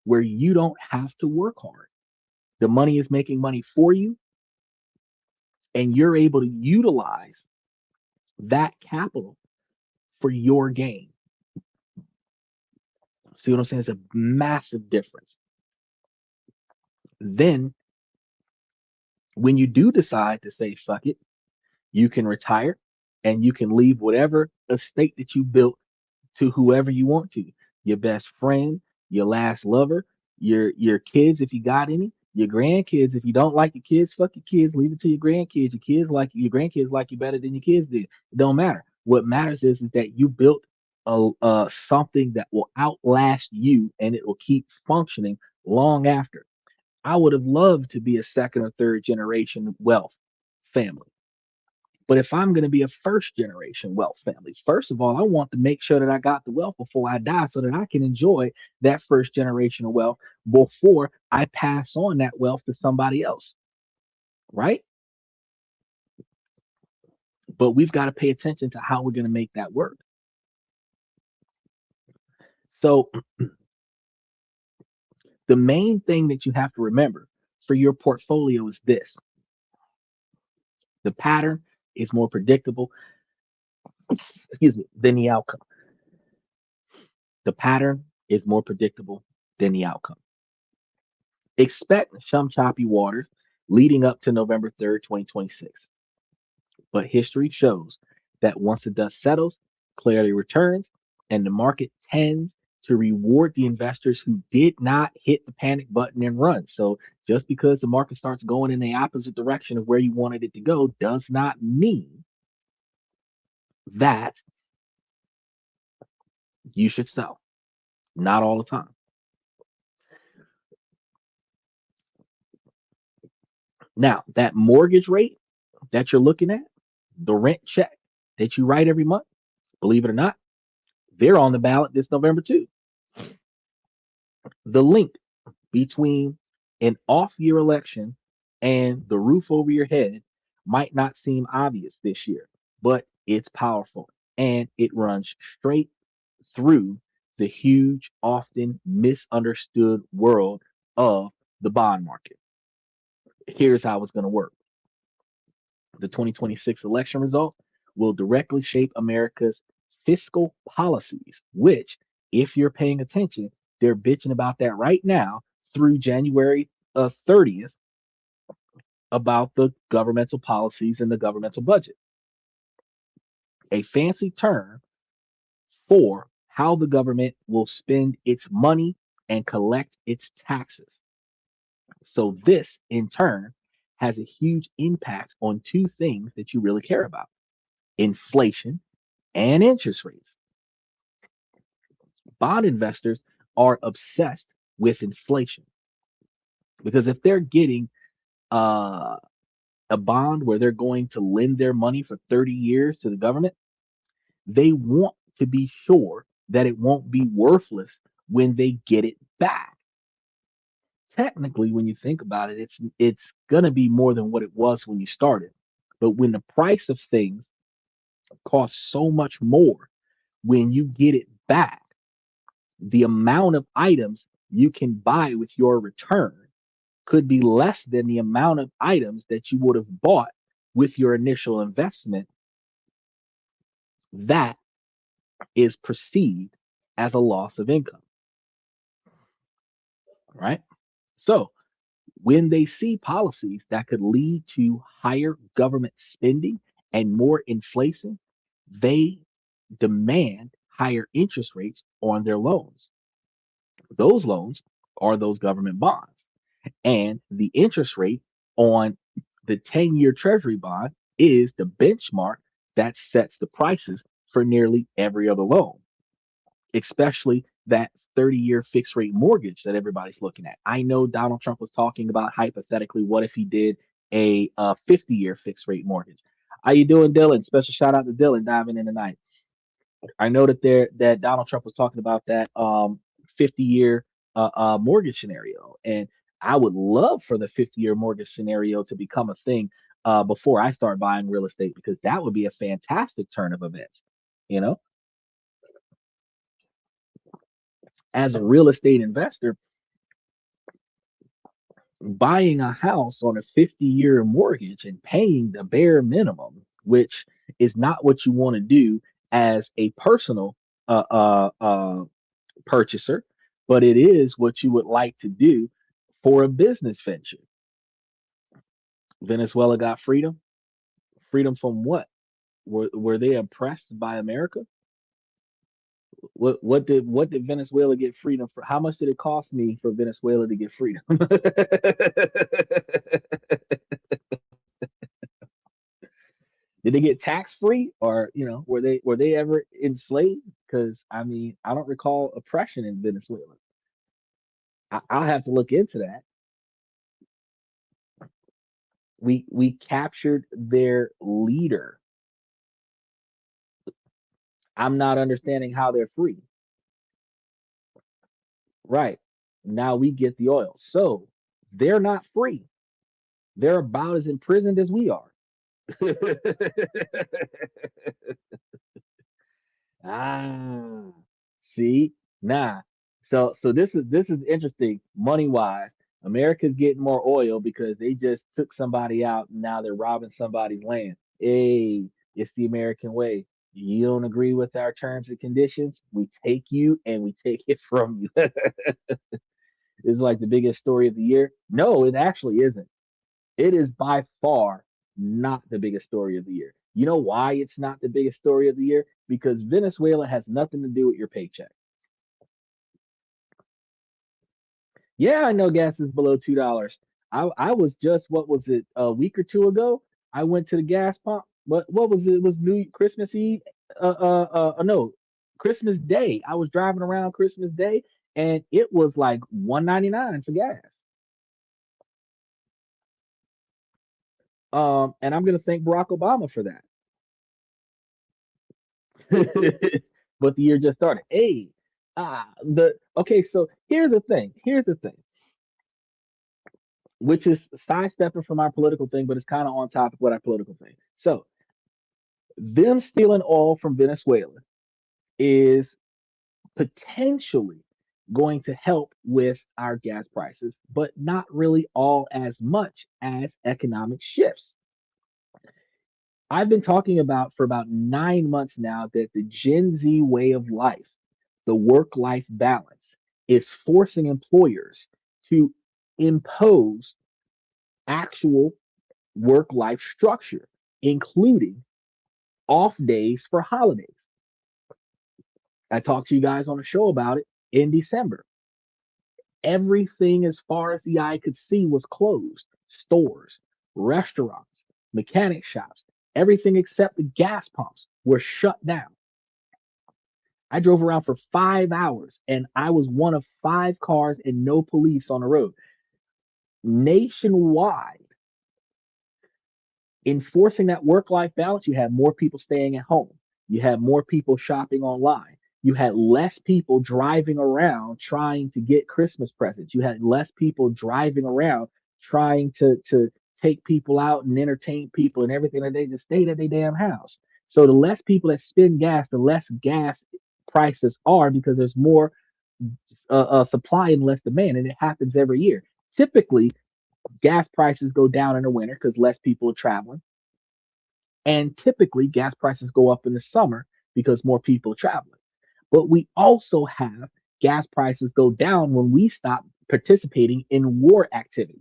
where you don't have to work hard. The money is making money for you, and you're able to utilize that capital for your gain. See what I'm saying? It's a massive difference. Then, when you do decide to say, fuck it, you can retire and you can leave whatever estate that you built to whoever you want to. Your best friend, your last lover, your kids if you got any, your grandkids. If you don't like your kids, fuck your kids, leave it to your grandkids. Your grandkids like you better than your kids did. It don't matter. What matters is that you built something that will outlast you and it will keep functioning long after. I would have loved to be a second or third generation wealth family. But if I'm going to be a first generation wealth family, first of all, I want to make sure that I got the wealth before I die so that I can enjoy that first generation of wealth before I pass on that wealth to somebody else, right? But we've got to pay attention to how we're going to make that work. So, the main thing that you have to remember for your portfolio is this: the pattern is more predictable, excuse me, than the outcome. The pattern is more predictable than the outcome. Expect some choppy waters leading up to November 3rd, 2026. But history shows that once the dust settles, clarity returns, and the market tends to reward the investors who did not hit the panic button and run. So just because the market starts going in the opposite direction of where you wanted it to go does not mean that you should sell. Not all the time. Now, that mortgage rate that you're looking at, the rent check that you write every month, believe it or not, they're on the ballot this November too. The link between an off year election and the roof over your head might not seem obvious this year, but it's powerful and it runs straight through the huge, often misunderstood world of the bond market. Here's how it's going to work: the 2026 election results will directly shape America's fiscal policies, which, if you're paying attention, they're bitching about that right now through January 30th about the governmental policies and the governmental budget. A fancy term for how the government will spend its money and collect its taxes. So, this in turn has a huge impact on two things that you really care about: inflation and interest rates. Bond investors are obsessed with inflation because if they're getting uh, a bond where they're going to lend their money for 30 years to the government, they want to be sure that it won't be worthless when they get it back. Technically, when you think about it, it's going to be more than what it was when you started. But when the price of things costs so much more when you get it back, the amount of items you can buy with your return could be less than the amount of items that you would have bought with your initial investment. That is perceived as a loss of income, right? So when they see policies that could lead to higher government spending and more inflation, they demand higher interest rates on their loans. Those loans are those government bonds. And the interest rate on the 10-year treasury bond is the benchmark that sets the prices for nearly every other loan, especially that 30-year fixed rate mortgage that everybody's looking at. I know Donald Trump was talking about hypothetically, what if he did a 50-year fixed rate mortgage? How you doing, Dylan? Special shout out to Dylan diving in tonight. I know that Donald Trump was talking about that 50-year mortgage scenario, and I would love for the 50-year mortgage scenario to become a thing before I start buying real estate because that would be a fantastic turn of events. You know, as a real estate investor, buying a house on a 50-year mortgage and paying the bare minimum, which is not what you want to do as a personal uh, uh, uh, purchaser, but it is what you would like to do for a business venture. Venezuela got freedom. Freedom from what? Were they oppressed by America? What did Venezuela get freedom for? How much did it cost me for Venezuela to get freedom? Did they get tax free, or were they ever enslaved? Because I mean, I don't recall oppression in Venezuela. I'll have to look into that. We captured their leader. I'm not understanding how they're free. Right. Now we get the oil. So they're not free. They're about as imprisoned as we are. Ah, see, nah. So this is interesting money wise. America's getting more oil because they just took somebody out and now they're robbing somebody's land. Hey, it's the American way. You don't agree with our terms and conditions? We take you and we take it from you. It's like the biggest story of the year. No, it actually isn't. It is by far not the biggest story of the year. You know why it's not the biggest story of the year? Because Venezuela has nothing to do with your paycheck. Yeah, I know gas is below $2. I was just what was it a week or two ago? I went to the gas pump. What was it? It was New Christmas Eve. No, Christmas Day. I was driving around Christmas Day, and it was like 1.99 for gas. And I'm gonna thank Barack Obama for that. But the year just started. Hey, the okay. So here's the thing. Here's the thing, which is sidestepping from our political thing, but it's kind of on topic with our political thing. So them stealing oil from Venezuela is potentially going to help with our gas prices, but not really all as much as economic shifts. I've been talking about for about 9 months now that the Gen Z way of life, the work life balance, is forcing employers to impose actual work life structure, including off days for holidays. I talked to you guys on a show about it in December. Everything as far as the eye could see was closed: stores, restaurants, mechanic shops, everything except the gas pumps were shut down. I drove around for 5 hours and I was one of five cars and no police on the road. Nationwide, enforcing that work life balance, you have more people staying at home. You have more people shopping online. You had less people driving around trying to get Christmas presents. You had less people driving around trying to take people out and entertain people and everything, that they just stayed at their damn house. So the less people that spend gas, the less gas prices are because there's more supply and less demand, and it happens every year. Typically, gas prices go down in the winter because less people are traveling, and typically gas prices go up in the summer because more people are traveling. But we also have gas prices go down when we stop participating in war activity.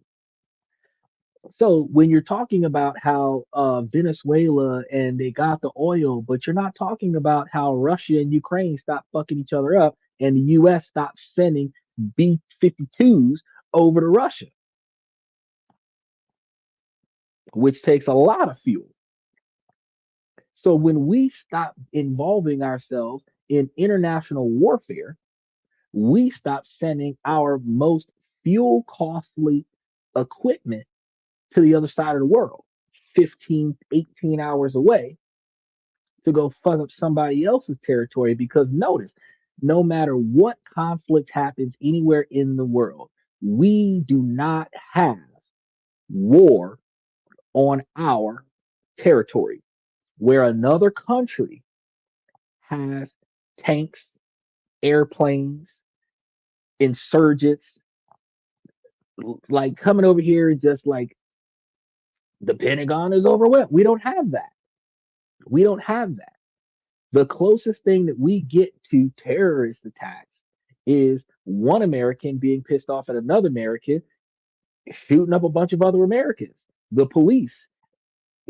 So when you're talking about how Venezuela and they got the oil, but you're not talking about how Russia and Ukraine stopped fucking each other up and the U.S. stopped sending B-52s over to Russia, which takes a lot of fuel. So when we stop involving ourselves in international warfare, we stop sending our most fuel costly equipment to the other side of the world, 15, 18 hours away to go fuck up somebody else's territory. Because notice, no matter what conflict happens anywhere in the world, we do not have war on our territory where another country has tanks, airplanes, insurgents, like coming over here and just like the Pentagon is overwhelmed. We don't have that. We don't have that. The closest thing that we get to terrorist attacks is one American being pissed off at another American, shooting up a bunch of other Americans. The police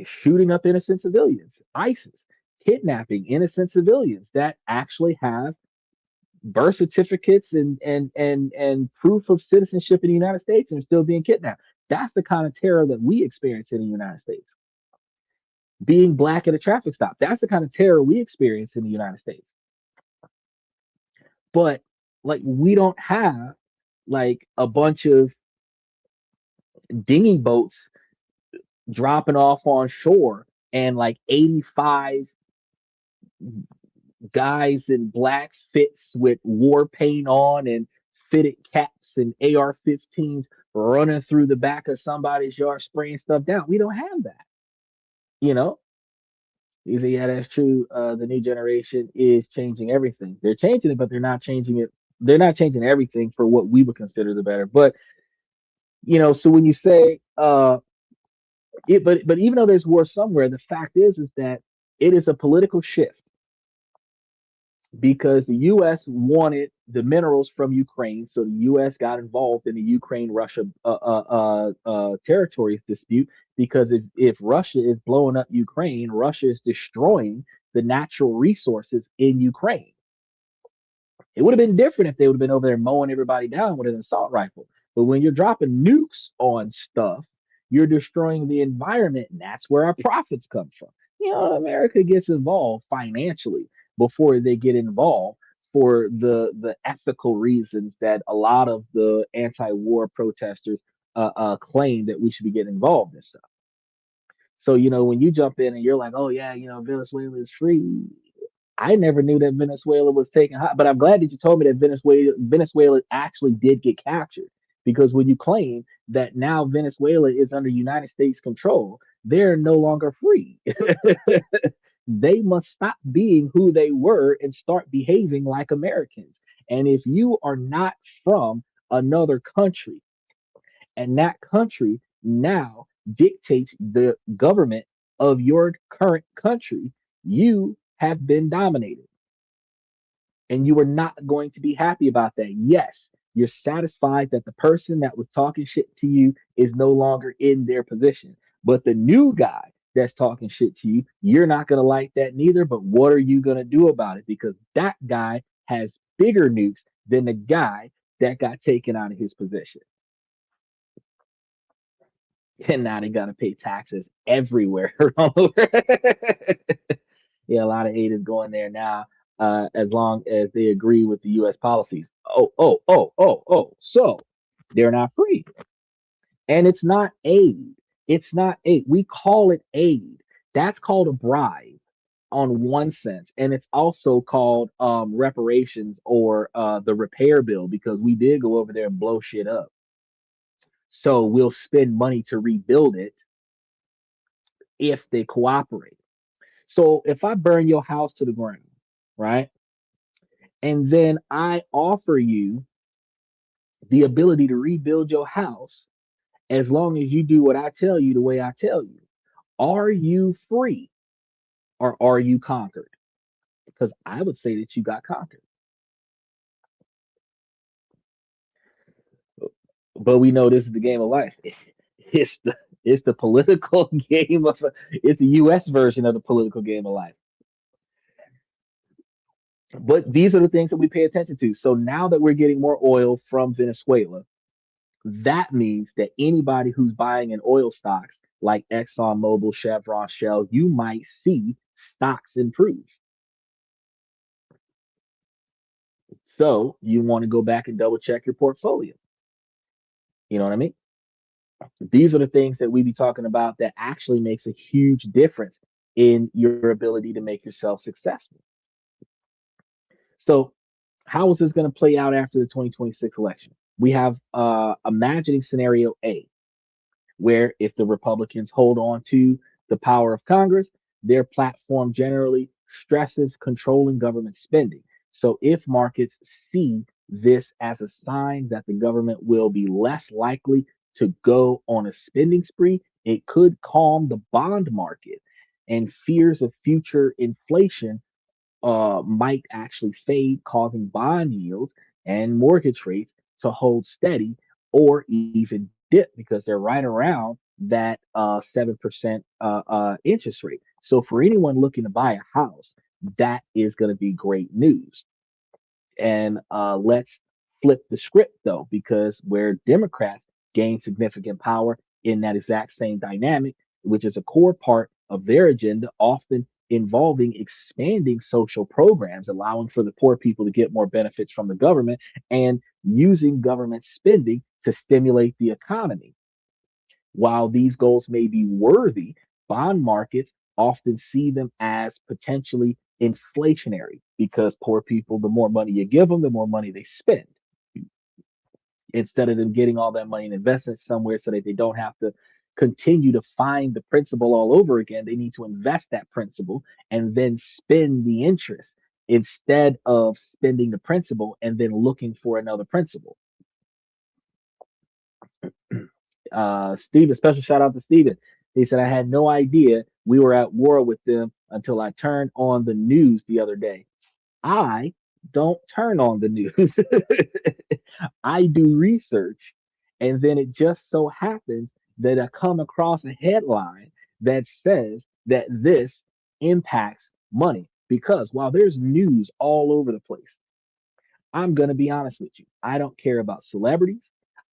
shooting up innocent civilians. ISIS kidnapping innocent civilians that actually have birth certificates and proof of citizenship in the United States and still being kidnapped. That's the kind of terror that we experience in the United States. Being black at a traffic stop, that's the kind of terror we experience in the United States. But like we don't have like a bunch of dinghy boats dropping off on shore and like 85 guys in black fits with war paint on and fitted caps and AR-15s running through the back of somebody's yard spraying stuff down. We don't have that, you know. You say, yeah, that's true. The new generation is changing everything. They're changing it, but they're not changing it. They're not changing everything for what we would consider the better. But so when you say but even though there's war somewhere, the fact is that it is a political shift because the U.S. wanted the minerals from Ukraine, so the U.S. got involved in the Ukraine-Russia territories dispute. Because if Russia is blowing up Ukraine, Russia is destroying the natural resources in Ukraine. It would have been different if they would have been over there mowing everybody down with an assault rifle. But when you're dropping nukes on stuff, you're destroying the environment, and that's where our profits come from. America gets involved financially before they get involved for the ethical reasons that a lot of the anti-war protesters claim that we should be getting involved in stuff. So when you jump in and you're like, oh yeah, Venezuela is free. I never knew that Venezuela was taken hot, but I'm glad that you told me that Venezuela actually did get captured. Because when you claim that now Venezuela is under United States control, they're no longer free. They must stop being who they were and start behaving like Americans. And if you are not from another country, and that country now dictates the government of your current country, you have been dominated. And you are not going to be happy about that. Yes, you're satisfied that the person that was talking shit to you is no longer in their position. But the new guy that's talking shit to you, you're not going to like that neither. But what are you going to do about it? Because that guy has bigger nukes than the guy that got taken out of his position. And now they got to pay taxes everywhere. Yeah, a lot of aid is going there now, as long as they agree with the U.S. policies. Oh, oh, oh, oh, oh. So they're not free. And it's not aid. It's not aid. We call it aid. That's called a bribe on one sense. And it's also called reparations or the repair bill because we did go over there and blow shit up. So we'll spend money to rebuild it if they cooperate. So if I burn your house to the ground, right? And then I offer you the ability to rebuild your house as long as you do what I tell you the way I tell you. Are you free or are you conquered? Because I would say that you got conquered. But we know this is the game of life. It's the political game of it's the U.S. version of the political game of life. But these are the things that we pay attention to. So now that we're getting more oil from Venezuela, that means that anybody who's buying in oil stocks like ExxonMobil, Chevron, Shell, you might see stocks improve. So you want to go back and double check your portfolio. You know what I mean? These are the things that we be talking about that actually makes a huge difference in your ability to make yourself successful. So how is this going to play out after the 2026 election? We have imagining scenario A, where if the Republicans hold on to the power of Congress, their platform generally stresses controlling government spending. So if markets see this as a sign that the government will be less likely to go on a spending spree. It could calm the bond market, and fears of future inflation might actually fade, causing bond yields and mortgage rates to hold steady or even dip because they're right around that 7% interest rate. So for anyone looking to buy a house, that is going to be great news. And let's flip the script though, because where Democrats gain significant power in that exact same dynamic, which is a core part of their agenda, often involving expanding social programs, allowing for the poor people to get more benefits from the government and using government spending to stimulate the economy. While these goals may be worthy, bond markets often see them as potentially inflationary because poor people, the more money you give them, the more money they spend. Instead of them getting all that money and investing it somewhere so that they don't have to continue to find the principal all over again, they need to invest that principal and then spend the interest instead of spending the principal and then looking for another principal. Steven, special shout out to Steven. He said, I had no idea we were at war with them until I turned on the news the other day. I don't turn on the news. I do research, and then it just so happens that I come across a headline that says that this impacts money. Because while there's news all over the place, I'm going to be honest with you. I don't care about celebrities.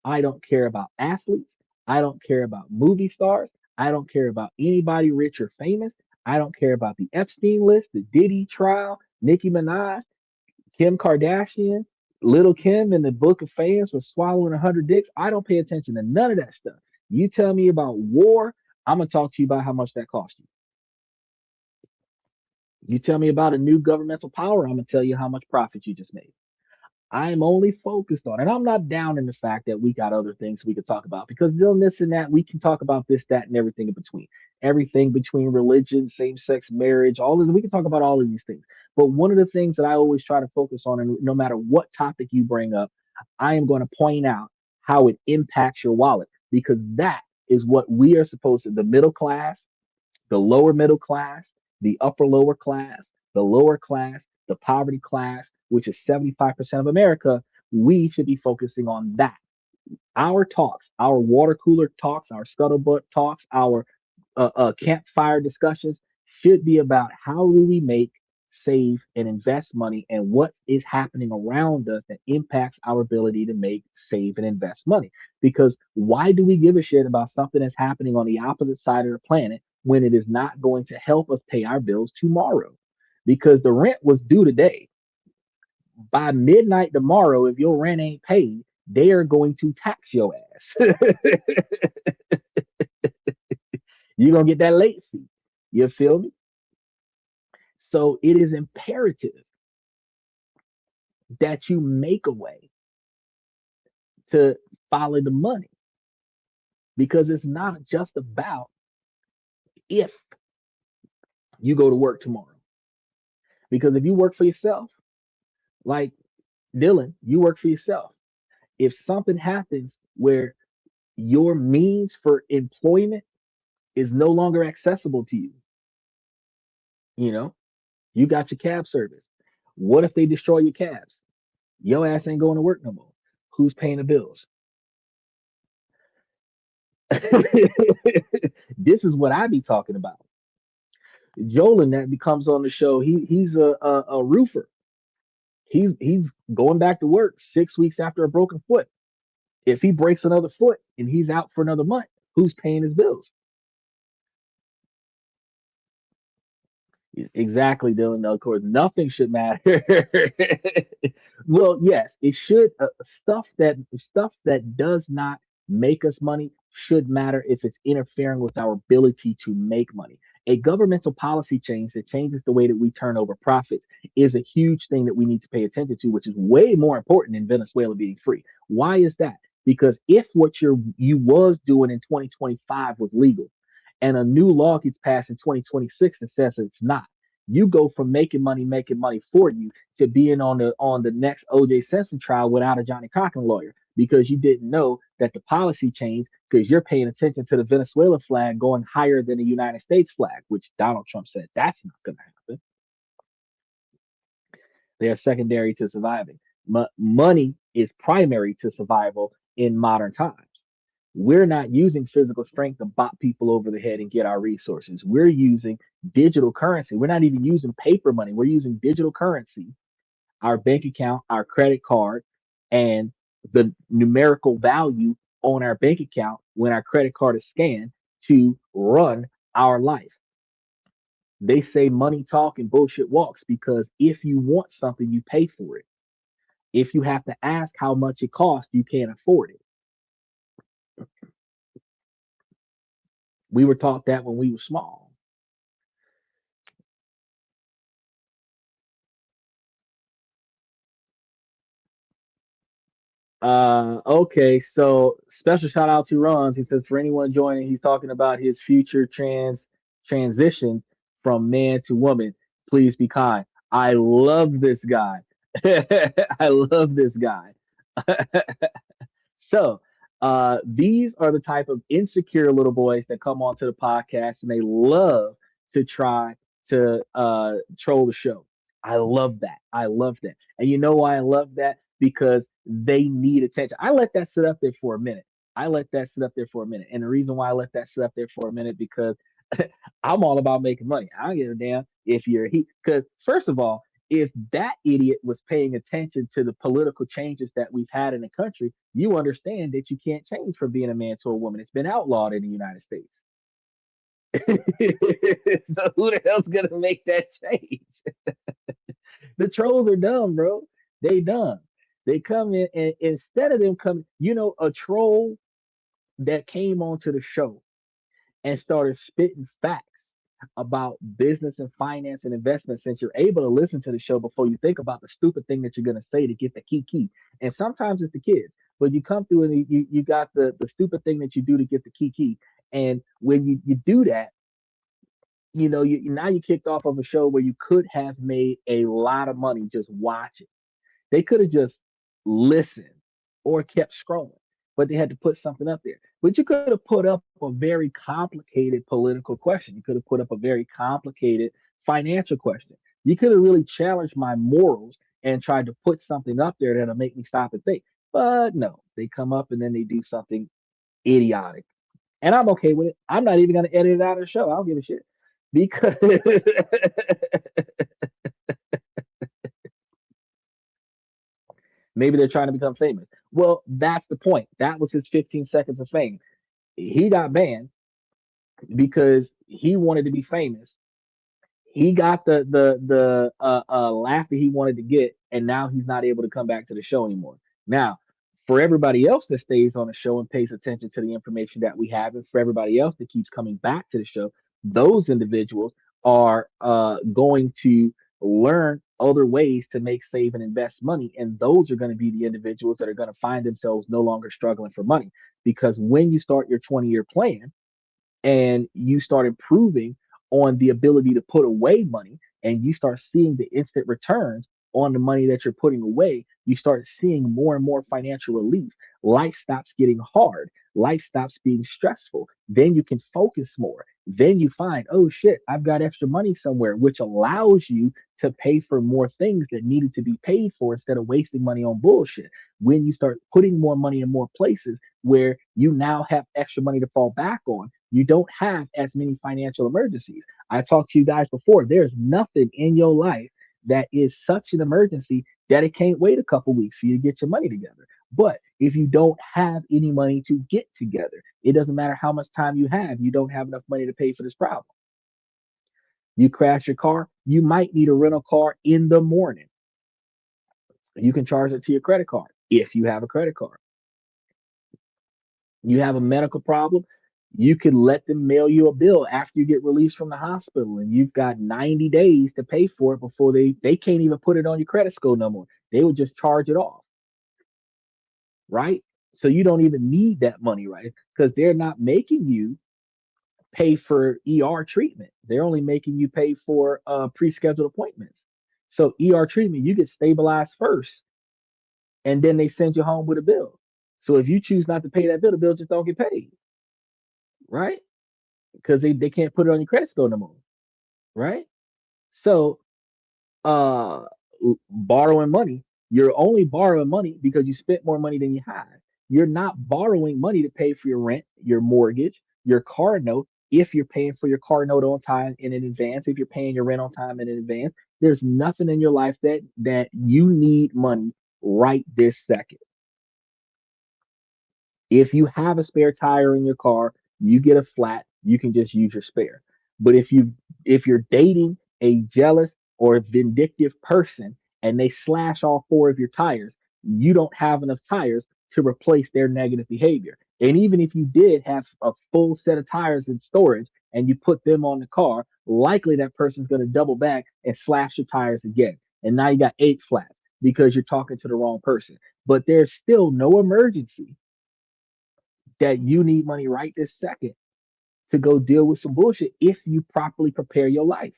I don't care about athletes. I don't care about movie stars. I don't care about anybody rich or famous. I don't care about the Epstein list, the Diddy trial, Nicki Minaj, Kim Kardashian, Little Kim in the Book of Fans was swallowing 100 dicks. I don't pay attention to none of that stuff. You tell me about war, I'm going to talk to you about how much that cost you. You tell me about a new governmental power, I'm going to tell you how much profit you just made. I'm only focused on, and I'm not down in the fact that we got other things we could talk about because then this and that, we can talk about this, that, and everything in between. Everything between religion, same sex marriage, all of this, we can talk about all of these things. But one of the things that I always try to focus on, and no matter what topic you bring up, I am going to point out how it impacts your wallet because that is what we are supposed to, the middle class, the lower middle class, the upper lower class, the lower class, the poverty class, which is 75% of America, we should be focusing on that. Our talks, our water cooler talks, our scuttlebutt talks, our campfire discussions should be about how do we make, save, and invest money and what is happening around us that impacts our ability to make, save, and invest money. Because why do we give a shit about something that's happening on the opposite side of the planet when it is not going to help us pay our bills tomorrow? Because the rent was due today. By midnight tomorrow, if your rent ain't paid, they are going to tax your ass. You're gonna get that late fee. You feel me? So it is imperative that you make a way to follow the money because it's not just about if you go to work tomorrow. Because if you work for yourself, like Dylan, you work for yourself. If something happens where your means for employment is no longer accessible to you, you know, you got your cab service. What if they destroy your cabs? Your ass ain't going to work no more. Who's paying the bills? This is what I be talking about. Jolin that becomes on the show. He's a roofer. He's going back to work 6 weeks after a broken foot. If he breaks another foot and he's out for another month, who's paying his bills? Exactly, Dylan. No, of course, nothing should matter. Well, yes, it should. Stuff that does not make us money should matter if it's interfering with our ability to make money. A governmental policy change that changes the way that we turn over profits is a huge thing that we need to pay attention to, which is way more important than Venezuela being free. Why is that? Because if what you was doing in 2025 was legal, and a new law gets passed in 2026 and says it's not, You go from making money for you to being on the next OJ Simpson trial without a Johnny Cochran lawyer because you didn't know that the policy changed because you're paying attention to the Venezuela flag going higher than the United States flag, which Donald Trump said that's not going to happen. They are secondary to surviving. Money is primary to survival in modern times. We're not using physical strength to bop people over the head and get our resources. We're using digital currency. We're not even using paper money. We're using digital currency, our bank account, our credit card, and the numerical value on our bank account when our credit card is scanned to run our life. They say money talk and bullshit walks because if you want something, you pay for it. If you have to ask how much it costs, you can't afford it. We were taught that when we were small. Okay, so special shout out to Runs. He says for anyone joining, he's talking about his future transitions from man to woman. Please be kind. I love this guy. I love this guy. So, these are the type of insecure little boys that come onto the podcast and they love to try to troll the show. I love that. I love that. And you know why I love that? Because they need attention. I let that sit up there for a minute. I let that sit up there for a minute. And the reason why I let that sit up there for a minute because I'm all about making money. I don't give a damn if you're he because first of all, if that idiot was paying attention to the political changes that we've had in the country, you understand that you can't change from being a man to a woman. It's been outlawed in the United States. So who the hell's gonna make that change? The trolls are dumb, bro. They dumb. They come in and instead of them coming, a troll that came onto the show and started spitting facts about business and finance and investment since you're able to listen to the show before you think about the stupid thing that you're going to say to get the key. And sometimes it's the kids, but you come through and you got the stupid thing that you do to get the key. And when you do that, now you kicked off of a show where you could have made a lot of money just watching. They could have just listened or kept scrolling, but they had to put something up there. But you could have put up a very complicated political question. You could have put up a very complicated financial question. You could have really challenged my morals and tried to put something up there that'll make me stop and think. But no, they come up and then they do something idiotic. And I'm okay with it. I'm not even going to edit it out of the show. I don't give a shit. Because maybe they're trying to become famous. Well, that's the point. That was his 15 seconds of fame. He got banned because he wanted to be famous. He got the laugh that he wanted to get, and now he's not able to come back to the show anymore. Now, for everybody else that stays on the show and pays attention to the information that we have, and for everybody else that keeps coming back to the show, those individuals are going to learn other ways to make, save, and invest money, and those are going to be the individuals that are going to find themselves no longer struggling for money. Because when you start your 20-year plan and you start improving on the ability to put away money and you start seeing the instant returns on the money that you're putting away, you start seeing more and more financial relief. Life stops getting hard. Life stops being stressful. Then you can focus more. Then you find, oh shit, I've got extra money somewhere, which allows you to pay for more things that needed to be paid for instead of wasting money on bullshit. When you start putting more money in more places where you now have extra money to fall back on, you don't have as many financial emergencies. I talked to you guys before. There's nothing in your life that is such an emergency that it can't wait a couple weeks for you to get your money together. But if you don't have any money to get together, it doesn't matter how much time you have, you don't have enough money to pay for this problem. You crash your car, you might need a rental car in the morning. You can charge it to your credit card if you have a credit card. You have a medical problem, you could let them mail you a bill after you get released from the hospital, and you've got 90 days to pay for it before they can't even put it on your credit score no more. They would just charge it off, right? So you don't even need that money, right? Because they're not making you pay for ER treatment. They're only making you pay for pre-scheduled appointments. So ER treatment, you get stabilized first, and then they send you home with a bill. So if you choose not to pay that bill, the bill just don't get paid, right? Because they can't put it on your credit score no more, right? So uh borrowing money, you're only borrowing money because you spent more money than you had. You're not borrowing money to pay for your rent, your mortgage, your car note. If you're paying for your car note on time and in advance, if you're paying your rent on time and in advance, there's nothing in your life that you need money right this second. If you have a spare tire in your car, you get a flat, you can just use your spare. But if you're dating a jealous or vindictive person and they slash all four of your tires, you don't have enough tires to replace their negative behavior. And even if you did have a full set of tires in storage and you put them on the car, likely that person's going to double back and slash your tires again. And now you got eight flats because you're talking to the wrong person. But there's still no emergency that you need money right this second to go deal with some bullshit if you properly prepare your life.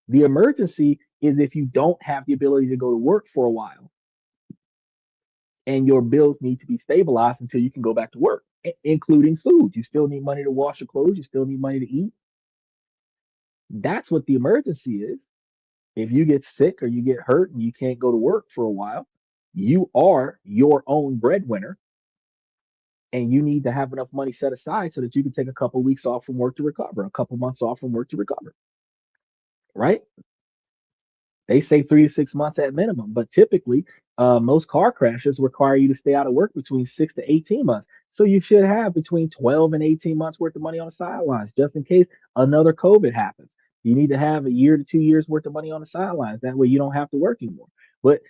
The emergency is if you don't have the ability to go to work for a while and your bills need to be stabilized until you can go back to work, including food. You still need money to wash your clothes, you still need money to eat. That's what the emergency is. If you get sick or you get hurt and you can't go to work for a while, you are your own breadwinner and you need to have enough money set aside so that you can take a couple weeks off from work to recover, a couple months off from work to recover, right? They say 3 to 6 months at minimum, but typically, most car crashes require you to stay out of work between 6 to 18 months. So you should have between 12 and 18 months worth of money on the sidelines just in case another COVID happens. You need to have a year to 2 years worth of money on the sidelines. That way you don't have to work anymore. But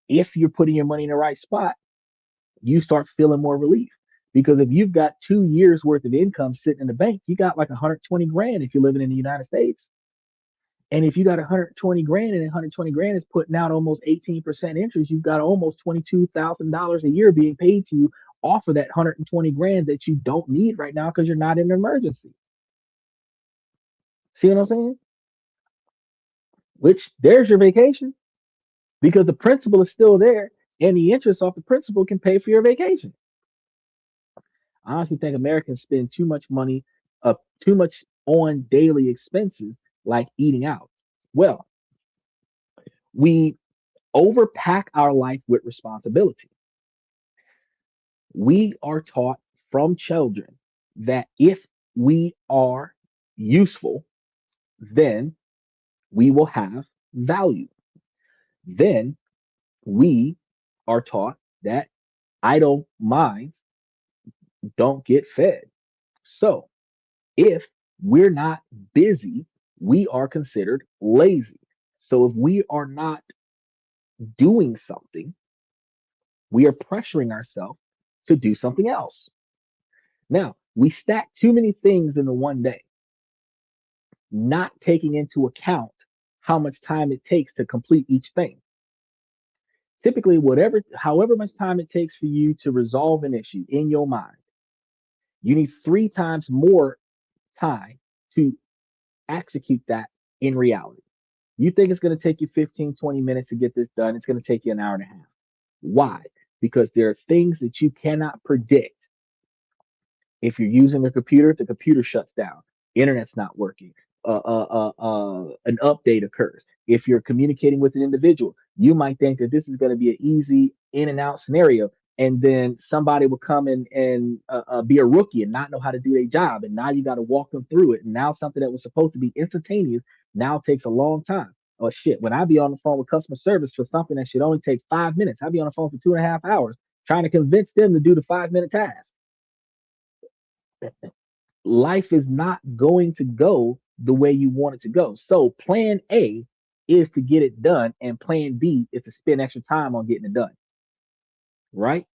if you're putting your money in the right spot, you start feeling more relief. Because if you've got 2 years worth of income sitting in the bank, you got like 120 grand if you're living in the United States. And if you got 120 grand and 120 grand is putting out almost 18% interest, you've got almost $22,000 a year being paid to you off of that 120 grand that you don't need right now because you're not in an emergency. See what I'm saying? Which there's your vacation because the principal is still there and the interest off the principal can pay for your vacation. I honestly think Americans spend too much money, too much on daily expenses like eating out. Well, we overpack our life with responsibility. We are taught from children that if we are useful, then we will have value. Then we are taught that idle minds don't get fed. So if we're not busy, we are considered lazy. So if we are not doing something, we are pressuring ourselves to do something else. Now, we stack too many things into one day, not taking into account how much time it takes to complete each thing. Typically, however much time it takes for you to resolve an issue in your mind, you need 3 times more time to execute that in reality. You think it's going to take you 15, 20 minutes to get this done. It's going to take you an hour and a half. Why? Because there are things that you cannot predict. If you're using a computer, the computer shuts down, internet's not working, an update occurs. If you're communicating with an individual, you might think that this is going to be an easy in and out scenario, and then somebody will come in and be a rookie and not know how to do their job, and now you got to walk them through it. And now something that was supposed to be instantaneous now takes a long time. Oh shit! When I be on the phone with customer service for something that should only take 5 minutes, I'll be on the phone for 2.5 hours trying to convince them to do the 5 minute task. Life is not going to go the way you want it to go. So plan A is to get it done, and plan B is to spend extra time on getting it done. Right?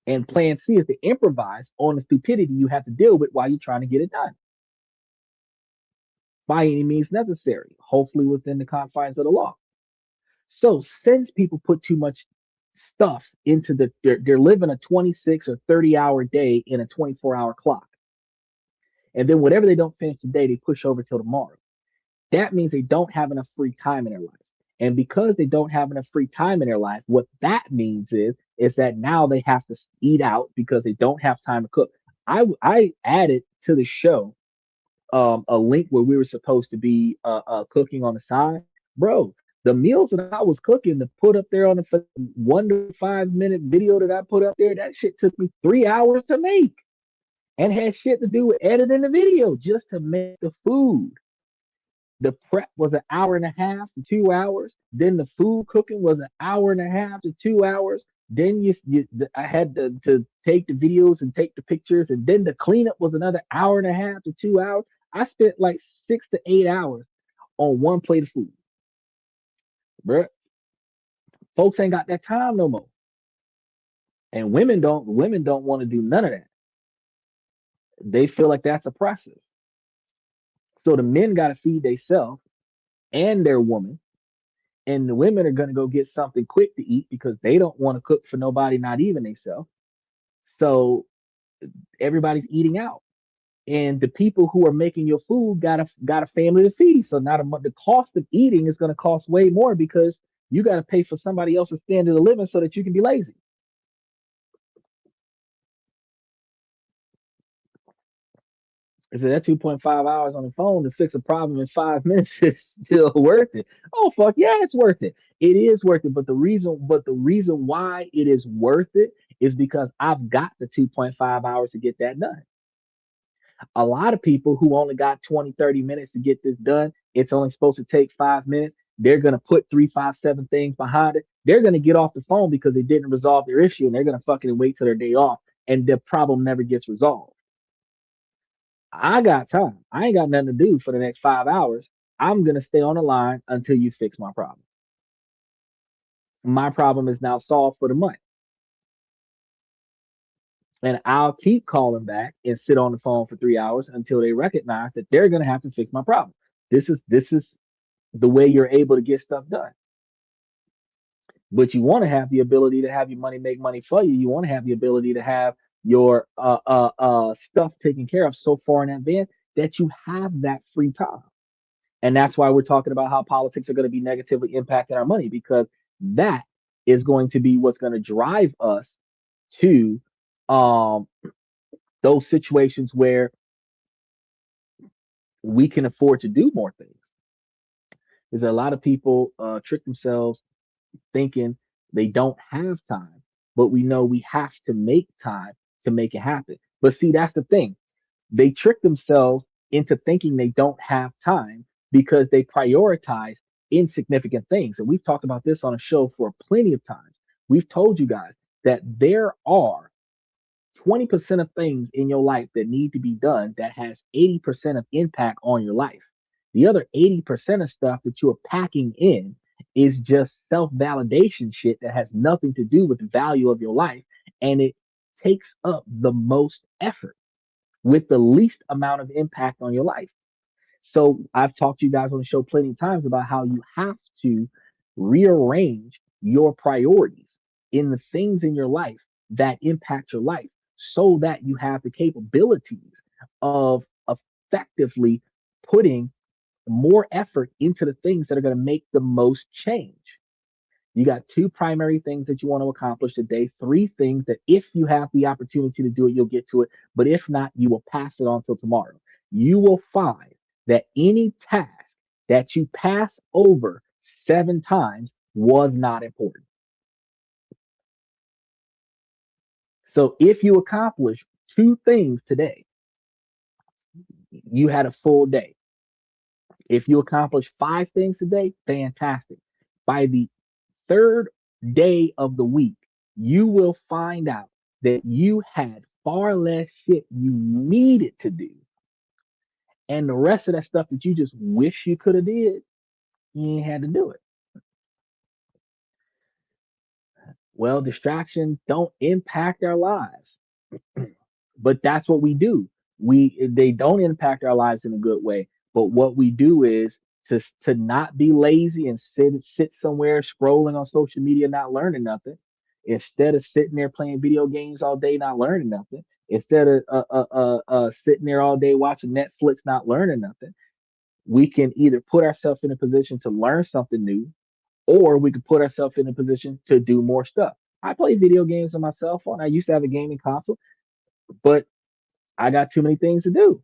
And plan C is to improvise on the stupidity you have to deal with while you're trying to get it done by any means necessary, hopefully within the confines of the law. So since people put too much stuff into they're living a 26 or 30 hour day in a 24-hour clock. And then whatever they don't finish today, they push over till tomorrow. That means they don't have enough free time in their life. And because they don't have enough free time in their life, what that means is that now they have to eat out because they don't have time to cook. I added to the show a link where we were supposed to be cooking on the side, bro. The meals that I was cooking to put up there on the 1 to 5 minute video that I put up there, that shit took me 3 hours to make and had shit to do with editing the video just to make the food. The prep was an hour and a half to 2 hours. Then the food cooking was an hour and a half to 2 hours. Then I had to take the videos and take the pictures, and then the cleanup was another hour and a half to 2 hours. I spent like 6 to 8 hours on one plate of food, bruh. Folks ain't got that time no more, and women don't want to do none of that. They feel like that's oppressive. So the men got to feed themselves and their woman, and the women are going to go get something quick to eat because they don't want to cook for nobody, not even themselves. So everybody's eating out, and the people who are making your food got a family to feed. So now the cost of eating is going to cost way more because you got to pay for somebody else's standard of living so that you can be lazy. So that 2.5 hours on the phone to fix a problem in 5 minutes is still worth it. Oh fuck yeah, it's worth it. It is worth it. But the reason why it is worth it is because I've got the 2.5 hours to get that done. A lot of people who only got 20, 30 minutes to get this done, it's only supposed to take 5 minutes. They're gonna put three, five, seven things behind it. They're gonna get off the phone because they didn't resolve their issue, and they're gonna fucking wait till their day off, and the problem never gets resolved. I got time. I ain't got nothing to do for the next 5 hours. I'm gonna stay on the line until you fix my problem. My problem is now solved for the month. And I'll keep calling back and sit on the phone for 3 hours until they recognize that they're gonna have to fix my problem. This is the way you're able to get stuff done. But you want to have the ability to have your money make money for you. You want to have the ability to have your stuff taken care of so far in advance that you have that free time. And that's why we're talking about how politics are going to be negatively impacting our money because that is going to be what's going to drive us to um, those situations where we can afford to do more things. Is that a lot of people trick themselves thinking they don't have time, but we know we have to make time to make it happen. But see, that's the thing. They trick themselves into thinking they don't have time because they prioritize insignificant things. And we've talked about this on a show for plenty of times. We've told you guys that there are 20% of things in your life that need to be done that has 80% of impact on your life. The other 80% of stuff that you're packing in is just self validation shit that has nothing to do with the value of your life. And it takes up the most effort with the least amount of impact on your life. So I've talked to you guys on the show plenty of times about how you have to rearrange your priorities in the things in your life that impact your life so that you have the capabilities of effectively putting more effort into the things that are going to make the most change. You got two primary things that you want to accomplish today, three things that if you have the opportunity to do it, you'll get to it. But if not, you will pass it on till tomorrow. You will find that any task that you pass over 7 times was not important. So if you accomplish two things today, you had a full day. If you accomplish 5 things today, fantastic. By the third day of the week, you will find out that you had far less shit you needed to do. And the rest of that stuff that you just wish you could have did, you ain't had to do it. Well, distractions don't impact our lives, but that's what we do. They don't impact our lives in a good way. But what we do is to not be lazy and sit somewhere scrolling on social media, not learning nothing. Instead of sitting there playing video games all day, not learning nothing, Instead of sitting there all day watching Netflix, not learning nothing, we can either put ourselves in a position to learn something new, or we could put ourselves in a position to do more stuff. I play video games on my cell phone. I used to have a gaming console, but I got too many things to do.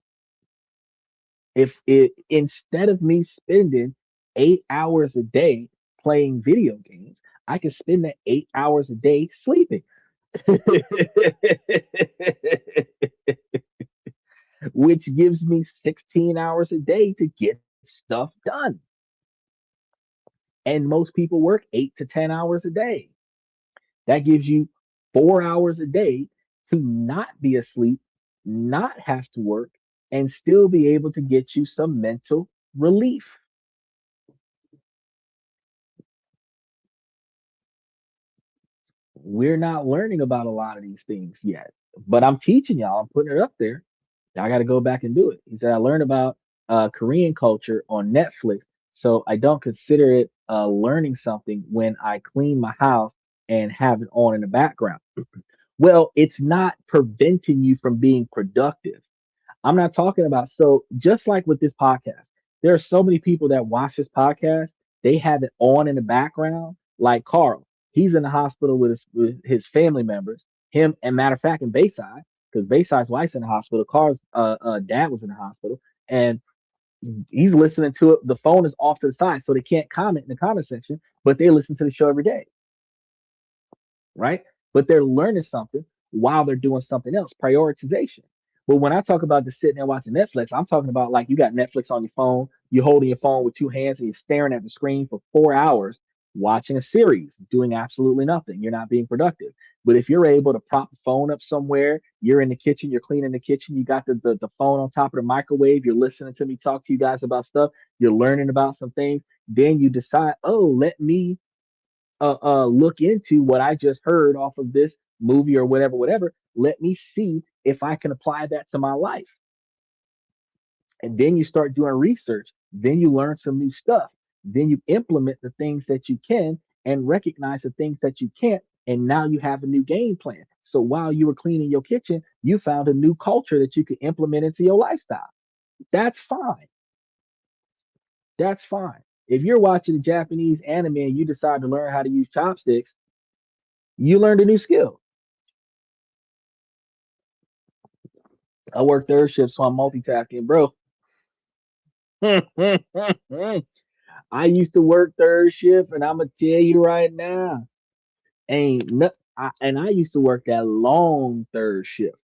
If it instead of me spending 8 hours a day playing video games, I could spend that 8 hours a day sleeping, which gives me 16 hours a day to get stuff done. And most people work 8 to 10 hours a day. That gives you 4 hours a day to not be asleep, not have to work, and still be able to get you some mental relief. We're not learning about a lot of these things yet, but I'm teaching y'all. I'm putting it up there. I got to go back and do it. He said I learned about Korean culture on Netflix, so I don't consider it learning something when I clean my house and have it on in the background. Well, it's not preventing you from being productive. I'm not talking about, so just like with this podcast, there are so many people that watch this podcast, they have it on in the background, like Carl. He's in the hospital with his family members. Him, and matter of fact, in Bayside, because Bayside's wife's in the hospital, Carl's dad was in the hospital, and he's listening to it. The phone is off to the side, so they can't comment in the comment section, but they listen to the show every day, right? But they're learning something while they're doing something else. Prioritization. But when I talk about just sitting there watching Netflix, I'm talking about like you got Netflix on your phone, you're holding your phone with two hands and you're staring at the screen for 4 hours watching a series, doing absolutely nothing. You're not being productive. But if you're able to prop the phone up somewhere, you're in the kitchen, you're cleaning the kitchen, you got the phone on top of the microwave, you're listening to me talk to you guys about stuff, you're learning about some things, then you decide, oh, let me look into what I just heard off of this movie or whatever, whatever. Let me see if I can apply that to my life. And then you start doing research. Then you learn some new stuff. Then you implement the things that you can and recognize the things that you can't. And now you have a new game plan. So while you were cleaning your kitchen, you found a new culture that you could implement into your lifestyle. That's fine. That's fine. If you're watching a Japanese anime and you decide to learn how to use chopsticks, you learned a new skill. I work third shift, so I'm multitasking, bro. I used to work third shift, and I'm gonna tell you right now, ain't no, and I used to work that long third shift,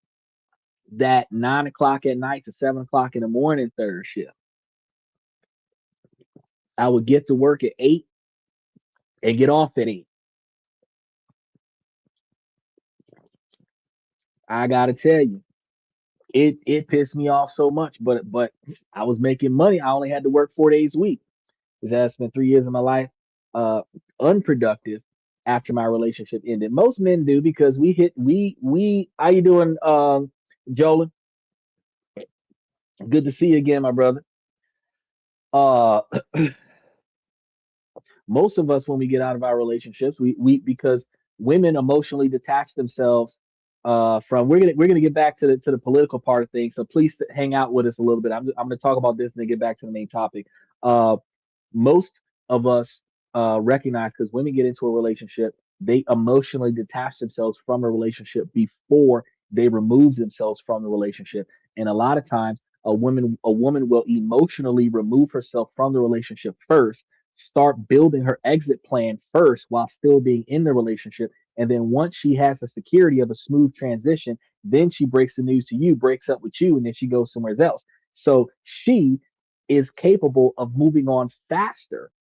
that 9 o'clock at night to 7 o'clock in the morning third shift. I would get to work at 8 and get off at 8. I gotta tell you, it pissed me off so much, but I was making money. I only had to work 4 days a week. Because I spent 3 years of my life uh, unproductive after my relationship ended. Most men do because we. How you doing, Jolin? Good to see you again, my brother. Uh, most of us when we get out of our relationships, we because women emotionally detach themselves from. We're gonna get back to the political part of things. So please hang out with us a little bit. I'm gonna talk about this and then get back to the main topic. Uh, most of us recognize because women get into a relationship, they emotionally detach themselves from a relationship before they remove themselves from the relationship. And a lot of times, a woman will emotionally remove herself from the relationship first, start building her exit plan first while still being in the relationship. And then once she has the security of a smooth transition, then she breaks the news to you, breaks up with you, and then she goes somewhere else. So she is capable of moving on faster.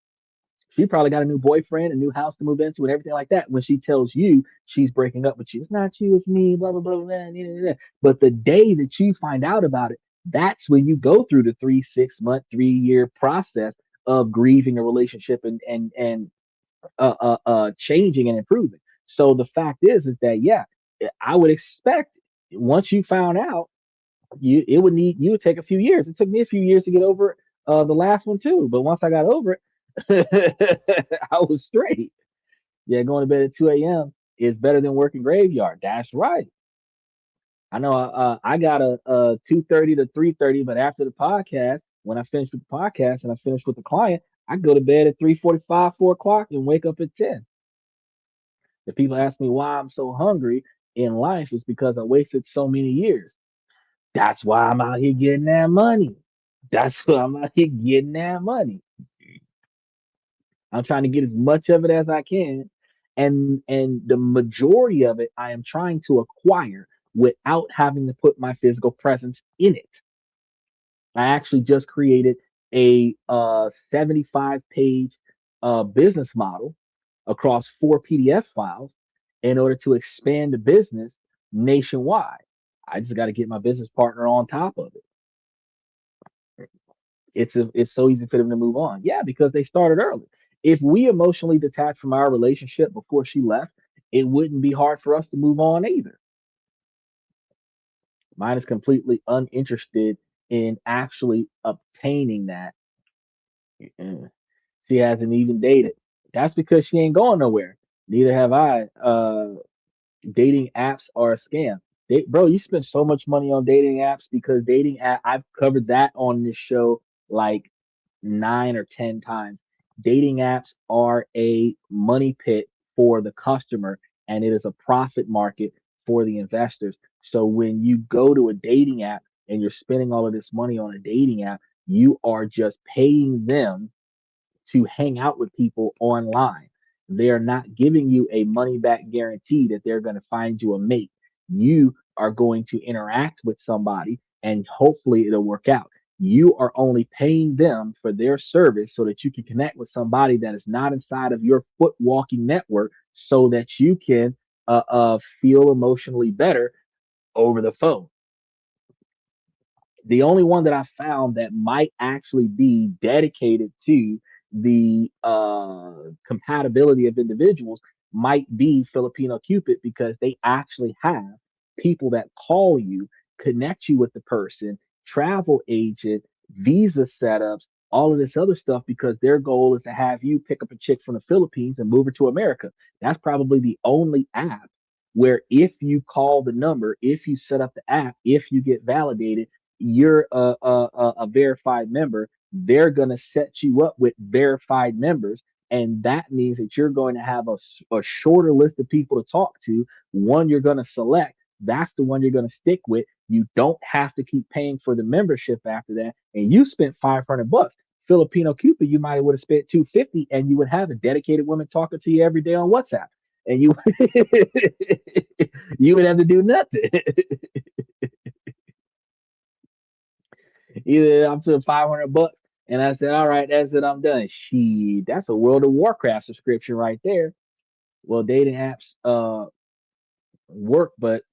She probably got a new boyfriend, a new house to move into, and everything like that. When she tells you she's breaking up with you, it's not you, it's me, blah blah blah blah. Blah, blah, blah. But the day that you find out about it, that's when you go through the 3 6 month, 3 year process of grieving a relationship and changing and improving. So the fact is that yeah, I would expect once you found out you would take a few years. It took me a few years to get over the last one too, but once I got over it, I was straight. Yeah, going to bed at 2 a.m. is better than working graveyard. That's right. I know I got a 2:30 to 3:30, but after the podcast, when I finish with the podcast and I finish with the client, I go to bed at 3:45, 4 o'clock, and wake up at 10. If people ask me why I'm so hungry in life, it's because I wasted so many years. That's why I'm out here getting that money. That's why I'm out here getting that money. I'm trying to get as much of it as I can. And the majority of it I am trying to acquire without having to put my physical presence in it. I actually just created a 75-page business model across 4 PDF files in order to expand the business nationwide. I just got to get my business partner on top of it. It's so easy for them to move on. Yeah, because they started early. If we emotionally detached from our relationship before she left, it wouldn't be hard for us to move on either. Mine is completely uninterested in actually obtaining that. Uh, She hasn't even dated. That's because she ain't going nowhere. Neither have I. Dating apps are a scam. Bro, you spend so much money on dating apps because I've covered that on this show like 9 or 10 times. Dating apps are a money pit for the customer, and it is a profit market for the investors. So when you go to a dating app and you're spending all of this money on a dating app, you are just paying them to hang out with people online. They're not giving you a money back guarantee that they're going to find you a mate. You are going to interact with somebody and hopefully it'll work out. You are only paying them for their service so that you can connect with somebody that is not inside of your foot walking network so that you can feel emotionally better over the phone. The only one that I found that might actually be dedicated to the compatibility of individuals might be Filipino Cupid because they actually have people that call you, connect you with the person, travel agent, visa setups, all of this other stuff because their goal is to have you pick up a chick from the Philippines and move her to America. That's probably the only app where if you call the number, if you set up the app, if you get validated, you're a verified member, they're going to set you up with verified members. And that means that you're going to have a shorter list of people to talk to. One you're going to select. That's the one you're going to stick with. You don't have to keep paying for the membership after that. And you spent $500. Filipino Cupid, you might would have spent 250, and you would have a dedicated woman talking to you every day on WhatsApp. And you you would have to do nothing. Either I'm putting $500 and I said, all right, that's it, I'm done. That's a World of Warcraft subscription right there. Well, dating apps work, but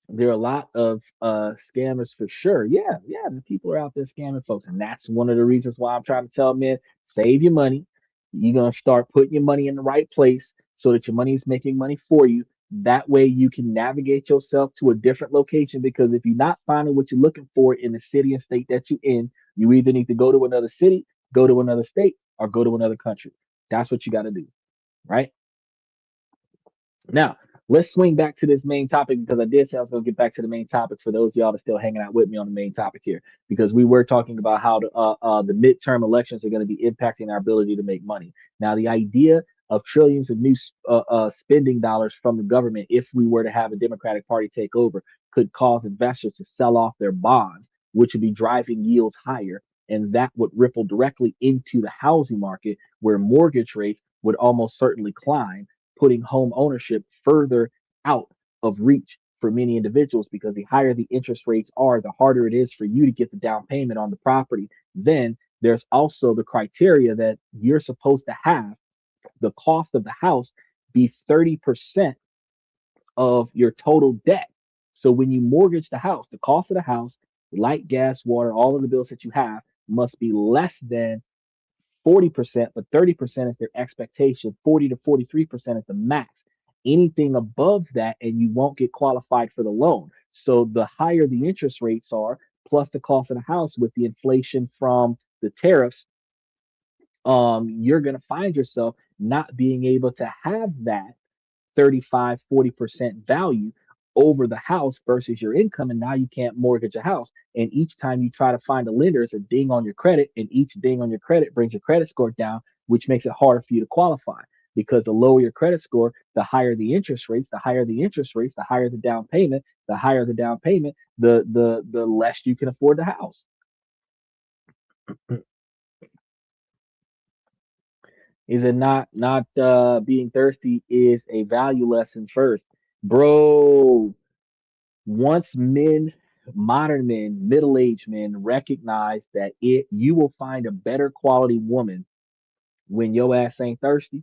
there are a lot of scammers for sure. Yeah, yeah, the people are out there scamming folks, and that's one of the reasons why I'm trying to tell men save your money. You're gonna start putting your money in the right place so that your money is making money for you. That way, you can navigate yourself to a different location. Because if you're not finding what you're looking for in the city and state that you're in, you either need to go to another city, go to another state, or go to another country. That's what you got to do, right? Now, let's swing back to this main topic because I did say I was going to get back to the main topic for those of y'all that are still hanging out with me on the main topic here because we were talking about how the midterm elections are going to be impacting our ability to make money. Now, the idea of trillions of new spending dollars from the government, if we were to have a Democratic Party take over, could cause investors to sell off their bonds, which would be driving yields higher. And that would ripple directly into the housing market where mortgage rates would almost certainly climb, putting home ownership further out of reach for many individuals because the higher the interest rates are, the harder it is for you to get the down payment on the property. Then there's also the criteria that you're supposed to have the cost of the house be 30% of your total debt. So when you mortgage the house, the cost of the house, light, gas, water, all of the bills that you have must be less than 40%, but 30% is their expectation. 40 to 43% is the max. Anything above that, and you won't get qualified for the loan. So the higher the interest rates are, plus the cost of the house with the inflation from the tariffs, you're going to find yourself not being able to have that 35, 40% value over the house versus your income, and now you can't mortgage a house. And each time you try to find a lender, it's a ding on your credit, and each ding on your credit brings your credit score down, which makes it harder for you to qualify. Because the lower your credit score, the higher the interest rates, the higher the interest rates, the higher the down payment, the higher the down payment, the less you can afford the house. Is it not being thirsty is a value lesson first, bro? Once men, modern men, middle-aged men recognize that it you will find a better quality woman when your ass ain't thirsty,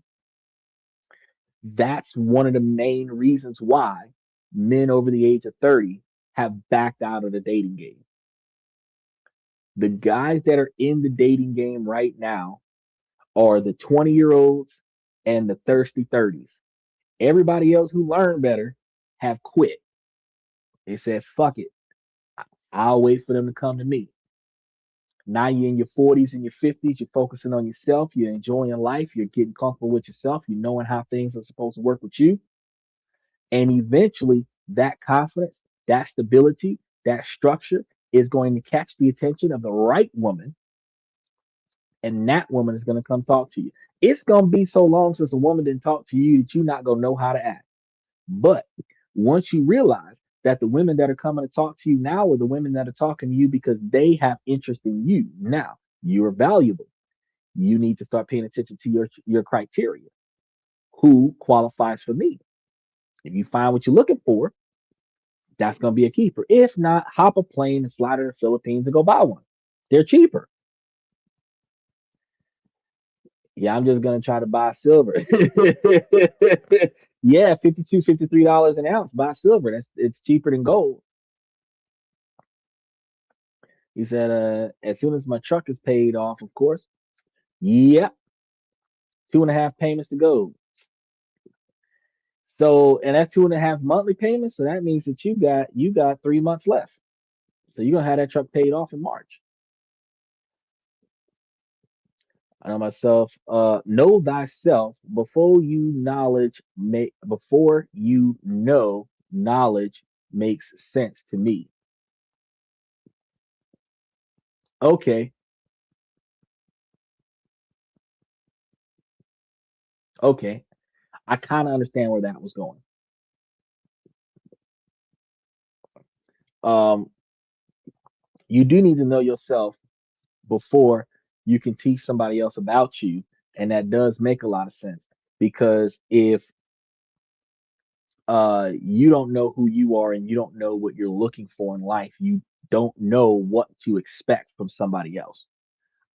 that's one of the main reasons why men over the age of 30 have backed out of the dating game. The guys that are in the dating game right now are the 20-year-olds and the thirsty 30s. Everybody else who learned better have quit. They said, fuck it. I'll wait for them to come to me. Now you're in your 40s and your 50s, you're focusing on yourself, you're enjoying life, you're getting comfortable with yourself, you're knowing how things are supposed to work with you. And eventually, that confidence, that stability, that structure is going to catch the attention of the right woman, and that woman is going to come talk to you. It's going to be so long since a woman didn't talk to you that you're not going to know how to act. But once you realize that the women that are coming to talk to you now are the women that are talking to you because they have interest in you. Now, you are valuable. You need to start paying attention to your criteria. Who qualifies for me? If you find what you're looking for, that's going to be a keeper. If not, hop a plane and fly to the Philippines and go buy one. They're cheaper. Yeah, I'm just going to try to buy silver. Yeah, 52, $53 an ounce. Buy silver. It's cheaper than gold. He said, as soon as my truck is paid off, of course. Yep, 2.5 payments to go. So, and that's 2.5 monthly payments. So that means that you got 3 months left. So you're gonna have that truck paid off in March. I know myself. Know thyself before you know knowledge makes sense to me. Okay, okay. I kind of understand where that was going. Um, you do need to know yourself before you can teach somebody else about you, and that does make a lot of sense because if you don't know who you are and you don't know what you're looking for in life, you don't know what to expect from somebody else.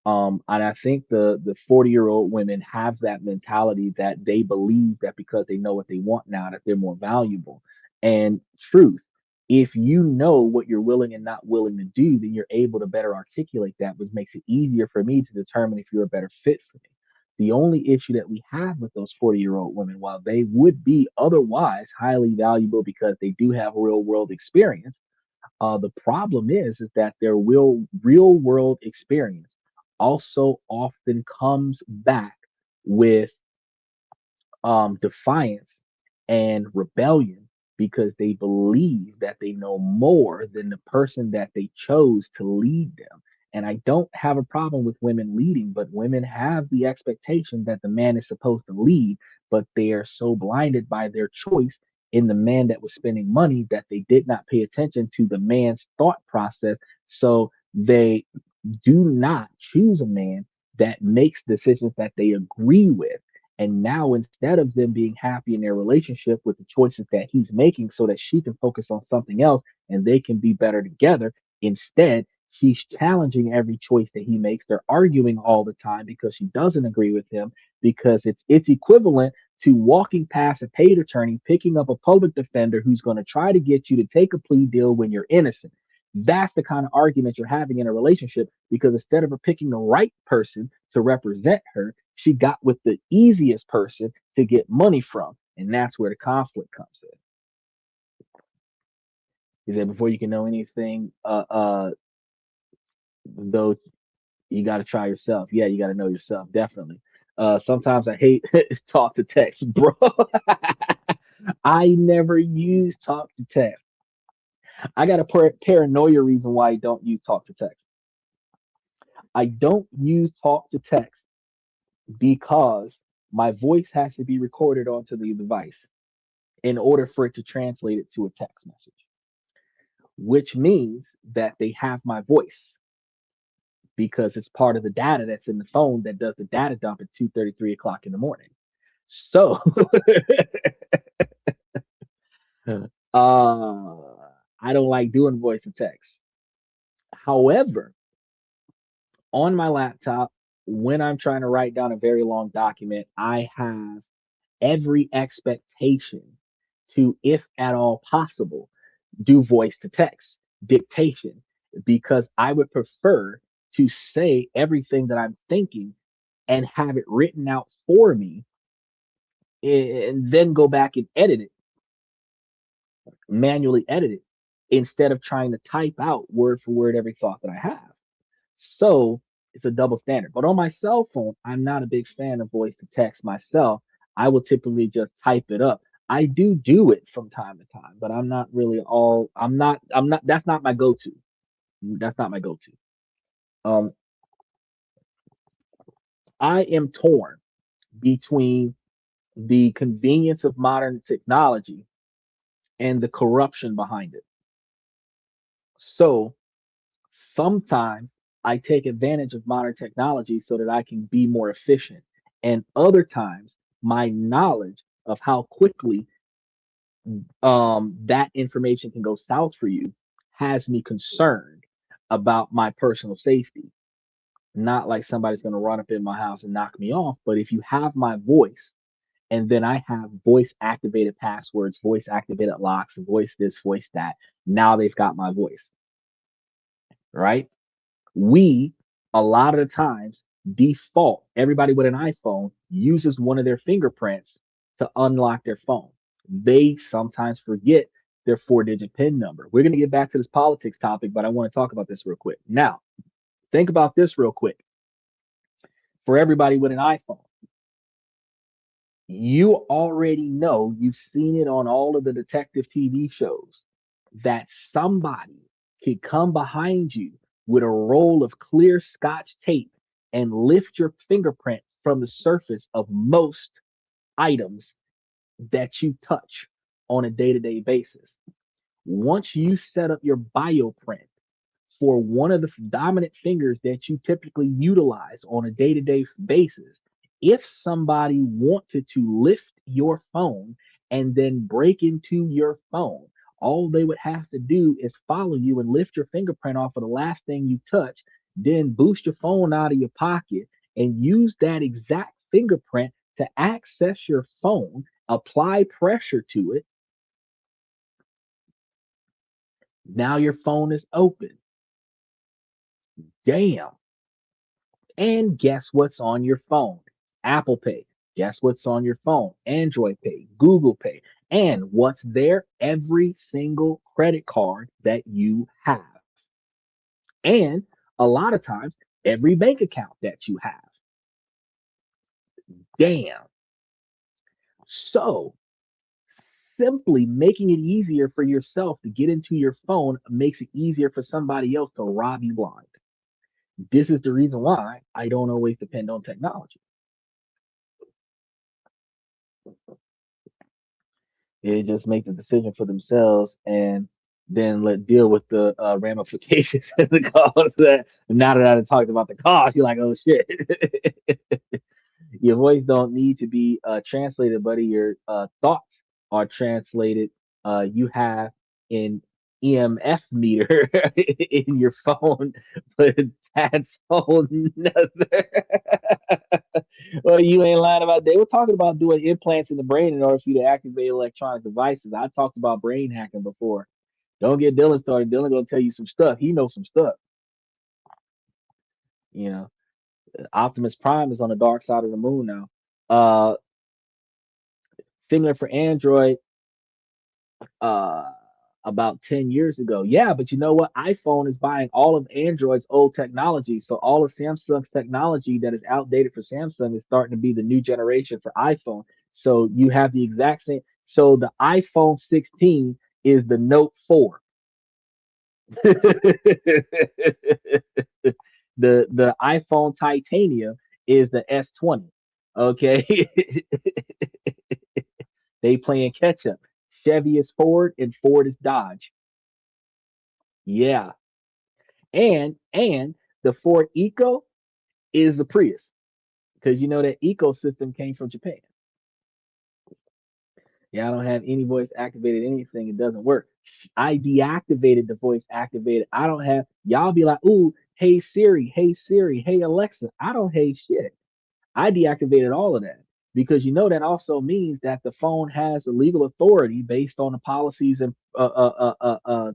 And I think the 40-year-old women have that mentality that they believe that because they know what they want now, that they're more valuable. And truth, if you know what you're willing and not willing to do, then you're able to better articulate that, which makes it easier for me to determine if you're a better fit for me. The only issue that we have with those 40-year-old women, while they would be otherwise highly valuable because they do have real world experience, the problem is that their real world experience also often comes back with defiance and rebellion because they believe that they know more than the person that they chose to lead them. And I don't have a problem with women leading, but women have the expectation that the man is supposed to lead, but they are so blinded by their choice in the man that was spending money that they did not pay attention to the man's thought process. So they do not choose a man that makes decisions that they agree with. And now, instead of them being happy in their relationship with the choices that he's making so that she can focus on something else and they can be better together, instead, she's challenging every choice that he makes. They're arguing all the time because she doesn't agree with him, because it's equivalent to walking past a paid attorney, picking up a public defender who's going to try to get you to take a plea deal when you're innocent. That's the kind of argument you're having in a relationship because instead of her picking the right person to represent her, she got with the easiest person to get money from. And that's where the conflict comes in. Is that before you can know anything, though, you got to try yourself. Yeah, you got to know yourself, definitely. Sometimes I hate talk to text, bro. I never use talk to text. I got a paranoia reason why I don't use talk to text. I don't use talk to text because my voice has to be recorded onto the device in order for it to translate it to a text message, which means that they have my voice because it's part of the data that's in the phone that does the data dump at 2:30, 3 o'clock in the morning. So, I don't like doing voice and text. However, on my laptop, when I'm trying to write down a very long document, I have every expectation to, if at all possible, do voice to text dictation because I would prefer to say everything that I'm thinking and have it written out for me and then go back and edit it, manually edit it, instead of trying to type out word for word every thought that I have. So it's a double standard. But on my cell phone, I'm not a big fan of voice to text myself. I will typically just type it up. I do it from time to time, but I'm not really all. I'm not. That's not my go-to. That's not my go-to. Um, I am torn between the convenience of modern technology and the corruption behind it. So sometimes I take advantage of modern technology so that I can be more efficient. And other times, my knowledge of how quickly that information can go south for you has me concerned about my personal safety. Not like somebody's going to run up in my house and knock me off, but if you have my voice, and then I have voice activated passwords, voice activated locks, voice this, voice that. Now they've got my voice, right? We, a lot of the times, default, everybody with an iPhone uses one of their fingerprints to unlock their phone. They sometimes forget their 4-digit PIN number. We're going to get back to this politics topic, but I want to talk about this real quick. Now, think about this real quick for everybody with an iPhone. You already know, you've seen it on all of the detective TV shows, that somebody could come behind you with a roll of clear scotch tape and lift your fingerprint from the surface of most items that you touch on a day to day basis. Once you set up your bioprint for one of the dominant fingers that you typically utilize on a day to day basis, if somebody wanted to lift your phone and then break into your phone, all they would have to do is follow you and lift your fingerprint off of the last thing you touch, then boost your phone out of your pocket and use that exact fingerprint to access your phone, apply pressure to it. Now your phone is open. Damn. And guess what's on your phone? Apple Pay. Guess what's on your phone? Android Pay, Google Pay. And what's there? Every single credit card that you have. And a lot of times, every bank account that you have. Damn. So simply making it easier for yourself to get into your phone makes it easier for somebody else to rob you blind. This is the reason why I don't always depend on technology. They just make the decision for themselves and then let deal with the ramifications and the cost. That now that I talked about the cost, you're like, oh shit. Your voice don't need to be translated, buddy. Your thoughts are translated. You have an EMF meter in your phone, but that's whole nother. Well, you ain't lying about. They were talking about doing implants in the brain in order for you to activate electronic devices. I talked about brain hacking before. Don't get Dylan started. Dylan gonna tell you some stuff. He knows some stuff. You know, Optimus Prime is on the dark side of the moon now. Uh, Similar for Android, uh, about 10 years ago. Yeah, but you know what? iPhone is buying all of Android's old technology. So all of Samsung's technology that is outdated for Samsung is starting to be the new generation for iPhone. So you have the exact same. So the iPhone 16 is the Note 4. The iPhone Titanium is the S20. Okay. They playing catch up. Chevy is Ford and Ford is Dodge. Yeah. And the Ford Eco is the Prius. Because you know that ecosystem came from Japan. Yeah, I don't have any voice activated anything. It doesn't work. I deactivated the voice activated. I don't have y'all be like, ooh, hey Siri, hey Alexa. I don't hate shit. I deactivated all of that because you know that also means that the phone has the legal authority based on the policies and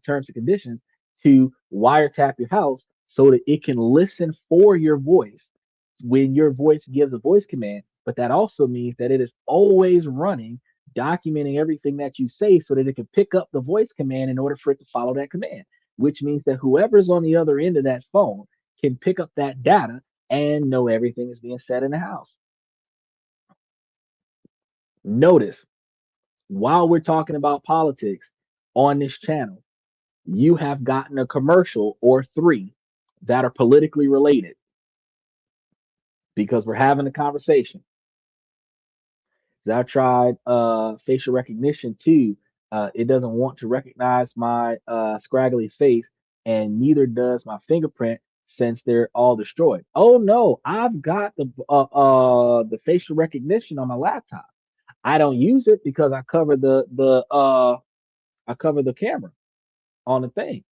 terms and conditions to wiretap your house so that it can listen for your voice when your voice gives a voice command. But that also means that it is always running, documenting everything that you say so that it can pick up the voice command in order for it to follow that command, which means that whoever's on the other end of that phone can pick up that data and know everything is being said in the house. Notice while we're talking about politics on this channel, you have gotten a commercial or three that are politically related because we're having a conversation. So I tried facial recognition too. It doesn't want to recognize my scraggly face, and neither does my fingerprint since they're all destroyed. Oh no, I've got the facial recognition on my laptop. I don't use it because I cover the camera on the thing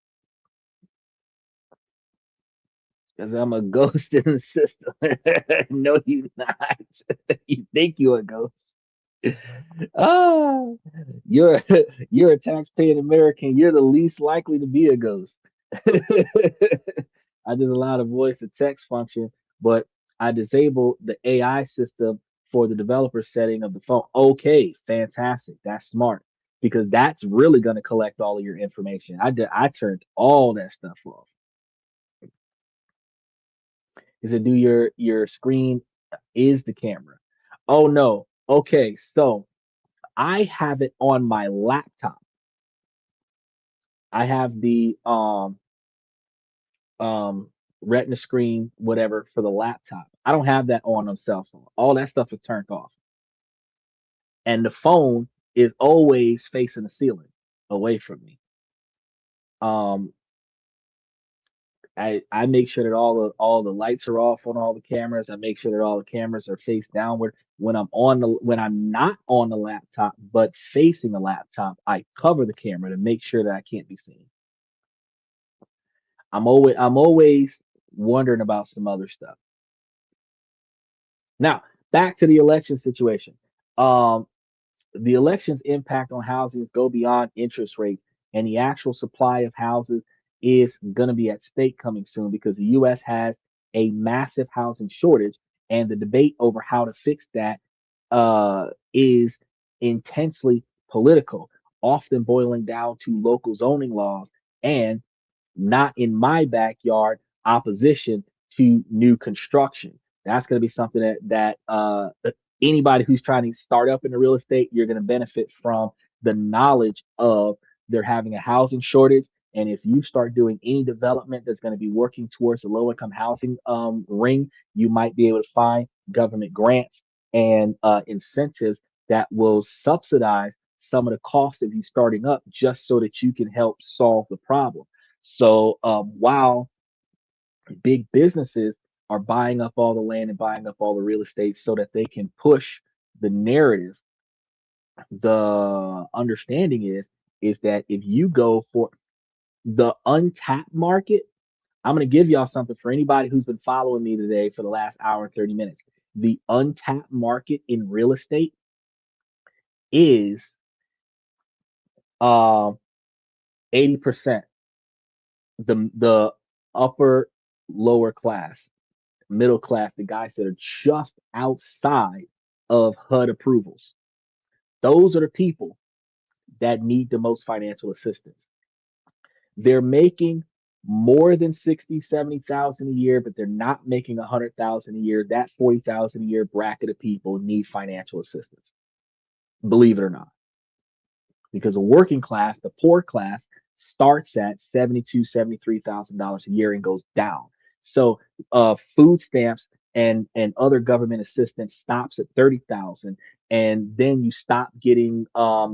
because I'm a ghost in the system. No, you not. You think you a ghost? Oh, you're you're a tax-paying American. You're the least likely to be a ghost. I did allow the voice to text function, but I disabled the AI system for the developer setting of the phone. Okay, fantastic. That's smart because that's really going to collect all of your information. I turned all that stuff off. Is it do your screen is the camera? Oh no. Okay, so I have it on my laptop. I have the um retina screen, whatever, for the laptop. I don't have that on cell phone. All that stuff is turned off. And the phone is always facing the ceiling away from me. Um I make sure that all the lights are off on all the cameras. I make sure that all the cameras are face downward. When I'm not on the laptop but facing the laptop, I cover the camera to make sure that I can't be seen. I'm always wondering about some other stuff. Now, back to the election situation. Um, the election's impact on housing go beyond interest rates, and the actual supply of houses is going to be at stake coming soon because the U.S. has a massive housing shortage, and the debate over how to fix that is intensely political, often boiling down to local zoning laws and not in my backyard opposition to new construction. That's going to be something that anybody who's trying to start up in the real estate, you're going to benefit from the knowledge of there having a housing shortage. And if you start doing any development that's going to be working towards the low income housing ring, you might be able to find government grants and incentives that will subsidize some of the costs of you starting up just so that you can help solve the problem. So while big businesses are buying up all the land and buying up all the real estate so that they can push the narrative, the understanding is that if you go for the untapped market, I'm going to give y'all something for anybody who's been following me today for the last hour and 30 minutes. The untapped market in real estate is 80% the upper lower class, middle class, the guys that are just outside of HUD approvals. Those are the people that need the most financial assistance. They're making more than 60, 70,000 a year, but they're not making 100,000 a year. That 40,000 a year bracket of people need financial assistance. Believe it or not. because the working class, the poor class, starts at $73,000 a year and goes down. So food stamps and other government assistance stops at 30,000, and then you stop getting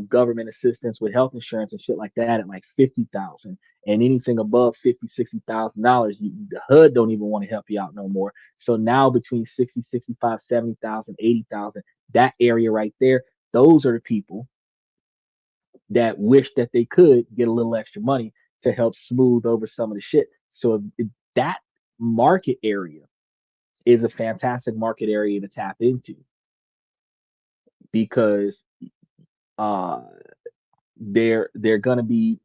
government assistance with health insurance and shit like that at like 50,000, and anything above 50, $60,000, the HUD don't even want to help you out no more. So now between 60, 65, 70,000, 80,000, that area right there, those are the people that wish that they could get a little extra money to help smooth over some of the shit. So that market area is a fantastic market area to tap into because uh, they're going to be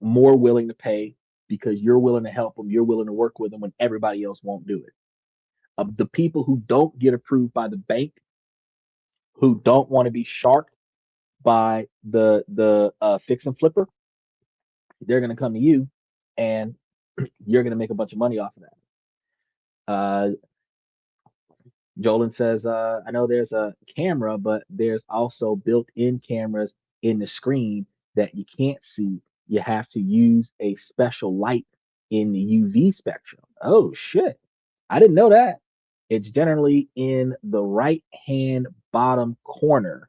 more willing to pay because you're willing to help them, you're willing to work with them when everybody else won't do it. The people who don't get approved by the bank, who don't want to be sharked by the fix and flipper, they're going to come to you, and you're going to make a bunch of money off of that. Jolin says, I know there's a camera, but there's also built-in cameras in the screen that you can't see. You have to use a special light in the UV spectrum. Oh shit. I didn't know that. It's generally in the right hand bottom corner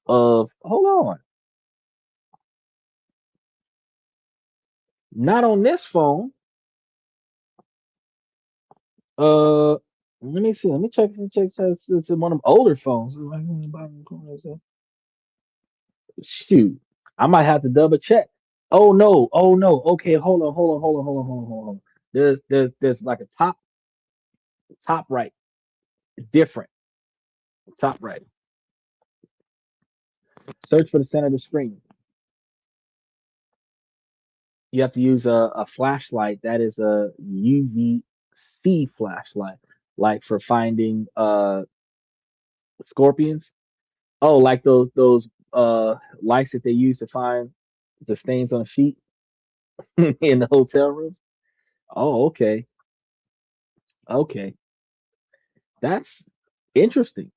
of, hold on, not on this phone. Uh, Let me see. Let me check. It's one of them older phones. Right in the bottom corner. Shoot, I might have to double check. Oh no, oh no. Okay, hold on. There's like a top right, different top right. Search for the center of the screen. You have to use a flashlight that is a UVC flashlight, like for finding scorpions. Oh, like those lights that they use to find the stains on the sheet in the hotel room. Oh, okay, okay, that's interesting.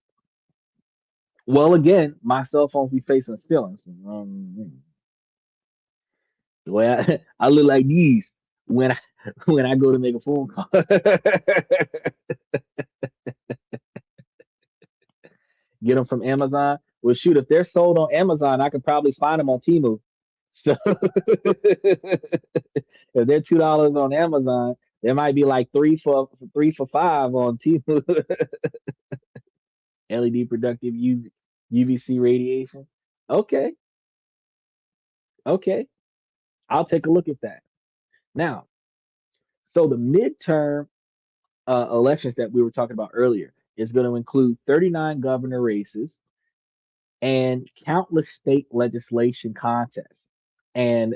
Well, again, my cell phones be facing the ceiling. So, the way I look like these when I when I go to make a phone call. Get them from Amazon. Well, shoot, if they're sold on Amazon, I could probably find them on Temu. So if they're $2 on Amazon, there might be like three for five on Temu. LED productive UVC radiation. Okay, okay, I'll take a look at that. Now, so the midterm elections that we were talking about earlier is going to include 39 governor races and countless state legislation contests. And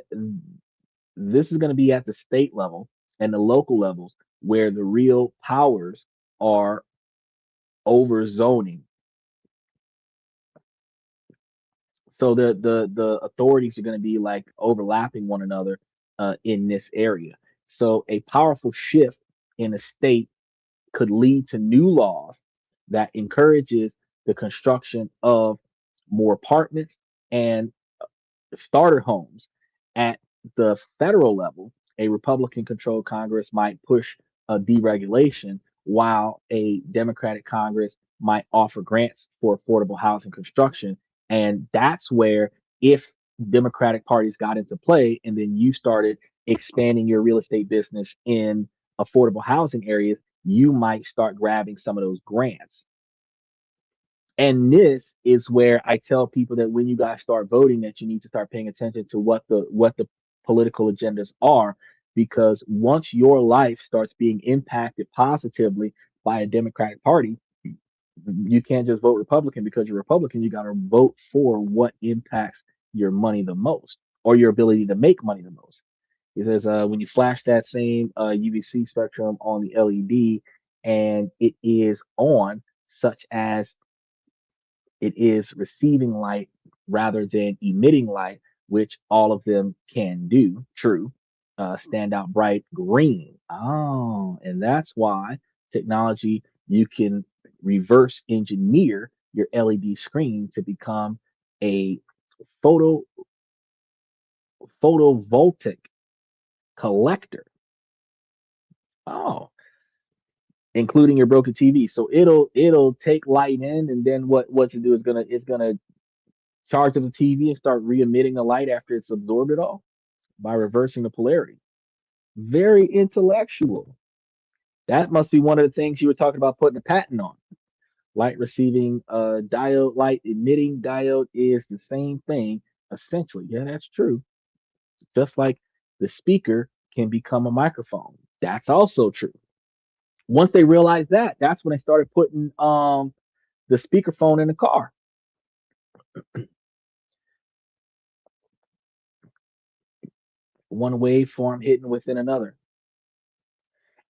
this is going to be at the state level and the local levels where the real powers are over zoning. So the authorities are going to be like overlapping one another in this area. So a powerful shift in a state could lead to new laws that encourages the construction of more apartments and starter homes. At the federal level, a Republican controlled Congress might push a deregulation, while a Democratic Congress might offer grants for affordable housing construction. And that's where, if Democratic parties got into play and then you started expanding your real estate business in affordable housing areas, you might start grabbing some of those grants. And this is where I tell people that when you guys start voting, that you need to start paying attention to what the political agendas are, because once your life starts being impacted positively by a Democratic Party, you can't just vote Republican because you're Republican. You got to vote for what impacts your money the most or your ability to make money the most. He says when you flash that same UVC spectrum on the LED and it is on, such as it is receiving light rather than emitting light, which all of them can do. True. Stand out bright green. Oh, and that's why technology, you can reverse engineer your LED screen to become a photo photovoltaic collector. Oh, including your broken TV. So it'll take light in, and then what to do is gonna charge up the TV and start re-emitting the light after it's absorbed it all by reversing the polarity. Very intellectual. That must be one of the things you were talking about putting a patent on. Light receiving diode, light emitting diode is the same thing essentially. Yeah, that's true. Just like the speaker can become a microphone. That's also true. Once they realized that, that's when they started putting the speakerphone in the car. One waveform hidden within another.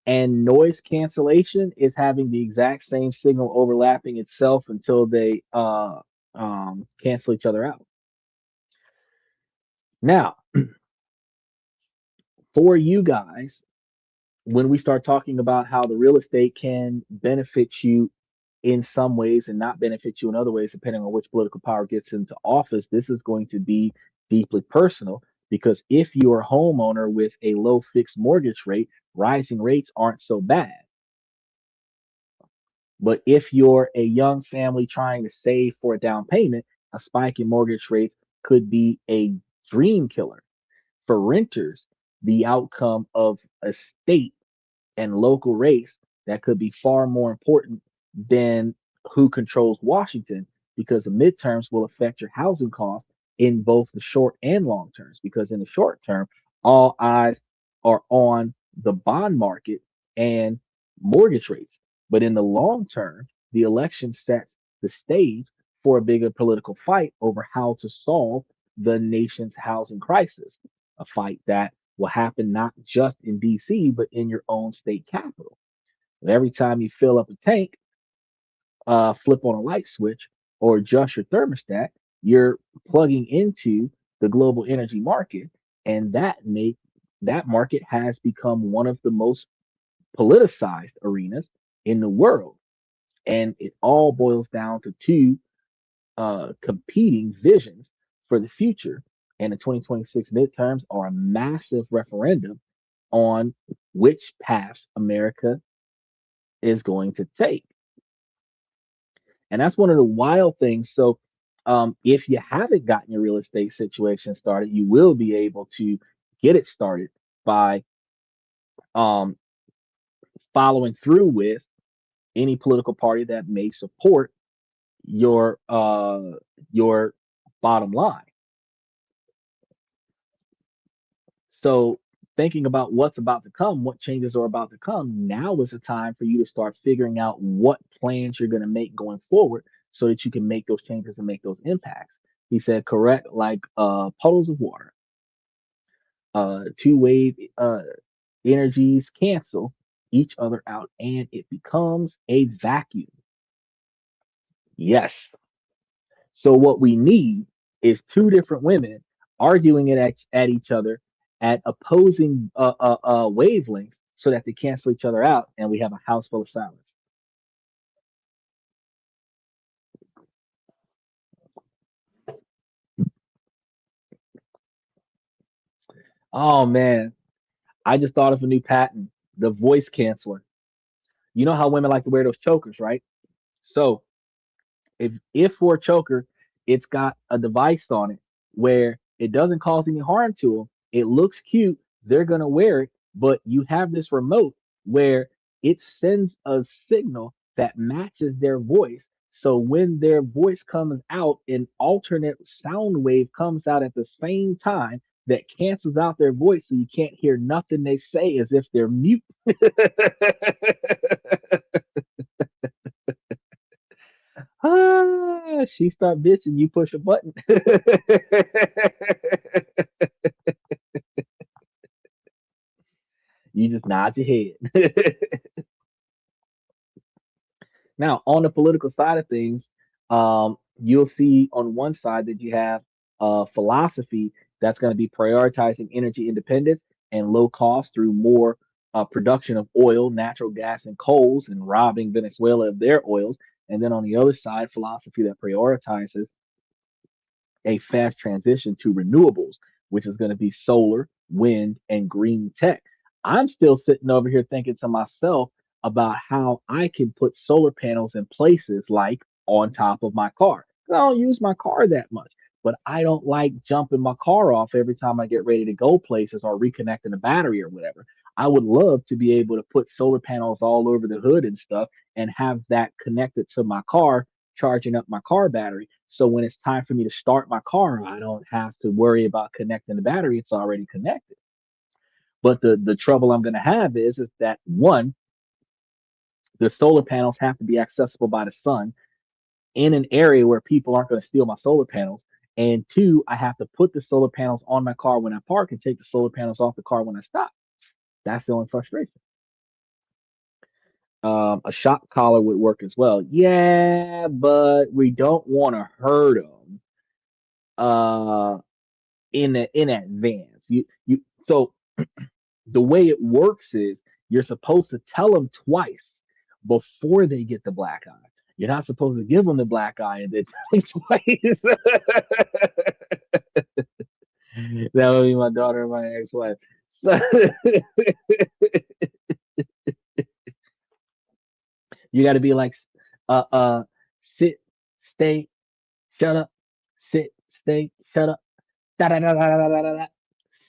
And noise cancellation is having the exact same signal overlapping itself until they cancel each other out. Now, for you guys, when we start talking about how the real estate can benefit you in some ways and not benefit you in other ways, depending on which political power gets into office, this is going to be deeply personal because if you're a homeowner with a low fixed mortgage rate, rising rates aren't so bad. But if you're a young family trying to save for a down payment, a spike in mortgage rates could be a dream killer. For renters, the outcome of a state and local race that could be far more important than who controls Washington because the midterms will affect your housing costs in both the short and long terms. Because in the short term, all eyes are on the bond market and mortgage rates. But in the long term, the election sets the stage for a bigger political fight over how to solve the nation's housing crisis, a fight that will happen not just in DC, but in your own state capital. And every time you fill up a tank, flip on a light switch, or adjust your thermostat, you're plugging into the global energy market, and that market has become one of the most politicized arenas in the world. And it all boils down to two competing visions for the future. And the 2026 midterms are a massive referendum on which paths America is going to take. And that's one of the wild things. So, if you haven't gotten your real estate situation started, you will be able to get it started by um, following through with any political party that may support your bottom line. So, thinking about what's about to come, what changes are about to come, now is the time for you to start figuring out what plans you're going to make going forward so that you can make those changes and make those impacts. He said, correct, like puddles of water, two wave energies cancel each other out and it becomes a vacuum. Yes. So, what we need is two different women arguing it at each other at opposing wavelengths so that they cancel each other out and we have a house full of silence. Oh man, I just thought of a new patent, the voice canceler. You know how women like to wear those chokers, right? So if for a choker, it's got a device on it where it doesn't cause any harm to them. It looks cute. They're gonna wear it, but you have this remote where it sends a signal that matches their voice. So when their voice comes out, an alternate sound wave comes out at the same time that cancels out their voice, so you can't hear nothing they say as if they're mute. She start bitching, you push a button. You just nod your head. Now, on the political side of things, you'll see on one side that you have a philosophy that's going to be prioritizing energy independence and low cost through more production of oil, natural gas, and coals, and robbing Venezuela of their oils. And then on the other side, philosophy that prioritizes a fast transition to renewables, which is going to be solar, wind, and green tech. I'm still sitting over here thinking to myself about how I can put solar panels in places like on top of my car. I don't use my car that much, but I don't like jumping my car off every time I get ready to go places or reconnecting the battery or whatever. I would love to be able to put solar panels all over the hood and stuff and have that connected to my car, charging up my car battery. So when it's time for me to start my car, I don't have to worry about connecting the battery. It's already connected. But the trouble I'm going to have is that one, the solar panels have to be accessible by the sun in an area where people aren't going to steal my solar panels. And two, I have to put the solar panels on my car when I park and take the solar panels off the car when I stop. That's the only frustration. A shock collar would work as well. Yeah, but we don't want to hurt them in advance. You so the way it works is you're supposed to tell them twice before they get the black eye. You're not supposed to give them the black eye and then tell them twice. That would be my daughter and my ex-wife. So you got to be like, uh, uh, sit, stay, shut up, sit, stay, shut up, da da da da da da da da.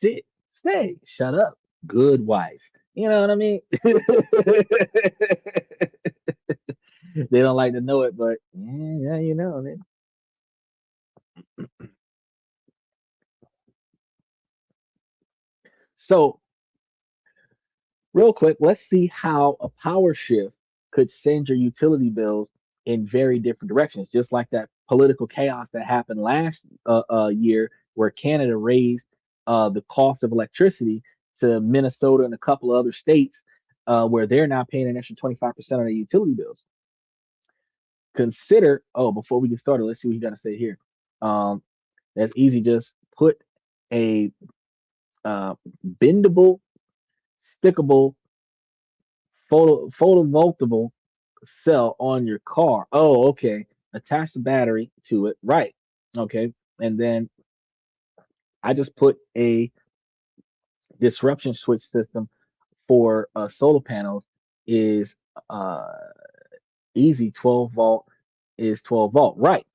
Sit, stay, shut up, good wife. You know what I mean? They don't like to know it, but yeah, yeah, you know, man. So, real quick, let's see how a power shift could send your utility bills in very different directions, just like that political chaos that happened last year, where Canada raised the cost of electricity to Minnesota and a couple of other states, where they're now paying an extra 25% of their utility bills. Consider, oh, before we get started, let's see what you got to say here. Um, that's easy. Just put a bendable, stickable, photovoltaic cell on your car. Oh, okay. Attach the battery to it. Right. Okay. And then I just put a disruption switch system for solar panels is uh, easy. 12 volt is 12 volt. Right.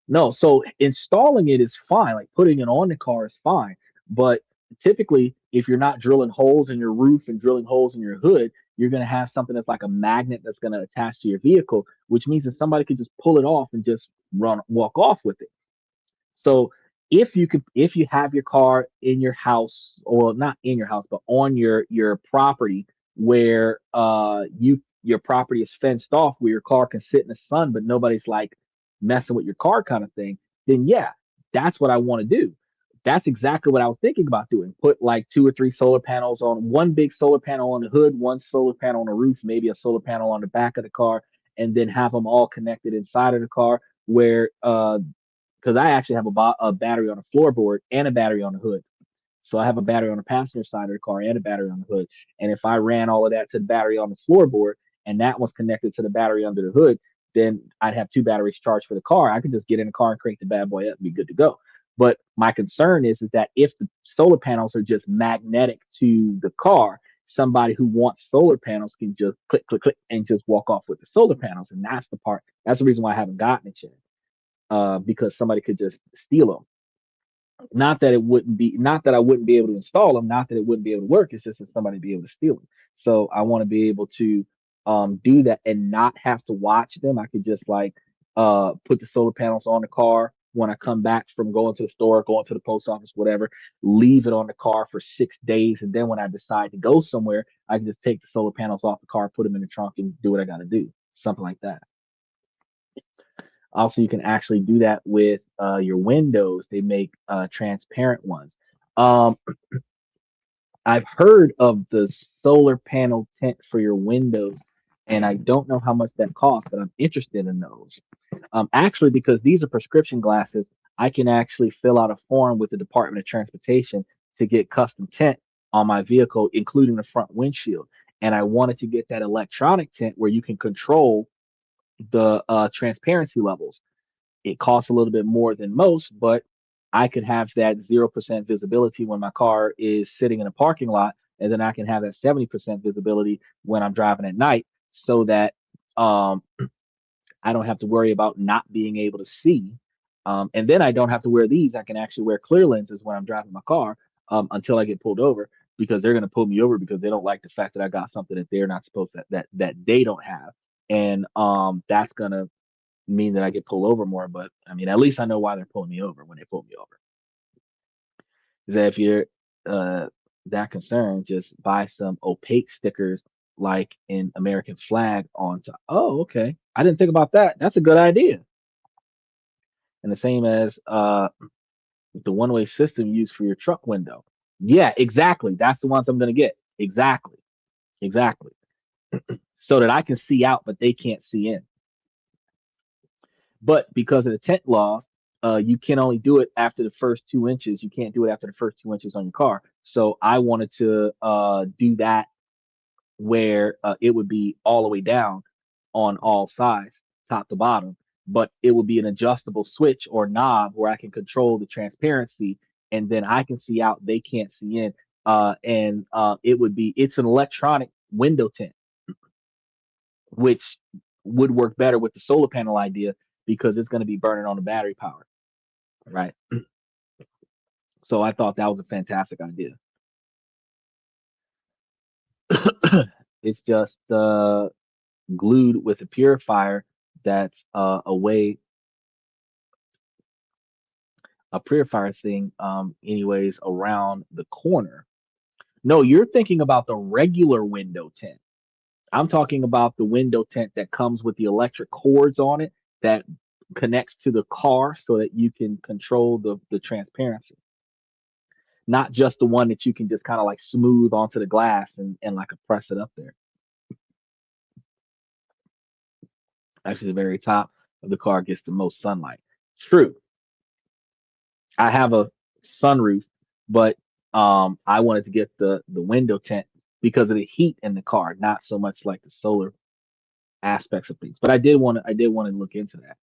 No, so installing it is fine. Like putting it on the car is fine. But typically, if you're not drilling holes in your roof and drilling holes in your hood, you're going to have something that's like a magnet that's going to attach to your vehicle, which means that somebody could just pull it off and just walk off with it. So if you have your car in your house, or not in your house, but on your property where your property is fenced off, where your car can sit in the sun, but nobody's like messing with your car kind of thing, then yeah, that's what I want to do. That's exactly what I was thinking about doing. Put like two or three solar panels on one big solar panel on the hood, one solar panel on the roof, maybe a solar panel on the back of the car, and then have them all connected inside of the car where because I actually have a battery on the floorboard and a battery on the hood. So I have a battery on the passenger side of the car and a battery on the hood. And if I ran all of that to the battery on the floorboard and that was connected to the battery under the hood, then I'd have two batteries charged for the car. I could just get in the car and crank the bad boy up and be good to go. But my concern is that if the solar panels are just magnetic to the car, somebody who wants solar panels can just click, click, click, and just walk off with the solar panels. And that's the part. That's the reason why I haven't gotten it yet, because somebody could just steal them. Not that I wouldn't be able to install them, not that it wouldn't be able to work. It's just that somebody be able to steal them. So I want to be able to do that and not have to watch them. I could just like put the solar panels on the car when I come back from going to the store, going to the post office, whatever, leave it on the car for 6 days. And then when I decide to go somewhere, I can just take the solar panels off the car, put them in the trunk, and do what I got to do. Something like that. Also, you can actually do that with your windows. They make transparent ones. Um, I've heard of the solar panel tent for your windows, and I don't know how much that costs, but I'm interested in those. Actually, because these are prescription glasses, I can actually fill out a form with the Department of Transportation to get custom tint on my vehicle, including the front windshield. And I wanted to get that electronic tint where you can control the transparency levels. It costs a little bit more than most, but I could have that 0% visibility when my car is sitting in a parking lot, and then I can have that 70% visibility when I'm driving at night, so that um, I don't have to worry about not being able to see. And then I don't have to wear these. I can actually wear clear lenses when I'm driving my car until I get pulled over, because they're going to pull me over because they don't like the fact that I got something that they're not supposed to, that they don't have. And that's going to mean that I get pulled over more. But I mean, at least I know why they're pulling me over when they pull me over. Is that if you're uh, that concerned, just buy some opaque stickers like an American flag onto. Oh, okay. I didn't think about that. That's a good idea. And the same as the one-way system used for your truck window. Yeah, exactly. That's the ones I'm going to get. Exactly. Exactly. So that I can see out, but they can't see in. But because of the tent laws, you can only do it after the first 2 inches. You can't do it after the first 2 inches on your car. So I wanted to do that where it would be all the way down on all sides, top to bottom, but it would be an adjustable switch or knob where I can control the transparency, and then I can see out, they can't see in. And it would be, it's an electronic window tint, which would work better with the solar panel idea because it's going to be burning on the battery power, right? So I thought that was a fantastic idea. It's just glued with a purifier that's a purifier thing, anyways, around the corner. No, you're thinking about the regular window tint. I'm talking about the window tint that comes with the electric cords on it that connects to the car so that you can control the transparency. Not just the one that you can just kind of like smooth onto the glass and like press it up there. Actually, the very top of the car gets the most sunlight. True. I have a sunroof, but I wanted to get the window tint because of the heat in the car, not so much like the solar aspects of things. But I did want to look into that,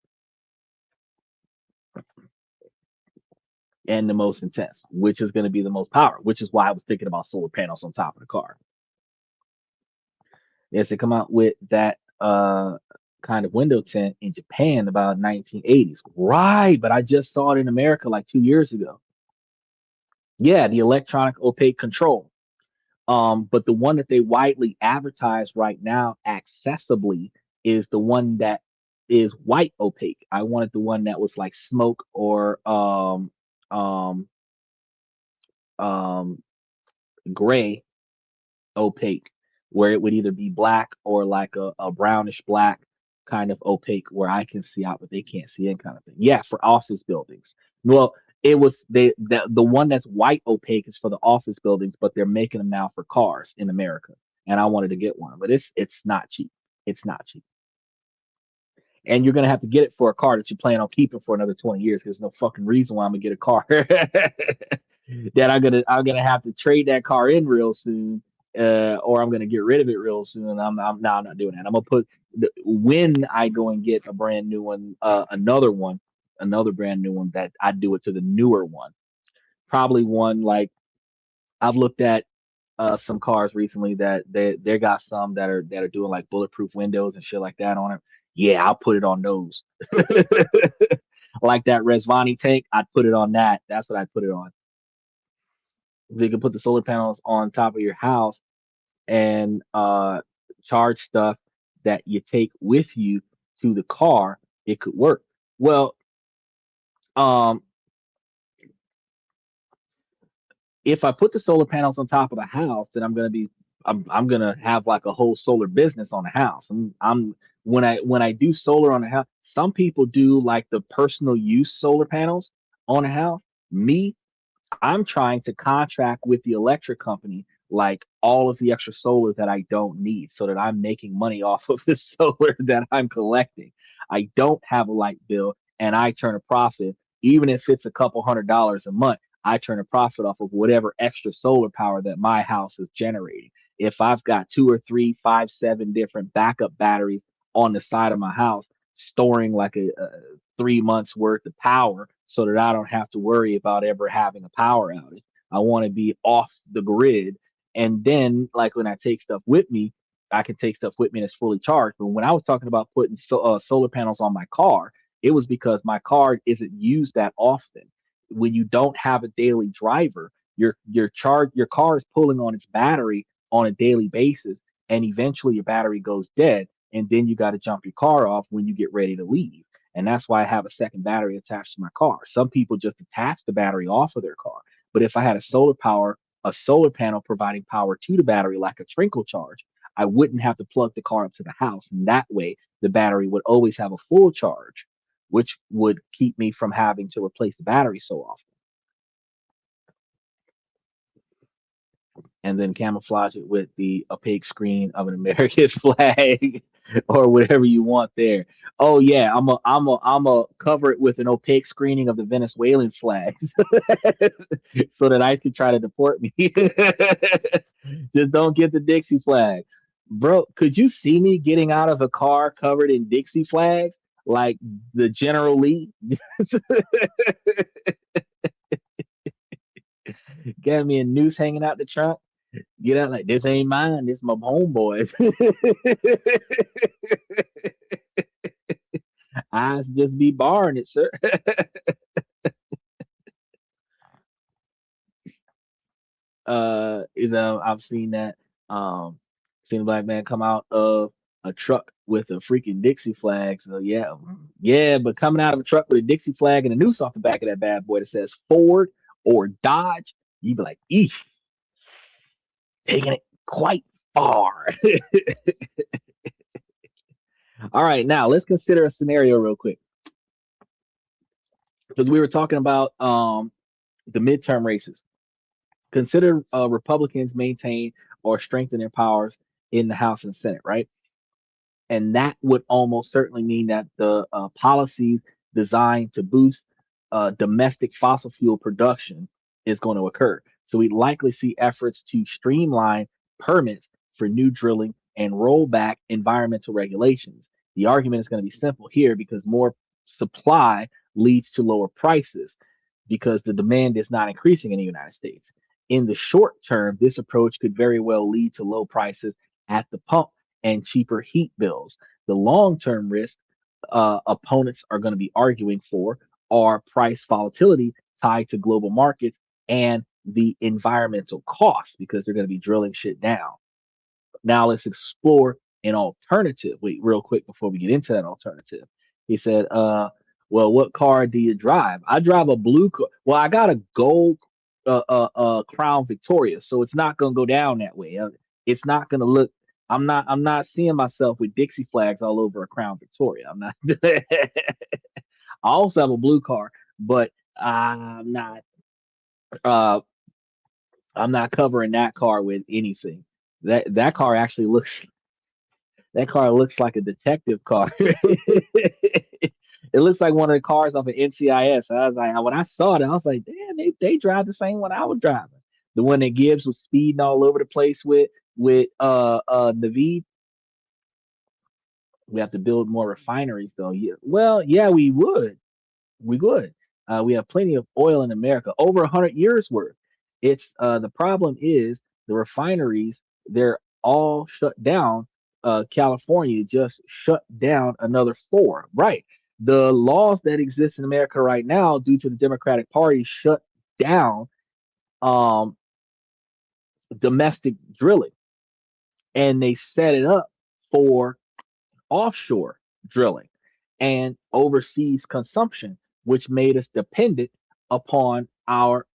and the most intense, which is going to be the most power, which is why I was thinking about solar panels on top of the car. Yes, they come out with that kind of window tint in Japan about 1980s. Right, but I just saw it in America like 2 years ago. Yeah, the electronic opaque control. But the one that they widely advertise right now, accessibly, is the one that is white opaque. I wanted the one that was like smoke or um, um, gray opaque, where it would either be black or like a brownish black kind of opaque, where I can see out but they can't see in, kind of thing. Yeah, for office buildings. Well, it was the one that's white opaque is for the office buildings, but they're making them now for cars in America, and I wanted to get one, but it's not cheap. It's not cheap, and you're gonna have to get it for a car that you plan on keeping for another 20 years. There's no fucking reason why I'm gonna get a car that I'm gonna have to trade that car in real soon, or I'm gonna get rid of it real soon. I'm not doing that. I'm gonna when I go and get a brand new one, another brand new one, that I do it to the newer one. Probably one like I've looked at some cars recently that they got some that are doing like bulletproof windows and shit like that on it. Yeah, I'll put it on those. Like that Resvani tank, I'd put it on that. That's what I'd put it on. They can put the solar panels on top of your house and charge stuff that you take with you to the car. It could work. Well, um, if I put the solar panels on top of the house, then I'm gonna have like a whole solar business on the house. I'm when I do solar on the house, some people do like the personal use solar panels on a house. Me, I'm trying to contract with the electric company like all of the extra solar that I don't need so that I'm making money off of the solar that I'm collecting. I don't have a light bill and I turn a profit, even if it's a couple $100s a month. I turn a profit off of whatever extra solar power that my house is generating. If I've got two or three, five, seven different backup batteries on the side of my house, storing like a 3 months worth of power so that I don't have to worry about ever having a power outage. I want to be off the grid. And then, like when I take stuff with me, I can take stuff with me that's fully charged. But when I was talking about putting solar panels on my car, it was because my car isn't used that often. When you don't have a daily driver, your car is pulling on its battery on a daily basis, and eventually your battery goes dead, and then you got to jump your car off when you get ready to leave. And that's why I have a second battery attached to my car. Some people just attach the battery off of their car, but if I had a solar panel providing power to the battery like a trickle charge, I wouldn't have to plug the car up to the house. And that way, the battery would always have a full charge, which would keep me from having to replace the battery so often. And then camouflage it with the opaque screen of an American flag or whatever you want there. Oh yeah, I'm a cover it with an opaque screening of the Venezuelan flags so that I can try to deport me. Just don't get the Dixie flag. Bro, could you see me getting out of a car covered in Dixie flags like the General Lee? Got me a noose hanging out the trunk. Get out like this ain't mine. This my homeboys. I just be barring it, sir. Is I've seen that. Seen a black man come out of a truck with a freaking Dixie flag. So yeah, yeah. But coming out of a truck with a Dixie flag and a noose off the back of that bad boy that says Ford or Dodge, you be like, eesh, taking it quite far. All right, now let's consider a scenario real quick because we were talking about the midterm races. Consider Republicans maintain or strengthen their powers in the House and Senate, right? And that would almost certainly mean that the policies designed to boost domestic fossil fuel production is going to occur. So we'd likely see efforts to streamline permits for new drilling and roll back environmental regulations. The argument is going to be simple here because more supply leads to lower prices because the demand is not increasing in the United States. In the short term, this approach could very well lead to low prices at the pump and cheaper heat bills. The long term risk opponents are going to be arguing for are price volatility tied to global markets and the environmental costs because they're going to be drilling shit down. Now let's explore an alternative. Wait, real quick before we get into that alternative. He said, well, what car do you drive? I drive a blue car. Well, I got a gold Crown Victoria, so it's not gonna go down that way. It's not gonna look. I'm not seeing myself with Dixie flags all over a Crown Victoria. I'm not. I also have a blue car, but uh I'm not covering that car with anything. That car actually looks that car looks like a detective car. It looks like one of the cars off of NCIS. I was like, when I saw it, I was like, damn, they drive the same one I was driving. The one that Gibbs was speeding all over the place with Naveed. We have to build more refineries though. Yeah. Well, yeah, we would. We would. We have plenty of oil in America, over 100 years worth. It's the problem is the refineries, they're all shut down. California just shut down another four. Right. The laws that exist in America right now, due to the Democratic Party, shut down um, domestic drilling, and they set it up for offshore drilling and overseas consumption, which made us dependent upon our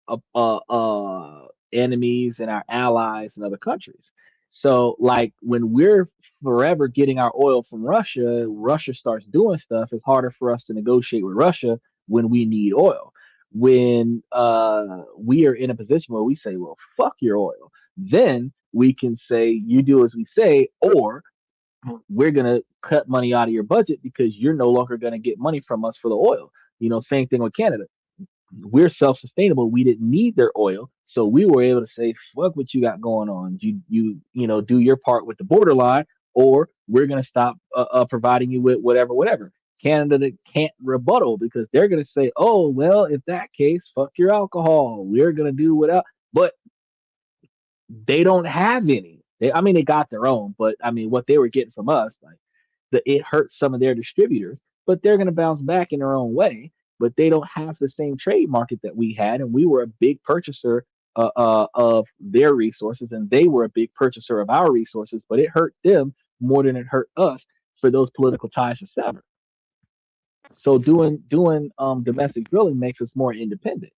enemies and our allies and other countries. So, like when we're forever getting our oil from Russia, Russia starts doing stuff. It's harder for us to negotiate with Russia when we need oil. When we are in a position where we say, "Well, fuck your oil," then we can say, "You do as we say," or we're gonna cut money out of your budget because you're no longer gonna get money from us for the oil. Same thing with Canada. We're self-sustainable. We didn't need their oil, so we were able to say, "Fuck what you got going on. You do your part with the borderline, or we're gonna stop providing you with whatever, whatever." Canada that can't rebuttal because they're going to say, "Oh, well, if that case, fuck your alcohol. We're going to do without." But they don't have any. I mean, they got their own, but I mean, what they were getting from us, like it hurts some of their distributors, but they're going to bounce back in their own way. But they don't have the same trade market that we had, and we were a big purchaser of their resources, and they were a big purchaser of our resources. But it hurt them more than it hurt us for those political ties to sever. So doing domestic drilling makes us more independent.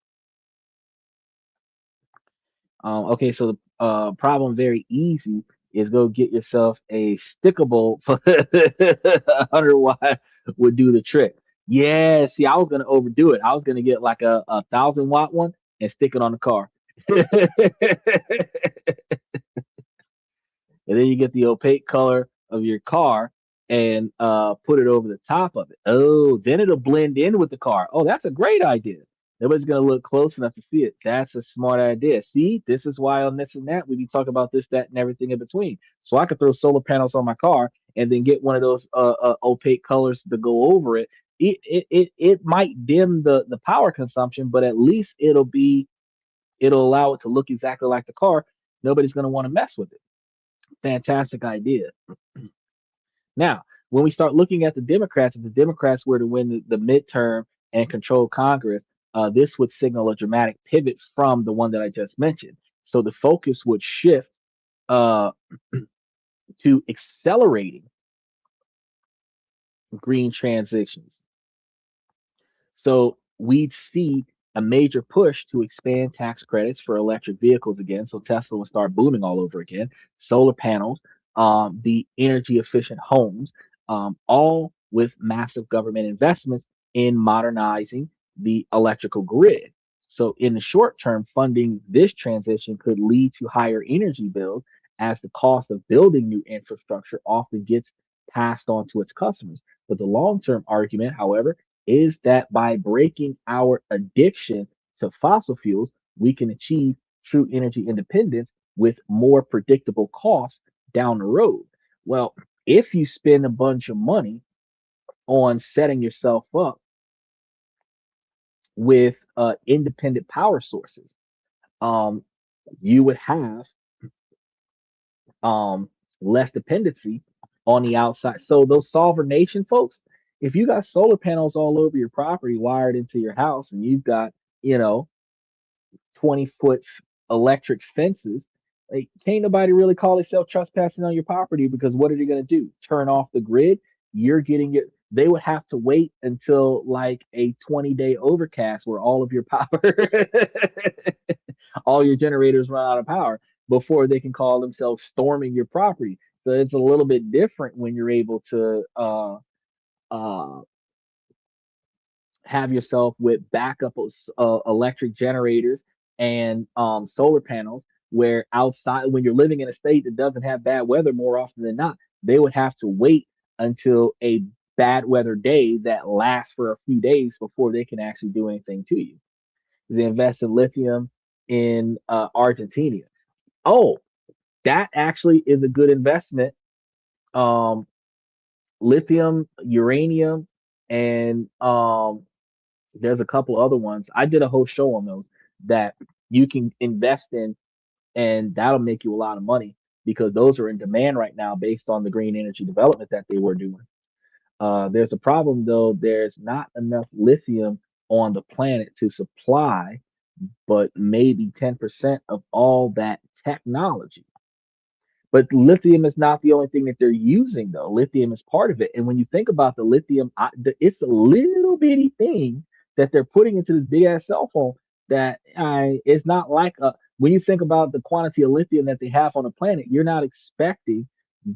Okay, so the problem very easy is go get yourself a stickable 100 watt would do the trick. Yeah, see, I was gonna overdo it. I was gonna get like a 1,000 watt one and stick it on the car. And then you get the opaque color of your car and put it over the top of it. Oh, then it'll blend in with the car. Oh, that's a great idea. Nobody's gonna look close enough to see it. That's a smart idea. See, this is why on this and that we be talking about this, that, and everything in between. So I could throw solar panels on my car and then get one of those opaque colors to go over it. It might dim the power consumption, but at least it'll allow it to look exactly like the car. Nobody's gonna want to mess with it. Fantastic idea. Now, when we start looking at the Democrats, if the Democrats were to win the midterm and control Congress, this would signal a dramatic pivot from the one that I just mentioned. So the focus would shift uh, to accelerating green transitions. So we'd see a major push to expand tax credits for electric vehicles again. So Tesla will start booming all over again. Solar panels, the energy efficient homes, all with massive government investments in modernizing the electrical grid. So in the short term, funding this transition could lead to higher energy bills as the cost of building new infrastructure often gets passed on to its customers. But the long term argument, however, is that by breaking our addiction to fossil fuels, we can achieve true energy independence with more predictable costs down the road. Well, if you spend a bunch of money on setting yourself up with independent power sources, um, you would have um, less dependency on the outside. So those solver nation folks, if you got solar panels all over your property wired into your house and you've got, you know, 20-foot electric fences, like can't nobody really call itself trespassing on your property because what are they gonna do? Turn off the grid? You're getting it. They would have to wait until like a 20-day overcast where all of your power, all your generators run out of power before they can call themselves storming your property. So it's a little bit different when you're able to uh, have yourself with backup electric generators and solar panels where outside when you're living in a state that doesn't have bad weather more often than not they would have to wait until a bad weather day that lasts for a few days before they can actually do anything to you. They invest in lithium in Argentina. Oh, that actually is a good investment. um, Lithium, uranium, and there's a couple other ones. I did a whole show on those that you can invest in, and that'll make you a lot of money because those are in demand right now based on the green energy development that they were doing. There's a problem though. There's not enough lithium on the planet to supply, but maybe 10% of all that technology. But lithium is not the only thing that they're using, though. Lithium is part of it. And when you think about the lithium, it's a little bitty thing that they're putting into this big ass cell phone that it's not like when you think about the quantity of lithium that they have on the planet, you're not expecting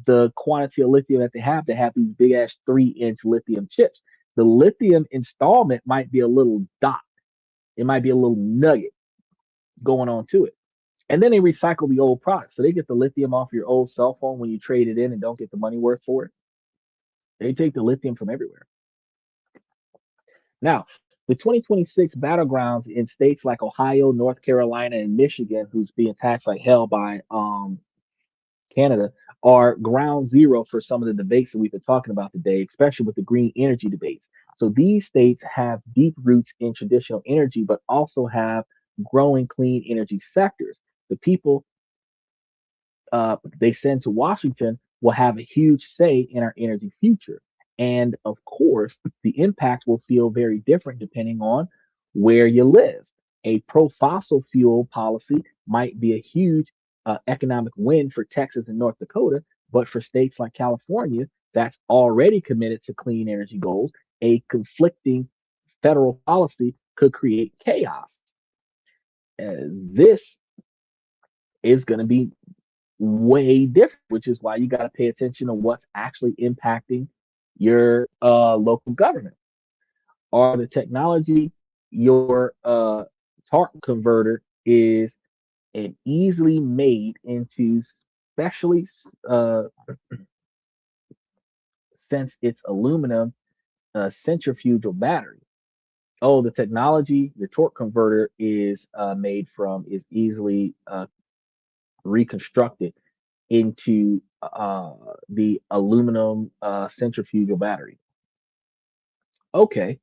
the quantity of lithium that they have to have these big ass 3-inch lithium chips. The lithium installment might be a little dot, it might be a little nugget going on to it. And then they recycle the old product. So they get the lithium off your old cell phone when you trade it in and don't get the money worth for it. They take the lithium from everywhere. Now, the 2026 battlegrounds in states like Ohio, North Carolina, and Michigan, who's being taxed like hell by Canada, are ground zero for some of the debates that we've been talking about today, especially with the green energy debates. So these states have deep roots in traditional energy, but also have growing clean energy sectors. The people they send to Washington will have a huge say in our energy future. And of course, the impact will feel very different depending on where you live. A pro fossil fuel policy might be a huge economic win for Texas and North Dakota, but for states like California that's already committed to clean energy goals, a conflicting federal policy could create chaos. This is going to be way different, which is why you got to pay attention to what's actually impacting your local government. Or the technology, your torque converter is an easily made into, especially since it's aluminum centrifugal battery. Oh, the technology, the torque converter is made from is easily reconstructed into the aluminum centrifugal battery. Okay,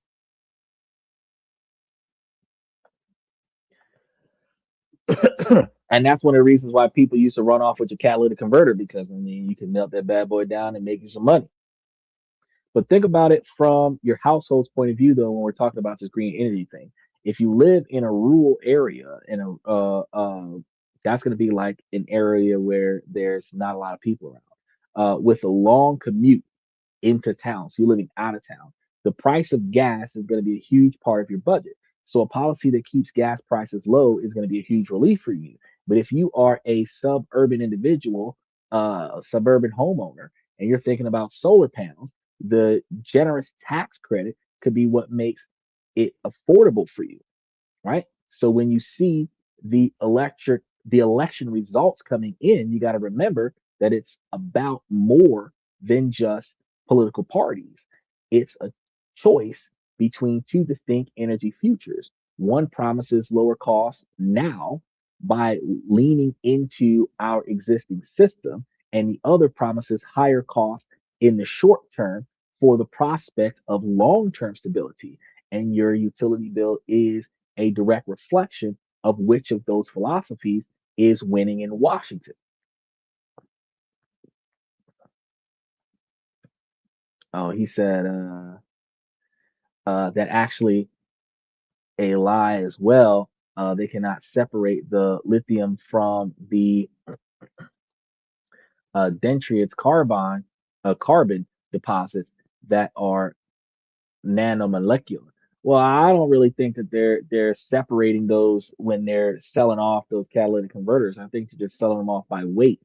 and that's one of the reasons why people used to run off with your catalytic converter because I mean you can melt that bad boy down and make you some money. But think about it from your household's point of view, though, when we're talking about this green energy thing. If you live in a rural area, in a that's going to be like an area where there's not a lot of people around, with a long commute into town, so you're living out of town, the price of gas is going to be a huge part of your budget. So a policy that keeps gas prices low is going to be a huge relief for you. But if you are a suburban individual, a suburban homeowner, and you're thinking about solar panels, the generous tax credit could be what makes it affordable for you, right? So when you see the election results coming in, you got to remember that it's about more than just political parties. It's a choice between two distinct energy futures. One promises lower costs now by leaning into our existing system, and the other promises higher costs in the short term for the prospect of long-term stability. And your utility bill is a direct reflection of which of those philosophies is winning in Washington. Oh, he said that actually a lie as well. They cannot separate the lithium from the dendrites carbon deposits that are nanomolecular. Well, I don't really think that they're separating those when they're selling off those catalytic converters. I think they're just selling them off by weight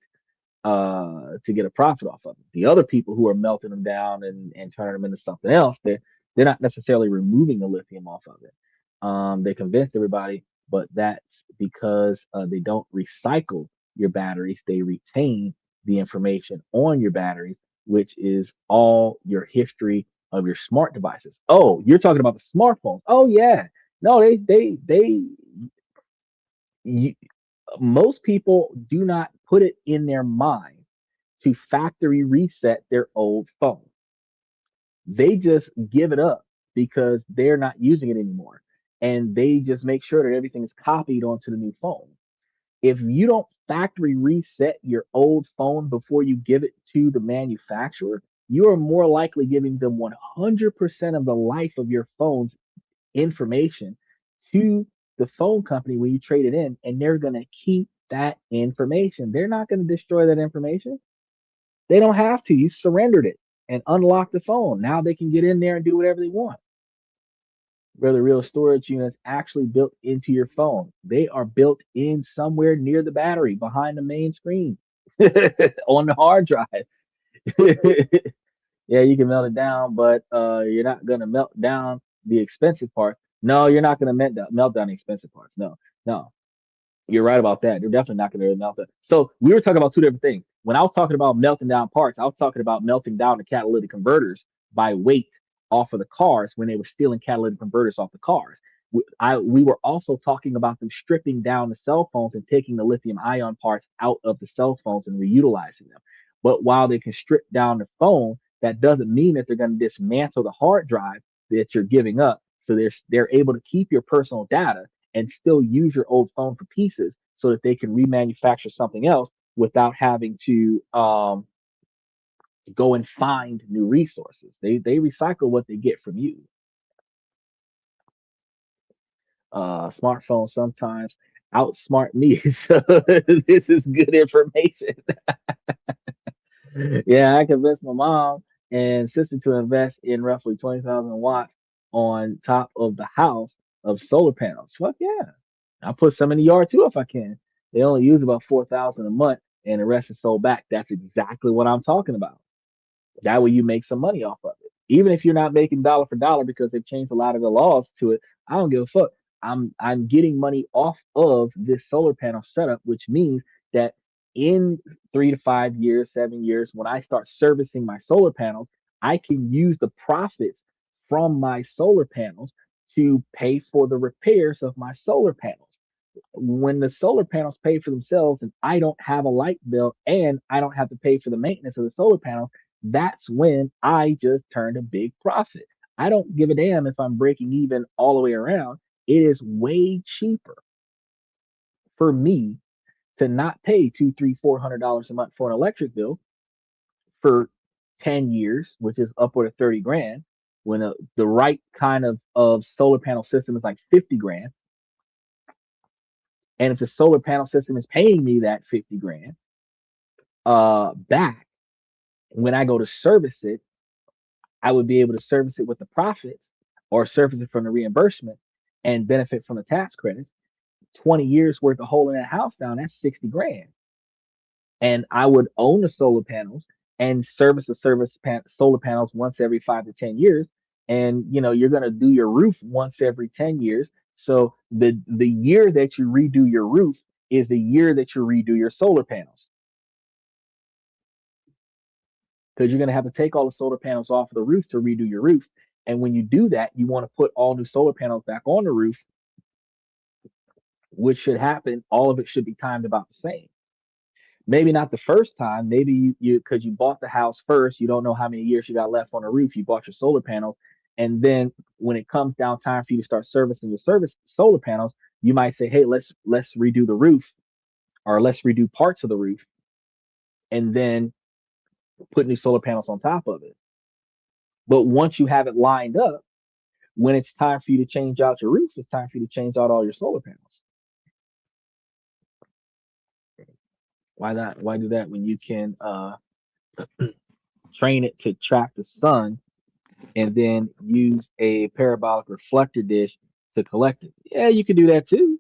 to get a profit off of it. The other people who are melting them down and turning them into something else, they're not necessarily removing the lithium off of it. They convinced everybody, but that's because they don't recycle your batteries. They retain the information on your batteries, which is all your history of your smart devices. Oh, you're talking about the smartphones. Oh yeah. No, you, most people do not put it in their mind to factory reset their old phone. They just give it up because they're not using it anymore. And they just make sure that everything is copied onto the new phone. If you don't factory reset your old phone before you give it to the manufacturer, you are more likely giving them 100% of the life of your phone's information to the phone company when you trade it in, and they're going to keep that information. They're not going to destroy that information. They don't have to. You surrendered it and unlocked the phone. Now they can get in there and do whatever they want. Where the real storage units actually built into your phone. They are built in somewhere near the battery behind the main screen on the hard drive. Yeah, you can melt it down, but you're not gonna melt down the expensive parts. No, you're not gonna melt down the expensive parts. No, no, you're right about that. They're definitely not gonna melt it. So we were talking about two different things. When I was talking about melting down parts, I was talking about melting down the catalytic converters by weight off of the cars when they were stealing catalytic converters off the cars. We were also talking about them stripping down the cell phones and taking the lithium ion parts out of the cell phones and reutilizing them. But while they can strip down the phone, that doesn't mean that they're going to dismantle the hard drive that you're giving up. So they're able to keep your personal data and still use your old phone for pieces so that they can remanufacture something else without having to go and find new resources. They recycle what they get from you. Smartphones sometimes outsmart me. So this is good information. Yeah, I convinced my mom and sister to invest in roughly 20,000 watts on top of the house of solar panels. Fuck yeah. I'll put some in the yard too if I can. They only use about 4,000 a month and the rest is sold back. That's exactly what I'm talking about. That way you make some money off of it. Even if you're not making dollar for dollar because they've changed a lot of the laws to it, I don't give a fuck. I'm getting money off of this solar panel setup, which means that in 3 to 5 years, 7 years, when I start servicing my solar panels, I can use the profits from my solar panels to pay for the repairs of my solar panels. When the solar panels pay for themselves and I don't have a light bill and I don't have to pay for the maintenance of the solar panels, that's when I just turned a big profit. I don't give a damn if I'm breaking even all the way around. It is way cheaper for me to not pay two, three, $400 a month for an electric bill for 10 years, which is upward of 30 grand, when the right kind of solar panel system is like 50 grand. And if the solar panel system is paying me that 50 grand back, when I go to service it, I would be able to service it with the profits or service it from the reimbursement and benefit from the tax credits. 20 years worth of holding that house down, that's 60 grand. And I would own the solar panels and service the solar panels once every 5 to 10 years. And you're gonna do your roof once every 10 years. So the year that you redo your roof is the year that you redo your solar panels. Because you're gonna have to take all the solar panels off of the roof to redo your roof. And when you do that, you want to put all new solar panels back on the roof, which should happen. All of it should be timed about the same. Maybe not the first time. Maybe you because you bought the house first, you don't know how many years you got left on the roof. You bought your solar panels, and then when it comes down time for you to start servicing your service solar panels, you might say, "Hey, let's redo the roof, or let's redo parts of the roof, and then put new solar panels on top of it." But once you have it lined up, when it's time for you to change out your roof, it's time for you to change out all your solar panels. Why not? Why do that when you can train it to track the sun and then use a parabolic reflector dish to collect it? Yeah, you can do that too.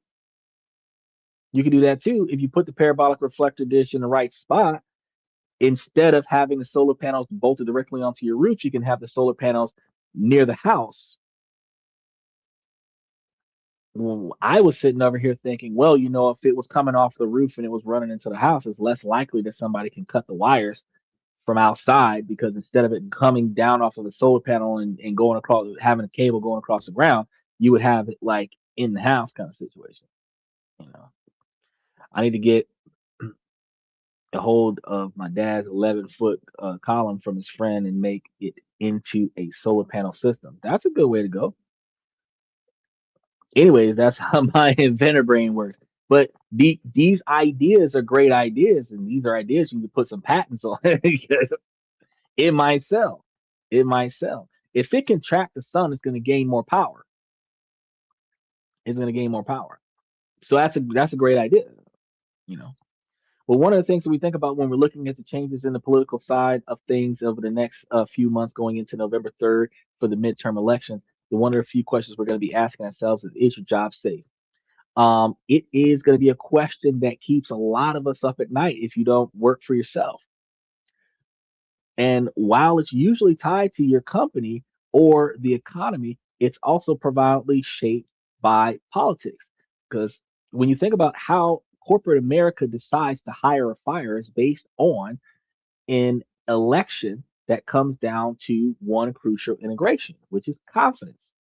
You can do that too if you put the parabolic reflector dish in the right spot. Instead of having the solar panels bolted directly onto your roof, you can have the solar panels near the house. Well, I was sitting over here thinking, well, if it was coming off the roof and it was running into the house, it's less likely that somebody can cut the wires from outside, because instead of it coming down off of the solar panel and going across, having a cable going across the ground, you would have it like in the house kind of situation. You know, I need to get a hold of my dad's 11-foot column from his friend and make it into a solar panel system. That's a good way to go. Anyways, that's how my inventor brain works. But these ideas are great ideas, and these are ideas you can put some patents on. It might sell. It might sell. If it can track the sun, it's going to gain more power. It's going to gain more power. So that's a great idea. You know. Well, one of the things that we think about when we're looking at the changes in the political side of things over the next few months going into November 3rd for the midterm elections, one of the few questions we're going to be asking ourselves is your job safe? It is going to be a question that keeps a lot of us up at night if you don't work for yourself. And while it's usually tied to your company or the economy, it's also profoundly shaped by politics. Because when you think about how corporate America decides to hire or fire, is based on an election that comes down to one crucial integration, which is confidence.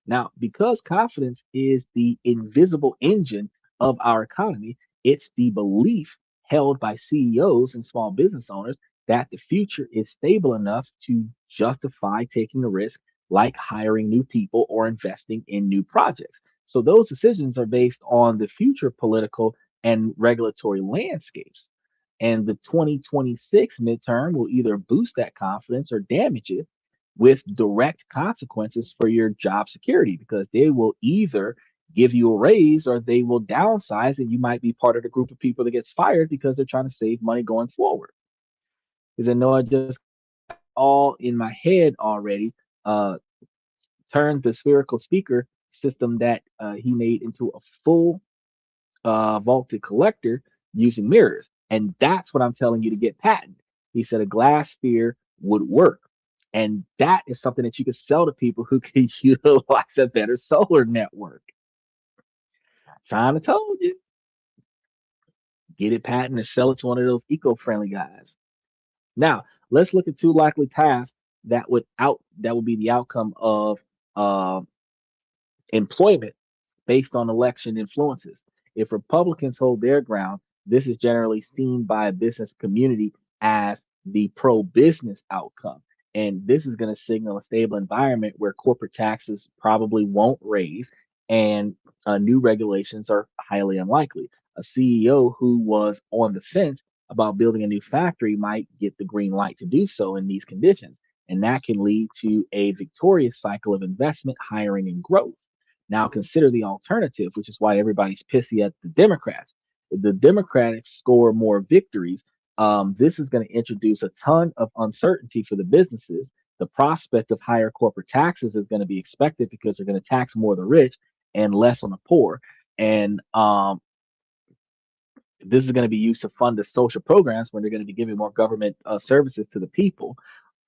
Now, because confidence is the invisible engine of our economy, it's the belief held by CEOs and small business owners that the future is stable enough to justify taking a risk like hiring new people or investing in new projects. So those decisions are based on the future political and regulatory landscapes. And the 2026 midterm will either boost that confidence or damage it with direct consequences for your job security because they will either give you a raise or they will downsize and you might be part of the group of people that gets fired because they're trying to save money going forward. Because I know I just got it all in my head already. Uh, turned the spherical speaker system that he made into a full vaulted collector using mirrors. And that's what I'm telling you to get patented. He said a glass sphere would work. And that is something that you could sell to people who can utilize a better solar network. Trying to told you, get it patented and sell it to one of those eco-friendly guys. Now, let's look at two likely paths that would be the outcome of uh, employment based on election influences. If Republicans hold their ground, this is generally seen by a business community as the pro business outcome. And this is going to signal a stable environment where corporate taxes probably won't raise and new regulations are highly unlikely. A CEO who was on the fence about building a new factory might get the green light to do so in these conditions. And that can lead to a victorious cycle of investment, hiring, and growth. Now consider the alternative, which is why everybody's pissy at the Democrats. If the Democrats score more victories, this is going to introduce a ton of uncertainty for the businesses. The prospect of higher corporate taxes is going to be expected because they're going to tax more the rich and less on the poor. And this is going to be used to fund the social programs when they're going to be giving more government services to the people.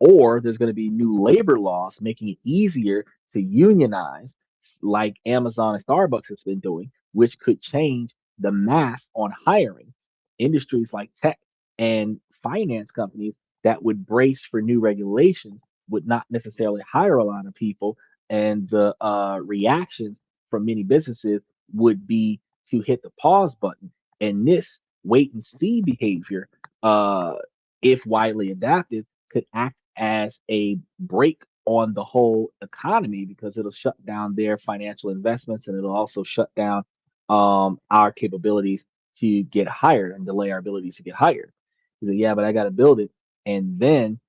Or there's going to be new labor laws making it easier to unionize, like Amazon and Starbucks has been doing, which could change the math on hiring. Industries like tech and finance companies that would brace for new regulations would not necessarily hire a lot of people, and the reactions from many businesses would be to hit the pause button. And this wait and see behavior, uh, if widely adapted, could act as a brake on the whole economy because it'll shut down their financial investments and it'll also shut down our capabilities to get hired and delay our abilities to get hired. He said, yeah, but I got to build it and then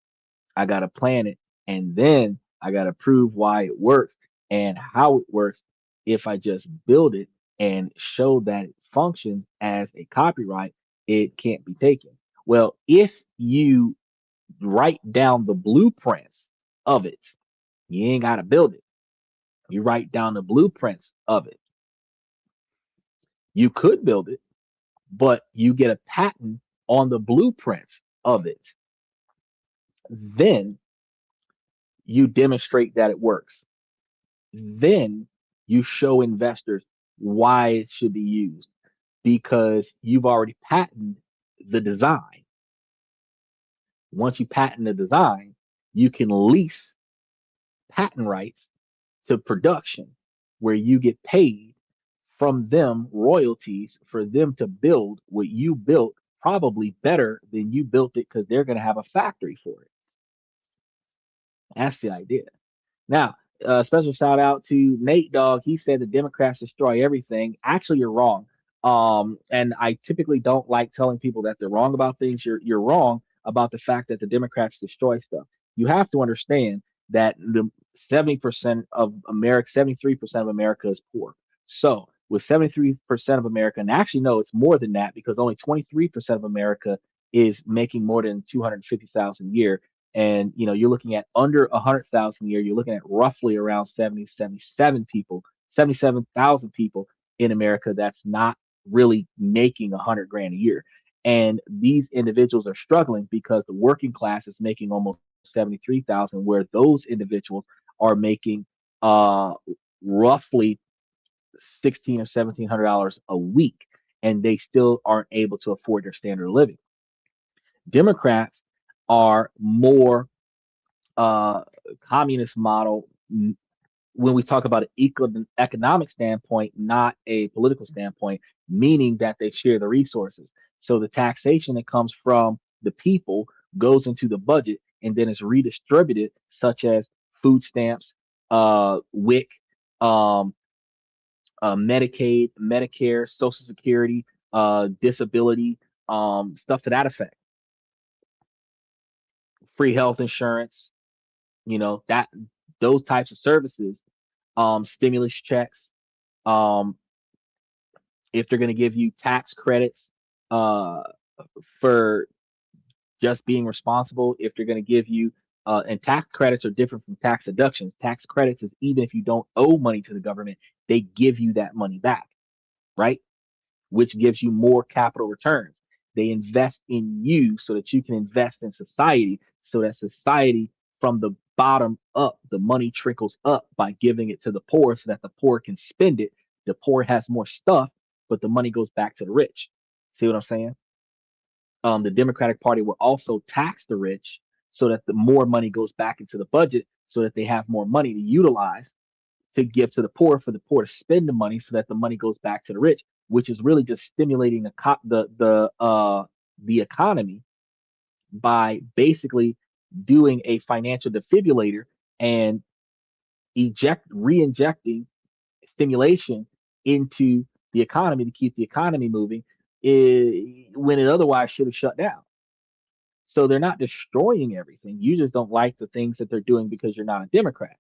I got to plan it and then I got to prove why it works and how it works if I just build it and show that it functions as a copyright, it can't be taken. Well, if you write down the blueprints of it, you ain't got to build it. You write down the blueprints of it. You could build it, but you get a patent on the blueprints of it. Then you demonstrate that it works. Then you show investors why it should be used because you've already patented the design. Once you patent the design, you can lease patent rights to production where you get paid from them royalties for them to build what you built probably better than you built it because they're going to have a factory for it. That's the idea. Now, special shout out to Nate Dogg. He said the Democrats destroy everything. Actually, you're wrong. And I typically don't like telling people that they're wrong about things. You're wrong about the fact that the Democrats destroy stuff. You have to understand that the 70% of America, 73% of America is poor. So with 73% of America, and actually no, it's more than that because only 23% of America is making more than 250,000 a year, and you're looking at under 100,000 a year, you're looking at roughly around 70 77 people, 77,000 people in America that's not really making 100 grand a year. And these individuals are struggling because the working class is making almost 73,000, where those individuals are making uh roughly 16 or $1,700 a week, and they still aren't able to afford their standard of living. Democrats are more uh, communist model when we talk about an economic standpoint, not a political standpoint, meaning that they share the resources. So the taxation that comes from the people goes into the budget and then is redistributed, such as food stamps, WIC, um, Medicaid, Medicare, Social Security, disability, stuff to that effect, free health insurance, that those types of services, stimulus checks, um, if they're going to give you tax credits uh, for just being responsible, if they're going to give you, and tax credits are different from tax deductions. Tax credits is even if you don't owe money to the government, they give you that money back, right? Which gives you more capital returns. They invest in you so that you can invest in society, so that society from the bottom up, the money trickles up by giving it to the poor so that the poor can spend it. The poor has more stuff, but the money goes back to the rich. See what I'm saying? The Democratic Party will also tax the rich so that the more money goes back into the budget so that they have more money to utilize to give to the poor for the poor to spend the money so that the money goes back to the rich, which is really just stimulating the economy by basically doing a financial defibrillator and re-injecting stimulation into the economy to keep the economy moving when it otherwise should have shut down. So they're not destroying everything. You just don't like the things that they're doing because you're not a Democrat.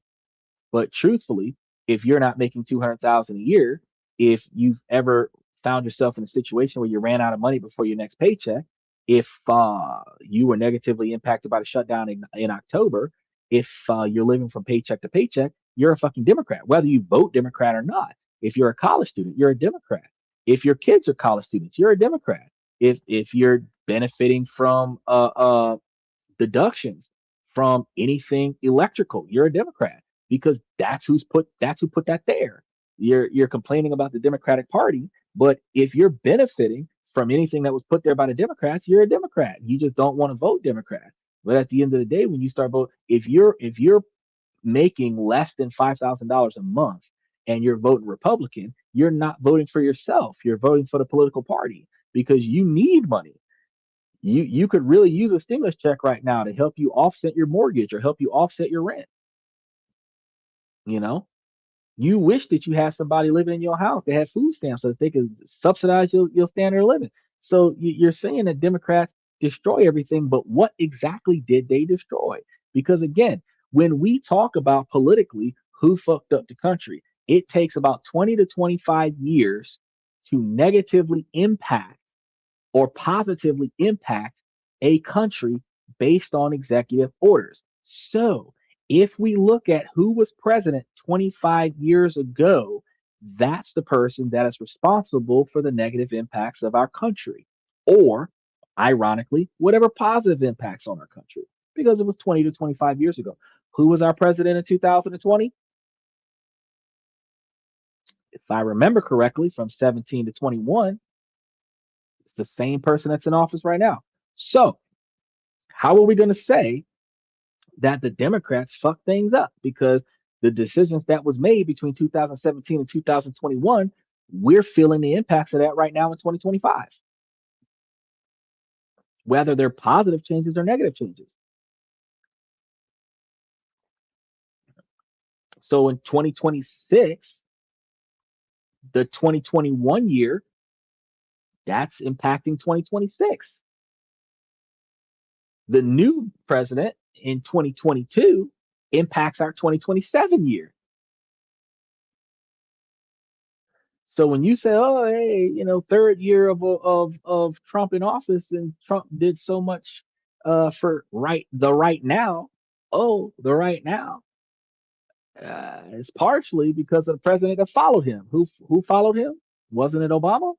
But truthfully, if you're not making 200,000 a year, if you've ever found yourself in a situation where you ran out of money before your next paycheck, if you were negatively impacted by the shutdown in October, if you're living from paycheck to paycheck, you're a fucking Democrat, whether you vote Democrat or not. If you're a college student, you're a Democrat. If your kids are college students, you're a Democrat. If you're benefiting from deductions from anything electrical, you're a Democrat because that's who put that there. You're complaining about the Democratic Party, but if you're benefiting from anything that was put there by the Democrats, you're a Democrat. You just don't want to vote Democrat. But at the end of the day, when you start voting, if you're making less than $5,000 a month and you're voting Republican, you're not voting for yourself. You're voting for the political party because you need money. You could really use a stimulus check right now to help you offset your mortgage or help you offset your rent. You know, you wish that you had somebody living in your house that had food stamps so that they could subsidize your standard of living. So you're saying that Democrats destroy everything, but what exactly did they destroy? Because again, when we talk about politically who fucked up the country, it takes about 20 to 25 years to negatively impact or positively impact a country based on executive orders. So, if we look at who was president 25 years ago, that's the person that is responsible for the negative impacts of our country, or ironically, whatever positive impacts on our country, because it was 20 to 25 years ago. Who was our president in 2020? If I remember correctly, from 17 to 21, it's the same person that's in office right now. So, how are we going to say that the Democrats fucked things up? Because the decisions that was made between 2017 and 2021, we're feeling the impacts of that right now in 2025, whether they're positive changes or negative changes. So in 2026, the 2021 year, that's impacting 2026. The new president in 2022 impacts our 2027 year. So when you say, "Oh, hey, third year of Trump in office, and Trump did so much for right now," the right now, it's partially because of the president that followed him. Who followed him? Wasn't it Obama?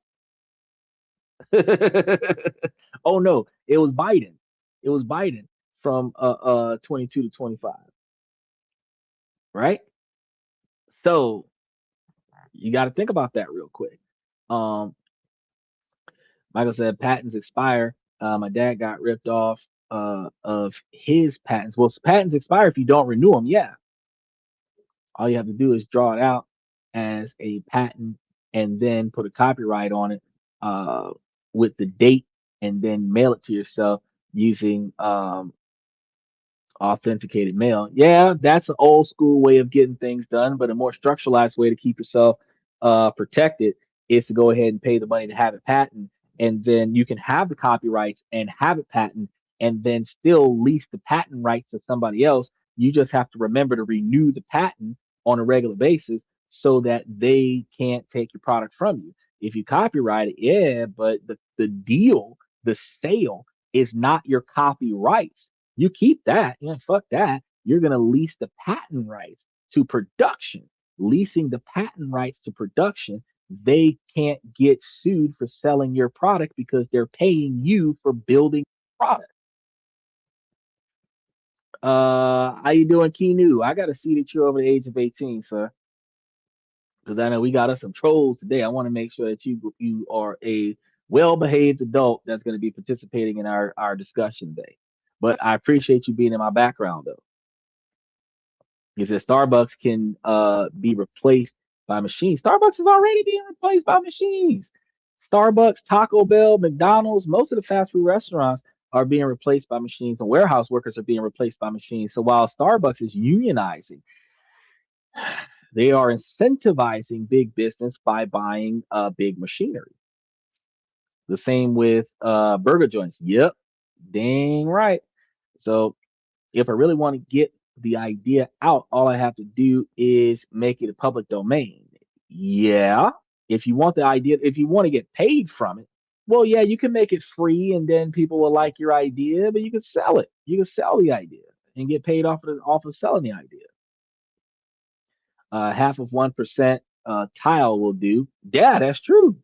Oh no, it was Biden. It was Biden from 22 to 25, right? So you got to think about that real quick. Um, Michael said patents expire. My dad got ripped off of his patents. Well, patents expire if you don't renew them. Yeah, all you have to do is draw it out as a patent and then put a copyright on it uh, with the date and then mail it to yourself using authenticated mail. Yeah, that's an old school way of getting things done, but a more structuralized way to keep yourself protected is to go ahead and pay the money to have it patent, and then you can have the copyrights and have it patent, and then still lease the patent rights to somebody else. You just have to remember to renew the patent on a regular basis so that they can't take your product from you. If you copyright it, yeah, but the deal, the sale is not your copyrights. You keep that. Yeah, fuck that. You're going to lease the patent rights to production. Leasing the patent rights to production, they can't get sued for selling your product because they're paying you for building the product. How you doing, Keanu? I got to see that you're over the age of 18, sir, because I know we got us some trolls today. I want to make sure that you are a well-behaved adult that's going to be participating in our discussion today. But I appreciate you being in my background, though. He said Starbucks can be replaced by machines. Starbucks is already being replaced by machines. Starbucks, Taco Bell, McDonald's, most of the fast food restaurants are being replaced by machines, and warehouse workers are being replaced by machines. So while Starbucks is unionizing, they are incentivizing big business by buying big machinery. The same with burger joints. Yep, dang right. So if I really want to get the idea out, all I have to do is make it a public domain. Yeah. If you want the idea, if you want to get paid from it, well, yeah, you can make it free and then people will like your idea, but you can sell it. You can sell the idea and get paid off of selling the idea. Half of 1% tile will do. Yeah, that's true.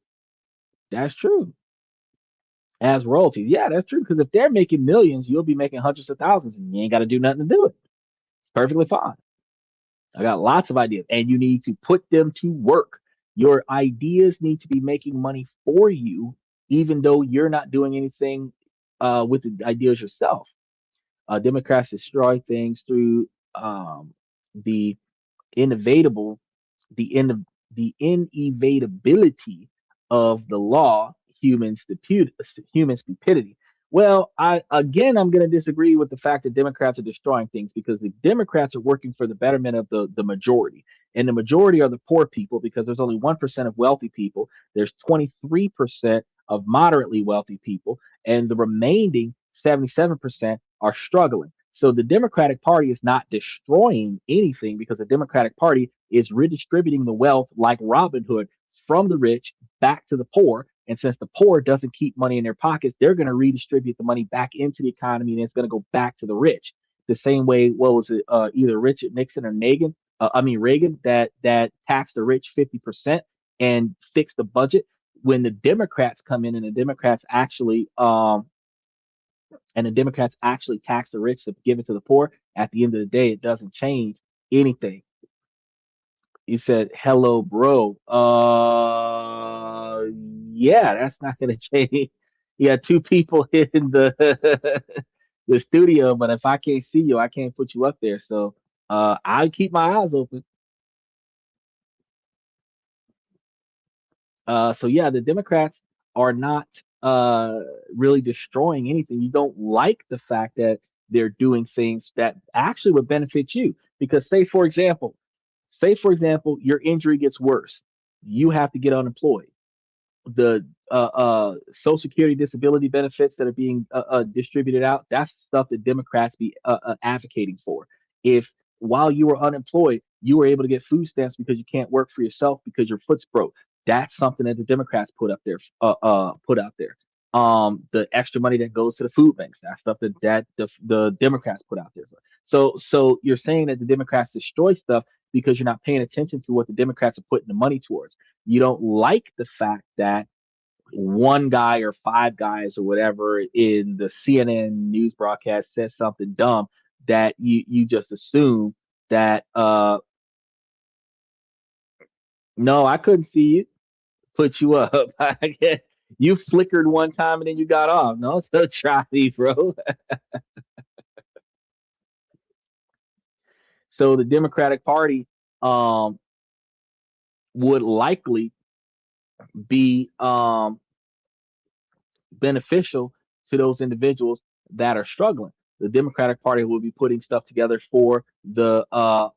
That's true. As royalties. Yeah, that's true. Because if they're making millions, you'll be making hundreds of thousands and you ain't got to do nothing to do it. It's perfectly fine. I got lots of ideas, and you need to put them to work. Your ideas need to be making money for you, even though you're not doing anything with the ideas yourself. Democrats destroy things through the inevitable the in the inevitability of the law, human stupidity. Well, I'm going to disagree with the fact that Democrats are destroying things because the Democrats are working for the betterment of the majority, and the majority are the poor people because there's only 1% of wealthy people. There's 23% of moderately wealthy people, and the remaining 77% are struggling. So the Democratic Party is not destroying anything because the Democratic Party is redistributing the wealth like Robin Hood from the rich back to the poor. And since the poor doesn't keep money in their pockets, they're going to redistribute the money back into the economy and it's going to go back to the rich. The same way, what was it, either Richard Nixon or Reagan, that taxed the rich 50% and fixed the budget. When the Democrats come in and the Democrats actually tax the rich to give it to the poor, at the end of the day, it doesn't change anything. He said, "Hello, bro." Yeah, that's not gonna change. You got two people in the the studio, but if I can't see you, I can't put you up there. So I keep my eyes open. So yeah, the Democrats are not really destroying anything. You don't like the fact that they're doing things that actually would benefit you. Because say for example, your injury gets worse, you have to get unemployed. The Social Security disability benefits that are being distributed out, that's stuff that Democrats be advocating for. If while you were unemployed, you were able to get food stamps because you can't work for yourself because your foot's broke, that's something that the Democrats put out there. The extra money that goes to the food banks, that's stuff that the Democrats put out there. So you're saying that the Democrats destroy stuff because you're not paying attention to what the Democrats are putting the money towards. You don't like the fact that one guy or five guys or whatever in the CNN news broadcast says something dumb that you just assume that no, I couldn't see you, put you up. You flickered one time and then you got off. No, so try me, bro. So the Democratic Party um would likely be beneficial to those individuals that are struggling. The Democratic Party will be putting stuff together for the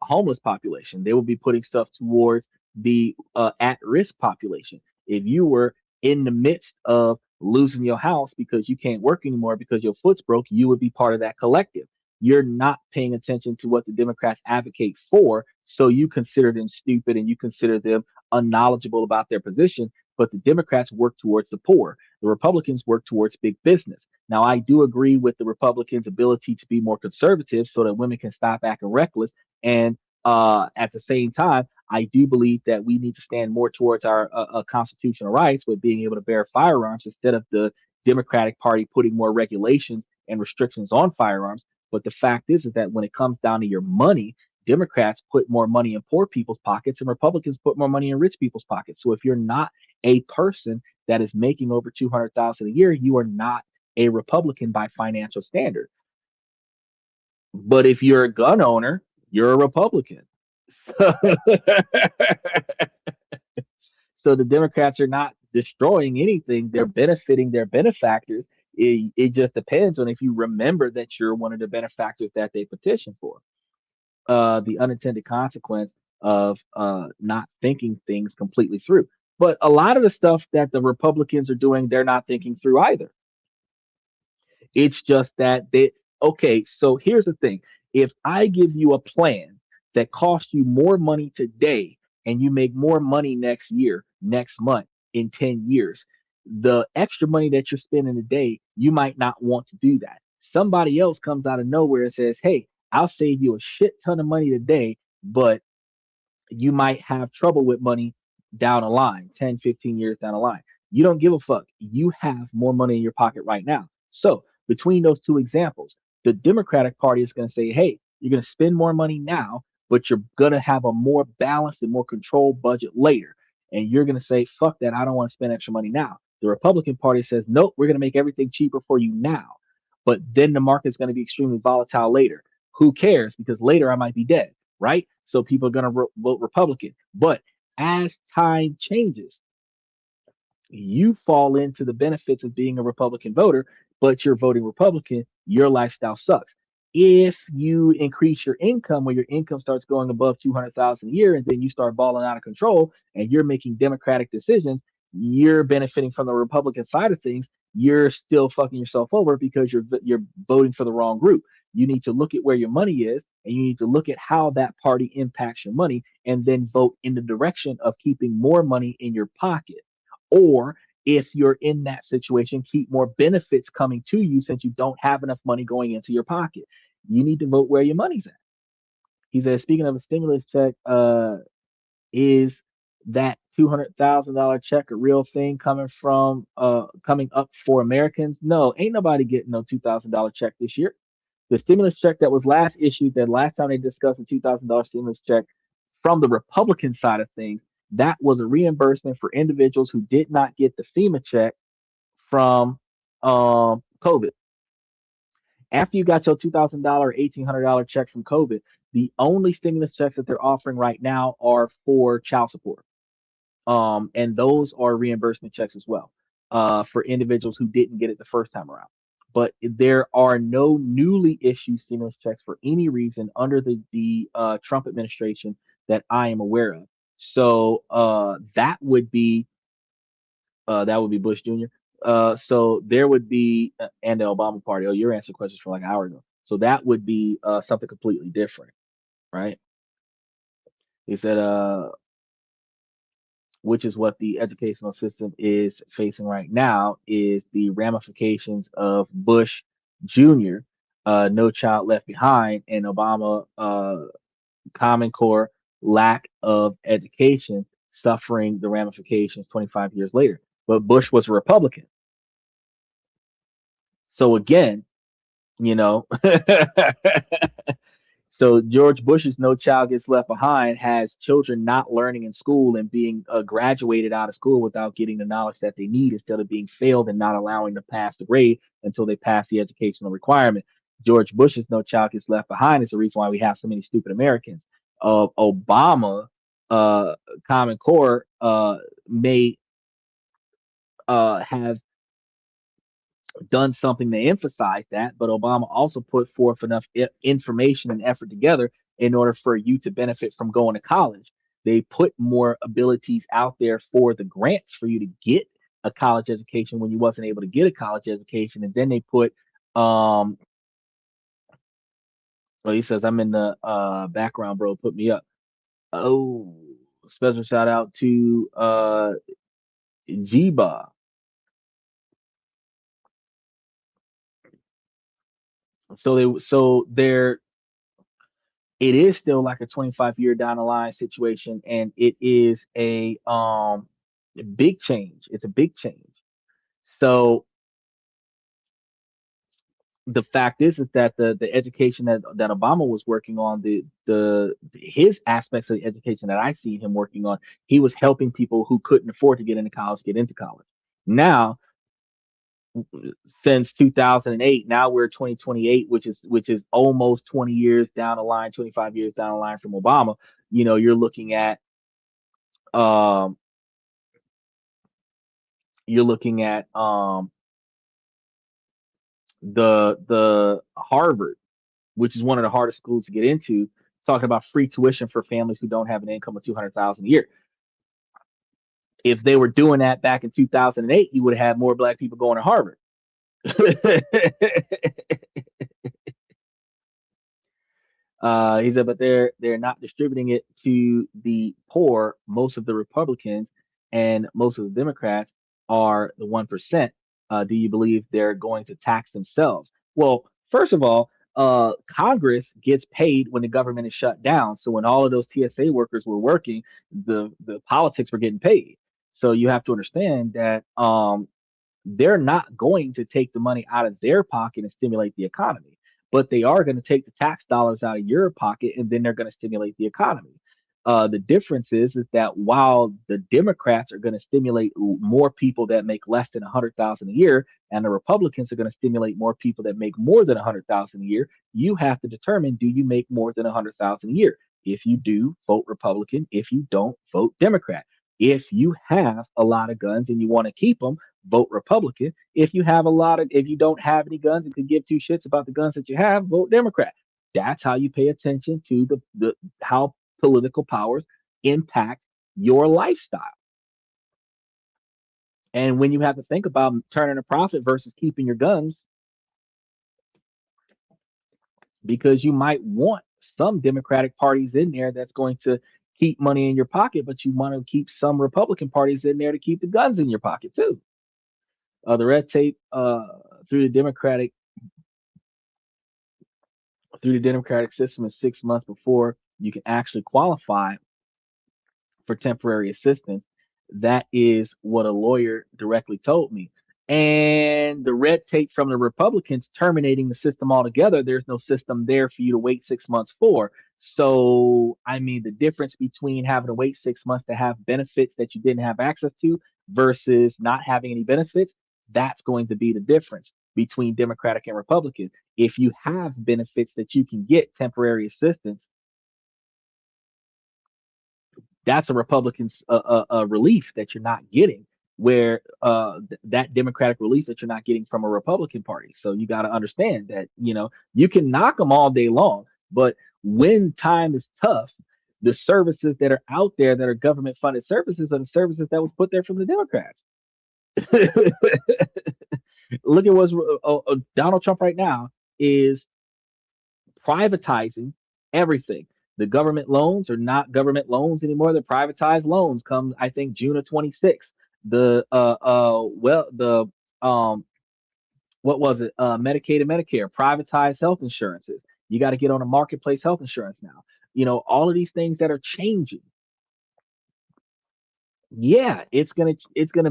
homeless population. They will be putting stuff towards the at-risk population. If you were in the midst of losing your house because you can't work anymore because your foot's broke, you would be part of that collective. You're not paying attention to what the Democrats advocate for, so you consider them stupid and you consider them unknowledgeable about their position. But the Democrats work towards the poor. The Republicans work towards big business. Now, I do agree with the Republicans' ability to be more conservative so that women can stop acting reckless. And at the same time, I do believe that we need to stand more towards our constitutional rights with being able to bear firearms instead of the Democratic Party putting more regulations and restrictions on firearms. But the fact is that when it comes down to your money, Democrats put more money in poor people's pockets and Republicans put more money in rich people's pockets. So if you're not a person that is making over 200,000 a year, you are not a Republican by financial standard. But if you're a gun owner, you're a Republican. So the Democrats are not destroying anything; they're benefiting their benefactors. It just depends on if you remember that you're one of the benefactors that they petition for. The unintended consequence of not thinking things completely through. But a lot of the stuff that the Republicans are doing, they're not thinking through either. It's just that okay, so here's the thing. If I give you a plan that costs you more money today and you make more money next year, next month, in 10 years, the extra money that you're spending today, you might not want to do that. Somebody else comes out of nowhere and says, hey, I'll save you a shit ton of money today, but you might have trouble with money down the line, 10, 15 years down the line. You don't give a fuck. You have more money in your pocket right now. So, between those two examples, the Democratic Party is going to say, hey, you're going to spend more money now, but you're going to have a more balanced and more controlled budget later. And you're going to say, fuck that. I don't want to spend extra money now. The Republican Party says, nope, we're going to make everything cheaper for you now. But then the market's going to be extremely volatile later. Who cares? Because later I might be dead, right? So people are going to vote Republican. But as time changes, you fall into the benefits of being a Republican voter, but you're voting Republican, your lifestyle sucks. If you increase your income, when your income starts going above 200,000 a year, and then you start balling out of control, and you're making democratic decisions, you're benefiting from the Republican side of things. You're still fucking yourself over because you're voting for the wrong group. You need to look at where your money is, and you need to look at how that party impacts your money, and then vote in the direction of keeping more money in your pocket. Or if you're in that situation, keep more benefits coming to you since you don't have enough money going into your pocket. You need to vote where your money's at. He said, speaking of a stimulus check, is that $200,000 check a real thing coming up for Americans? No, ain't nobody getting no $2,000 check this year. The stimulus check that was last issued, that last time they discussed a $2,000 stimulus check from the Republican side of things, that was a reimbursement for individuals who did not get the FEMA check from COVID. After you got your $2,000, $1,800 check from COVID, the only stimulus checks that they're offering right now are for child support. And those are reimbursement checks as well for individuals who didn't get it the first time around. But there are no newly issued stimulus checks for any reason under the Trump administration that I am aware of. So that would be Bush Jr. So there would be and the Obama party. Oh, you're answering questions from like an hour ago. So that would be something completely different, right? He said, which is what the educational system is facing right now, is the ramifications of Bush Jr., No Child Left Behind, and Obama Common Core lack of education suffering the ramifications 25 years later. But Bush was a Republican. So again, you know, so George Bush's No Child Gets Left Behind has children not learning in school and being graduated out of school without getting the knowledge that they need instead of being failed and not allowing to pass the grade until they pass the educational requirement. George Bush's No Child Gets Left Behind is the reason why we have so many stupid Americans. Obama, uh, Common Core, may have done something to emphasize that, but Obama also put forth enough information and effort together in order for you to benefit from going to college. They put more abilities out there for the grants for you to get a college education when you wasn't able to get a college education, and then they put well, he says I'm in the background, bro. Put me up. Oh, special shout out to Jiba. So it is still like a 25-year down the line situation, and it is a big change. It's a big change. So the fact is that the education that Obama was working on, the his aspects of the education that I see him working on, he was helping people who couldn't afford to get into college get into college. Now, since 2008, now we're 2028, which is almost 20 years down the line, 25 years down the line from Obama. You're looking at um the Harvard, which is one of the hardest schools to get into, talking about free tuition for families who don't have an income of 200,000 a year. If they were doing that back in 2008, you would have had more black people going to Harvard. He said, but they're not distributing it to the poor. Most of the Republicans and most of the Democrats are the 1%. Do you believe they're going to tax themselves? Well, first of all, Congress gets paid when the government is shut down. So when all of those TSA workers were working, the politics were getting paid. So you have to understand that they're not going to take the money out of their pocket and stimulate the economy, but they are going to take the tax dollars out of your pocket and then they're going to stimulate the economy. The difference is that while the Democrats are going to stimulate more people that make less than 100,000 a year, and the Republicans are going to stimulate more people that make more than 100,000 a year, you have to determine, do you make more than 100,000 a year? If you do, vote Republican. If you don't, vote Democrat. If you have a lot of guns and you want to keep them, vote Republican. If you don't have any guns and could give two shits about the guns that you have, vote Democrat. That's how you pay attention to the how political powers impact your lifestyle. And when you have to think about turning a profit versus keeping your guns, because you might want some Democratic parties in there that's going to keep money in your pocket, but you want to keep some Republican parties in there to keep the guns in your pocket too. The red tape through the Democratic system is 6 months before you can actually qualify for temporary assistance. That is what a lawyer directly told me. And the red tape from the Republicans terminating the system altogether, there's no system there for you to wait 6 months for. So, I mean, the difference between having to wait 6 months to have benefits that you didn't have access to versus not having any benefits, that's going to be the difference between Democratic and Republican. If you have benefits that you can get temporary assistance, that's a Republican's relief that you're not getting, where that Democratic relief that you're not getting from a Republican Party. So you got to understand that you can knock them all day long, but when time is tough, the services that are out there that are government funded services are the services that was put there from the Democrats. Look at what's Donald Trump right now is privatizing everything. The government loans are not government loans anymore. They're privatized loans. Come, I think, June of 26. The well the what was it? Medicaid and Medicare, privatized health insurances. You got to get on a marketplace health insurance now. All of these things that are changing. Yeah, it's gonna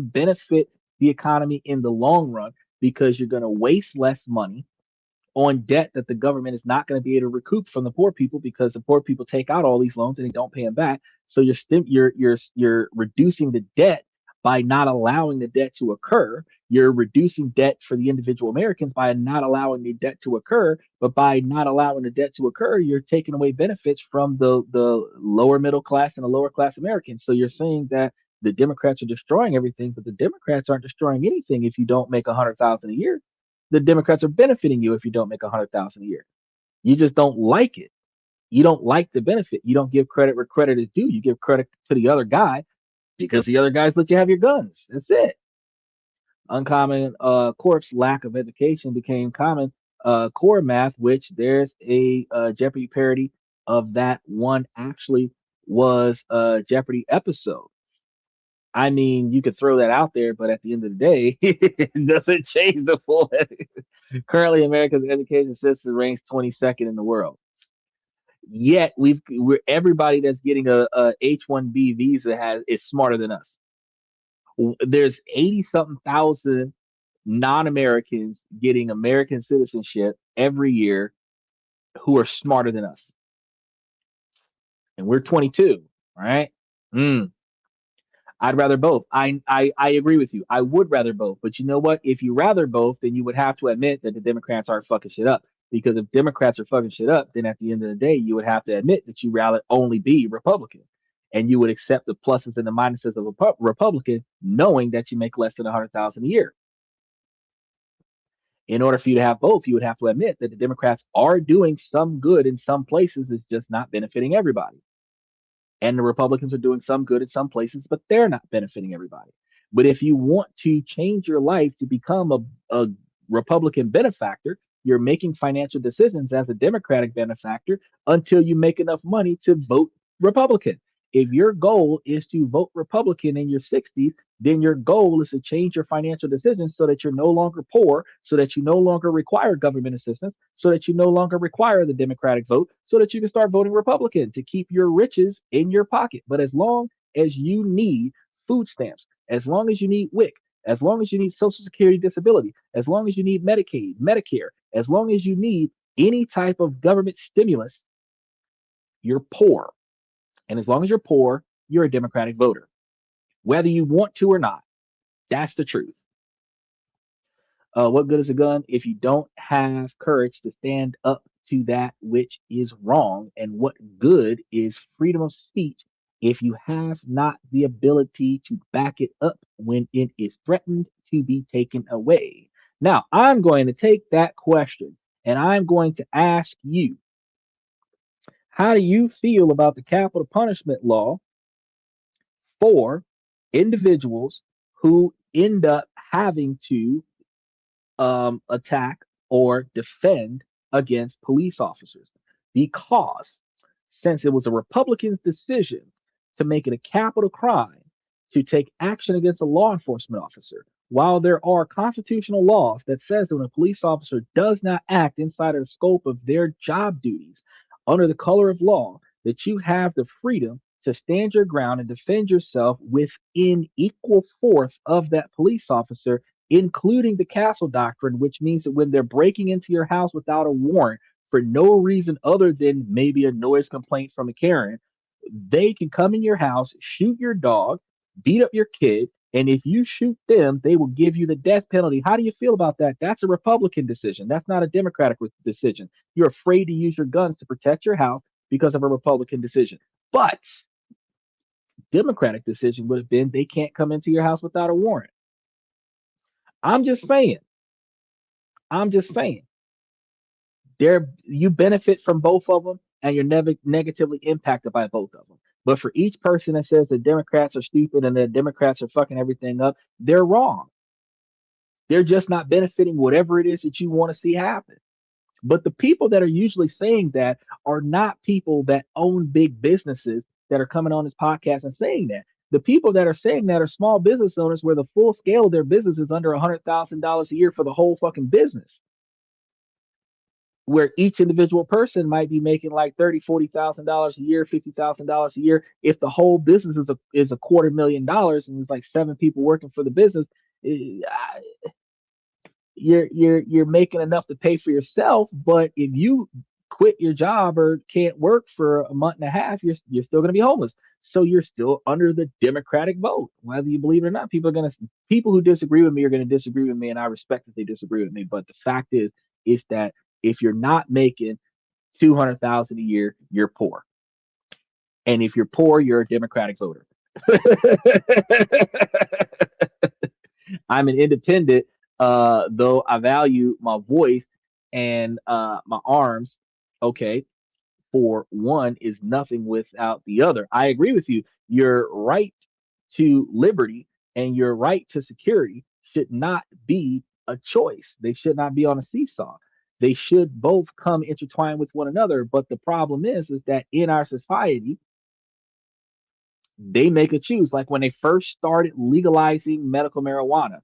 benefit the economy in the long run because you're gonna waste less money on debt that the government is not going to be able to recoup from the poor people because the poor people take out all these loans and they don't pay them back. So you're reducing the debt by not allowing the debt to occur. You're reducing debt for the individual Americans by not allowing the debt to occur. But by not allowing the debt to occur, you're taking away benefits from the lower middle class and the lower class Americans. So you're saying that the Democrats are destroying everything, but the Democrats aren't destroying anything if you don't make 100,000 a year. the Democrats are benefiting you if you don't make 100,000 a year. You just don't like it. You don't like the benefit. You don't give credit where credit is due. You give credit to the other guy because the other guys let you have your guns. That's it. Uncommon corpse lack of education became common core math, which there's a Jeopardy parody of that one actually was a Jeopardy episode. I mean, you could throw that out there, but at the end of the day, it doesn't change the full. Currently, America's education system ranks 22nd in the world. Yet we're everybody that's getting a H-1B visa has is smarter than us. There's 80 something thousand non-Americans getting American citizenship every year who are smarter than us, and we're 22, right? Mm, I'd rather both. I agree with you. I would rather both. But you know what? If you rather both, then you would have to admit that the Democrats aren't fucking shit up. Because if Democrats are fucking shit up, then at the end of the day, you would have to admit that you rather only be Republican. And you would accept the pluses and the minuses of a Republican, knowing that you make less than 100,000 a year. In order for you to have both, you would have to admit that the Democrats are doing some good in some places. It's just not benefiting everybody. And the Republicans are doing some good in some places, but they're not benefiting everybody. But if you want to change your life to become a Republican benefactor, you're making financial decisions as a Democratic benefactor until you make enough money to vote Republican. If your goal is to vote Republican in your 60s, then your goal is to change your financial decisions so that you're no longer poor, so that you no longer require government assistance, so that you no longer require the Democratic vote, so that you can start voting Republican to keep your riches in your pocket. But as long as you need food stamps, as long as you need WIC, as long as you need Social Security disability, as long as you need Medicaid, Medicare, as long as you need any type of government stimulus, you're poor. And as long as you're poor, you're a Democratic voter, whether you want to or not. That's the truth. What good is a gun if you don't have courage to stand up to that which is wrong? And what good is freedom of speech if you have not the ability to back it up when it is threatened to be taken away? Now, I'm going to take that question and I'm going to ask you, how do you feel about the capital punishment law for individuals who end up having to attack or defend against police officers? Because since it was a Republican's decision to make it a capital crime to take action against a law enforcement officer, while there are constitutional laws that says that when a police officer does not act inside of the scope of their job duties under the color of law, that you have the freedom to stand your ground and defend yourself within equal force of that police officer, including the castle doctrine, which means that when they're breaking into your house without a warrant for no reason other than maybe a noise complaint from a Karen, they can come in your house, shoot your dog, beat up your kid, and if you shoot them, they will give you the death penalty. How do you feel about that? That's a Republican decision. That's not a Democratic decision. You're afraid to use your guns to protect your house because of a Republican decision. But Democratic decision would have been they can't come into your house without a warrant. I'm just saying. I'm just saying. There, you benefit from both of them, and you're never negatively impacted by both of them. But for each person that says the Democrats are stupid and the Democrats are fucking everything up, they're wrong. They're just not benefiting whatever it is that you want to see happen. But the people that are usually saying that are not people that own big businesses that are coming on this podcast and saying that. The people that are saying that are small business owners where the full scale of their business is under $100,000 a year for the whole fucking business, where each individual person might be making like 30, $40,000 a year, $50,000 a year. If the whole business is a $250,000 and there's like seven people working for the business, eh, you're making enough to pay for yourself. But if you quit your job or can't work for a month and a half, you're still going to be homeless. So you're still under the Democratic vote, whether you believe it or not. People who disagree with me are going to disagree with me, and I respect that they disagree with me. But the fact is that if you're not making 200,000 a year, you're poor, and if you're poor, you're a Democratic voter. I'm an independent. Though I value my voice and my arms, okay, for one is nothing without the other. I agree with you. Your right to liberty and your right to security should not be a choice. They should not be on a seesaw. They should both come intertwined with one another. But the problem is that in our society, they make a choose. Like when they first started legalizing medical marijuana,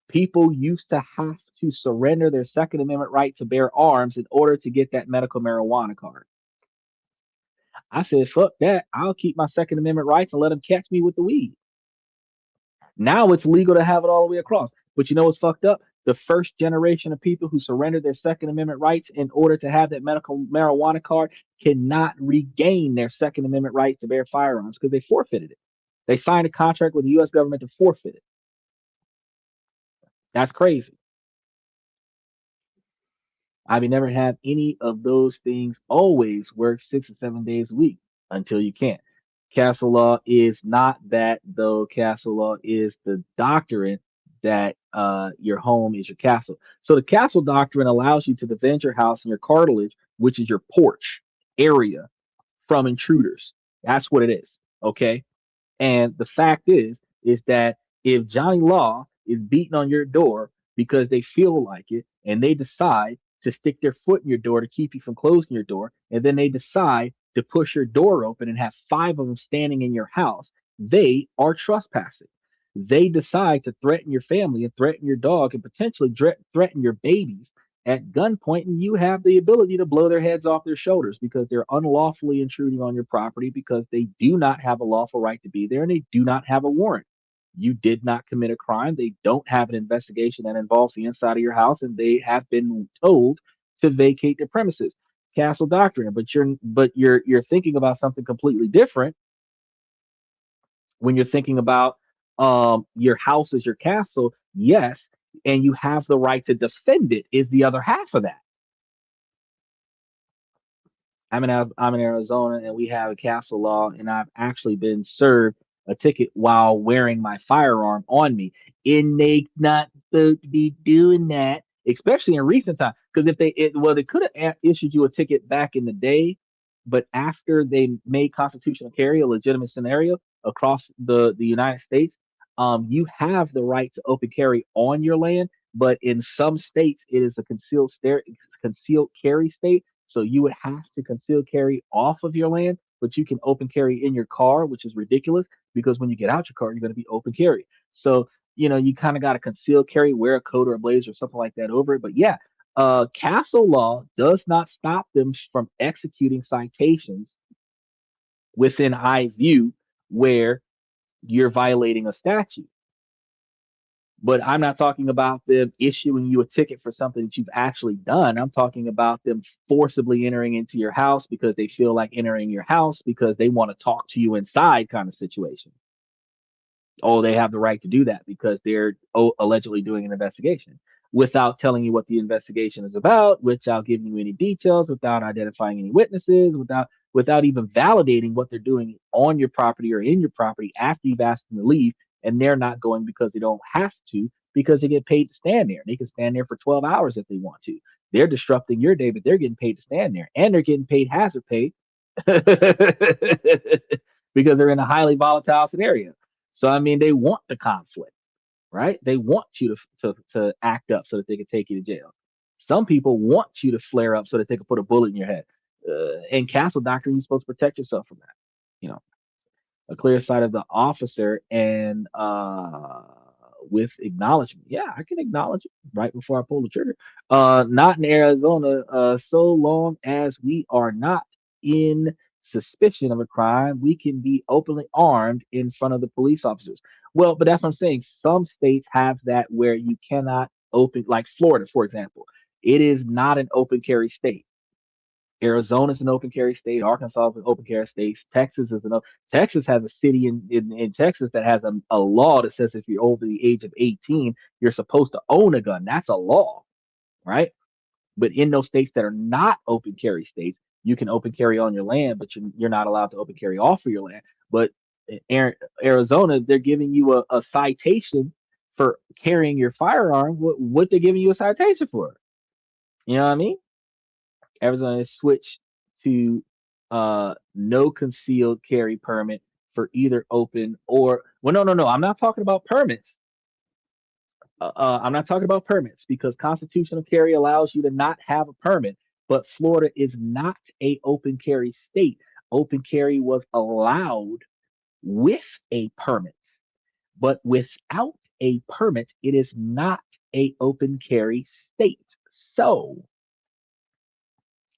people used to have to surrender their Second Amendment right to bear arms in order to get that medical marijuana card. I said, fuck that. I'll keep my Second Amendment rights and let them catch me with the weed. Now it's legal to have it all the way across. But you know what's fucked up? The first generation of people who surrendered their Second Amendment rights in order to have that medical marijuana card cannot regain their Second Amendment right to bear firearms because they forfeited it. They signed a contract with the U.S. government to forfeit it. That's crazy. I mean, never have any of those things always work 6 or 7 days a week until you can't. Castle law is not that, though. Castle law is the doctrine that your home is your castle. So the castle doctrine allows you to defend your house and your cartilage, which is your porch area, from intruders. That's what it is. Okay. And the fact is that if Johnny Law is beating on your door because they feel like it and they decide to stick their foot in your door to keep you from closing your door, and then they decide to push your door open and have five of them standing in your house, they are trespassing. They decide to threaten your family and threaten your dog and potentially threaten your babies at gunpoint, and you have the ability to blow their heads off their shoulders because they're unlawfully intruding on your property because they do not have a lawful right to be there and they do not have a warrant. You did not commit a crime. They don't have an investigation that involves the inside of your house, and they have been told to vacate their premises. Castle doctrine, but you're thinking about something completely different when you're thinking about your house as your castle. Yes, and you have the right to defend it is the other half of that. I'm in Arizona and we have a castle law, and I've actually been served a ticket while wearing my firearm on me. And they not supposed to be doing that, especially in recent time. Because if well, they could have issued you a ticket back in the day, but after they made constitutional carry a legitimate scenario across the United States, you have the right to open carry on your land. But in some states, it is a concealed carry state, so you would have to conceal carry off of your land, but you can open carry in your car, which is ridiculous because when you get out your car, you're going to be open carry. So, you kind of got to conceal carry, wear a coat or a blazer or something like that over it. But yeah, castle law does not stop them from executing citations within eye view where you're violating a statute. But I'm not talking about them issuing you a ticket for something that you've actually done. I'm talking about them forcibly entering into your house because they feel like entering your house because they want to talk to you inside kind of situation. Oh, they have the right to do that because they're allegedly doing an investigation without telling you what the investigation is about, without giving you any details, without identifying any witnesses, without even validating what they're doing on your property or in your property after you've asked them to leave, and they're not going because they don't have to because they get paid to stand there. They can stand there for 12 hours if they want to. They're disrupting your day, but they're getting paid to stand there, and they're getting paid hazard pay because they're in a highly volatile scenario. So I mean, they want the conflict, right? They want you to act up so that they can take you to jail. Some people want you to flare up so that they can put a bullet in your head. In castle doctrine, you're supposed to protect yourself from that. You know, a clear sight of the officer and with acknowledgement. Yeah, I can acknowledge it right before I pull the trigger. Not in Arizona, so long as we are not in suspicion of a crime, we can be openly armed in front of the police officers. Well, but that's what I'm saying. Some states have that where you cannot open, like Florida, for example. It is not an open carry state. Arizona's an open carry state. Arkansas is an open carry state. Texas is an Texas has a city in Texas that has a law that says if you're over the age of 18, you're supposed to own a gun. That's a law, right? But in those states that are not open carry states, you can open carry on your land, but you're not allowed to open carry off of your land. But in Arizona, they're giving you a citation for carrying your firearm, what they're giving you a citation for. You know what I mean? Arizona has switched to no concealed carry permit for either open or well, no. I'm not talking about permits. I'm not talking about permits because constitutional carry allows you to not have a permit. But Florida is not a open carry state. Open carry was allowed with a permit, but without a permit, it is not a open carry state. So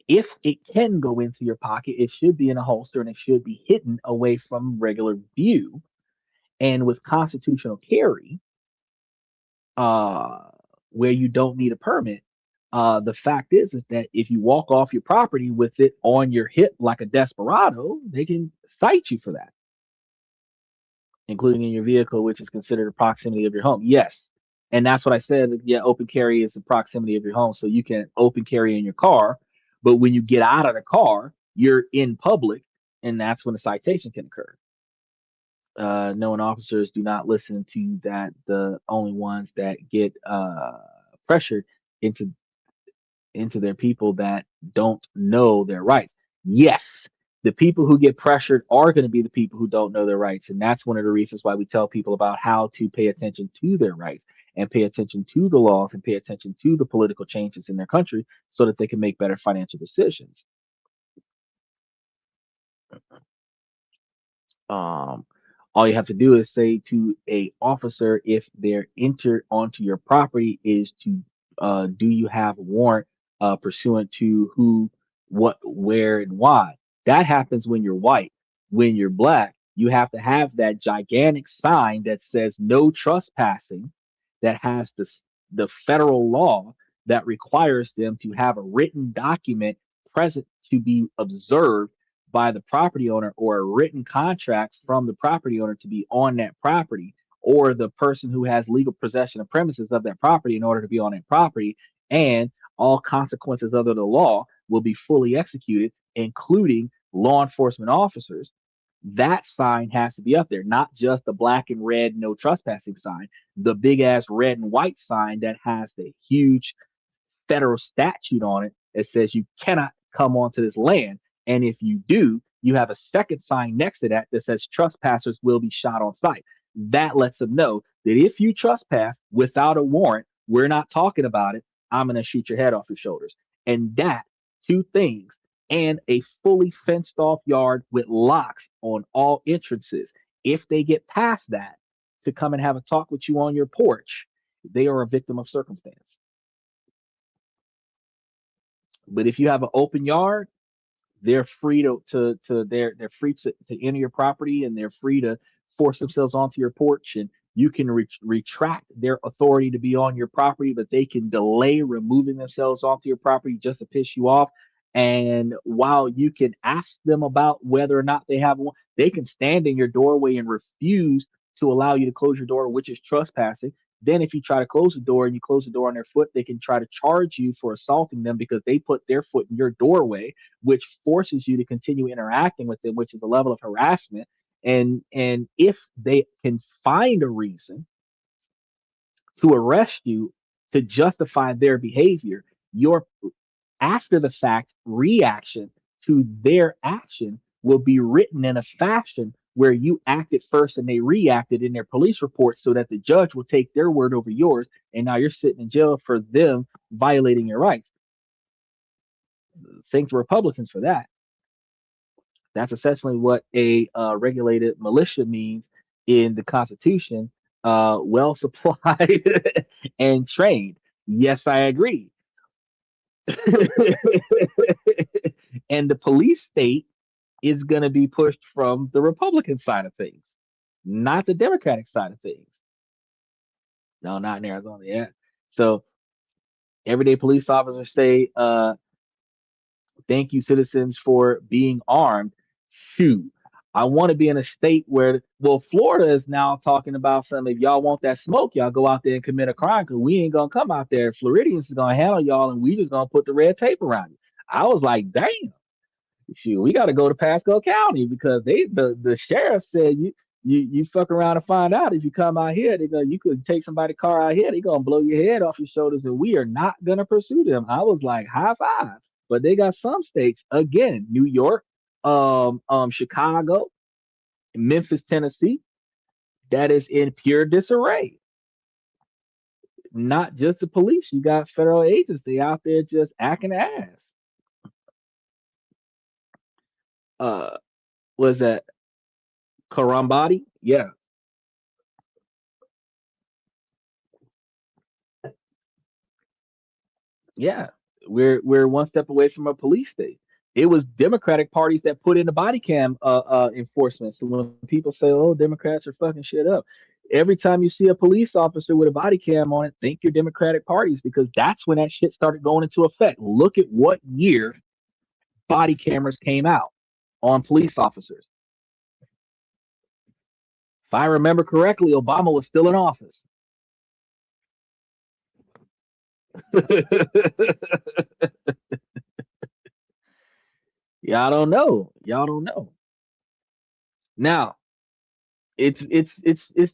if it can go into your pocket, it should be in a holster and it should be hidden away from regular view. And with constitutional carry, uh, where you don't need a permit, the fact is that if you walk off your property with it on your hip like a desperado, they can cite you for that, including in your vehicle, which is considered a proximity of your home. Yes. And that's what I said. Yeah, open carry is the proximity of your home. So you can open carry in your car, but when you get out of the car, you're in public, and that's when a citation can occur. Knowing officers do not listen to that, the only ones that get pressured into their people that don't know their rights. Yes, the people who get pressured are going to be the people who don't know their rights. And that's one of the reasons why we tell people about how to pay attention to their rights and pay attention to the laws and pay attention to the political changes in their country so that they can make better financial decisions. Um, all you have to do is say to a officer if they're entered onto your property is to do you have a warrant pursuant to who, what, where, and why. That happens when you're white. When you're black, you have to have that gigantic sign that says no trespassing, that has the federal law that requires them to have a written document present to be observed by the property owner or a written contract from the property owner to be on that property or the person who has legal possession of premises of that property in order to be on that property. And all consequences under the law will be fully executed, including law enforcement officers. That sign has to be up there, not just the black and red no trespassing sign, the big ass red and white sign that has the huge federal statute on it that says you cannot come onto this land. And if you do, you have a second sign next to that that says trespassers will be shot on sight. That lets them know that if you trespass without a warrant, we're not talking about it. I'm going to shoot your head off your shoulders. And that, two things, and a fully fenced off yard with locks on all entrances. If they get past that to come and have a talk with you on your porch, they are a victim of circumstance. But if you have an open yard, they're free they're free to enter your property and they're free to force themselves onto your porch and you can retract their authority to be on your property, but they can delay removing themselves onto your property just to piss you off. And while you can ask them about whether or not they have one, they can stand in your doorway and refuse to allow you to close your door, which is trespassing. Then, if you try to close the door and you close the door on their foot, they can try to charge you for assaulting them because they put their foot in your doorway, which forces you to continue interacting with them, which is a level of harassment. And if they can find a reason to arrest you to justify their behavior, your after the fact reaction to their action will be written in a fashion where you acted first and they reacted in their police report so that the judge will take their word over yours. And now you're sitting in jail for them violating your rights. Thanks to Republicans for that. That's essentially what a regulated militia means in the Constitution, well supplied and trained. Yes, I agree. And the police state is going to be pushed from the Republican side of things, not the Democratic side of things. No, not in Arizona yet. So everyday police officers say, thank you, citizens, for being armed. Shoot. I want to be in a state where, well, Florida is now talking about some. If y'all want that smoke, y'all go out there and commit a crime because we ain't gonna come out there. Floridians is gonna handle y'all, and we just gonna put the red tape around you. I was like, damn, shoot, we got to go to Pasco County because the sheriff said You fuck around and find out if you come out here, they go, you could take somebody's car out here, they gonna blow your head off your shoulders, and we are not gonna pursue them. I was like, high five. But they got some states, again, New York, Chicago, Memphis, Tennessee, that is in pure disarray. Not just the police, you got federal agency out there just acting ass. Uh, was that Karambati? Yeah, yeah, we're one step away from a police state. It was Democratic parties that put in the body cam enforcement. So when people say, "Oh, Democrats are fucking shit up," every time you see a police officer with a body cam on it, think your Democratic parties because that's when that shit started going into effect. Look at what year body cameras came out on police officers. If I remember correctly, Obama was still in office. Y'all don't know. Y'all don't know. Now, it's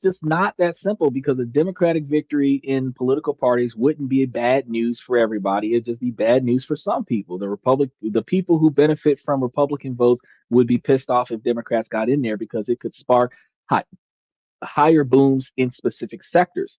just not that simple because a democratic victory in political parties wouldn't be bad news for everybody. It'd just be bad news for some people. The people who benefit from Republican votes would be pissed off if Democrats got in there because it could spark high, higher booms in specific sectors.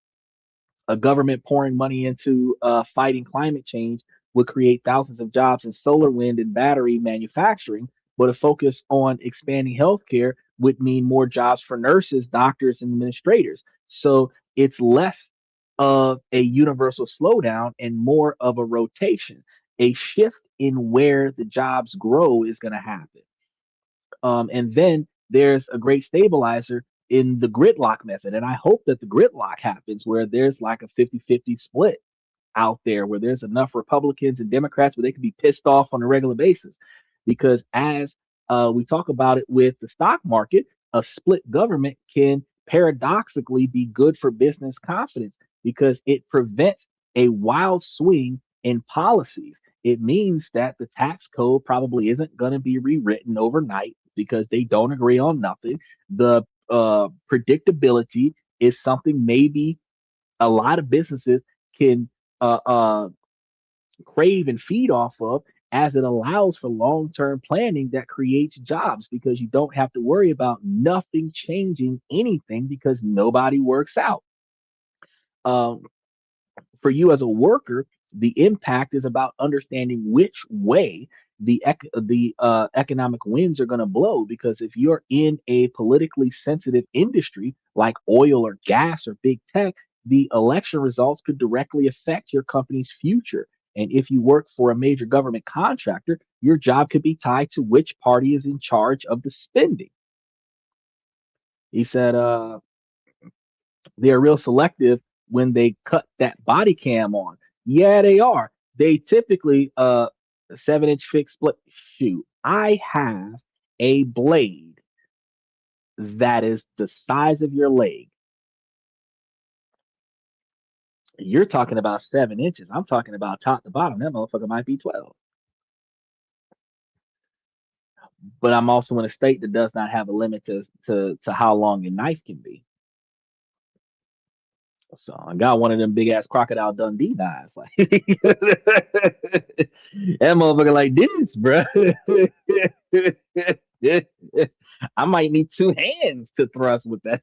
A government pouring money into fighting climate change would create thousands of jobs in solar, wind, and battery manufacturing, but a focus on expanding healthcare would mean more jobs for nurses, doctors, and administrators. So it's less of a universal slowdown and more of a rotation. A shift in where the jobs grow is going to happen. And then there's a great stabilizer in the gridlock method. And I hope that the gridlock happens where there's like a 50-50 split out there where there's enough Republicans and Democrats where they can be pissed off on a regular basis. Because as we talk about it with the stock market, a split government can paradoxically be good for business confidence because it prevents a wild swing in policies. It means that the tax code probably isn't going to be rewritten overnight because they don't agree on nothing. The predictability is something maybe a lot of businesses can uh, uh, crave and feed off of as it allows for long-term planning that creates jobs because you don't have to worry about nothing changing anything because nobody works out. Um, for you as a worker, the impact is about understanding which way the economic winds are going to blow. Because if you're in a politically sensitive industry like oil or gas or big tech, the election results could directly affect your company's future. And if you work for a major government contractor, your job could be tied to which party is in charge of the spending. He said, they're real selective when they cut that body cam on. Yeah, they are. They typically 7 inch fixed split shoe. I have a blade that is the size of your leg. You're talking about 7 inches. I'm talking about top to bottom. That motherfucker might be 12. But I'm also in a state that does not have a limit to how long a knife can be. So I got one of them big ass crocodile Dundee knives. Like that motherfucker like this, bro. I might need two hands to thrust with that.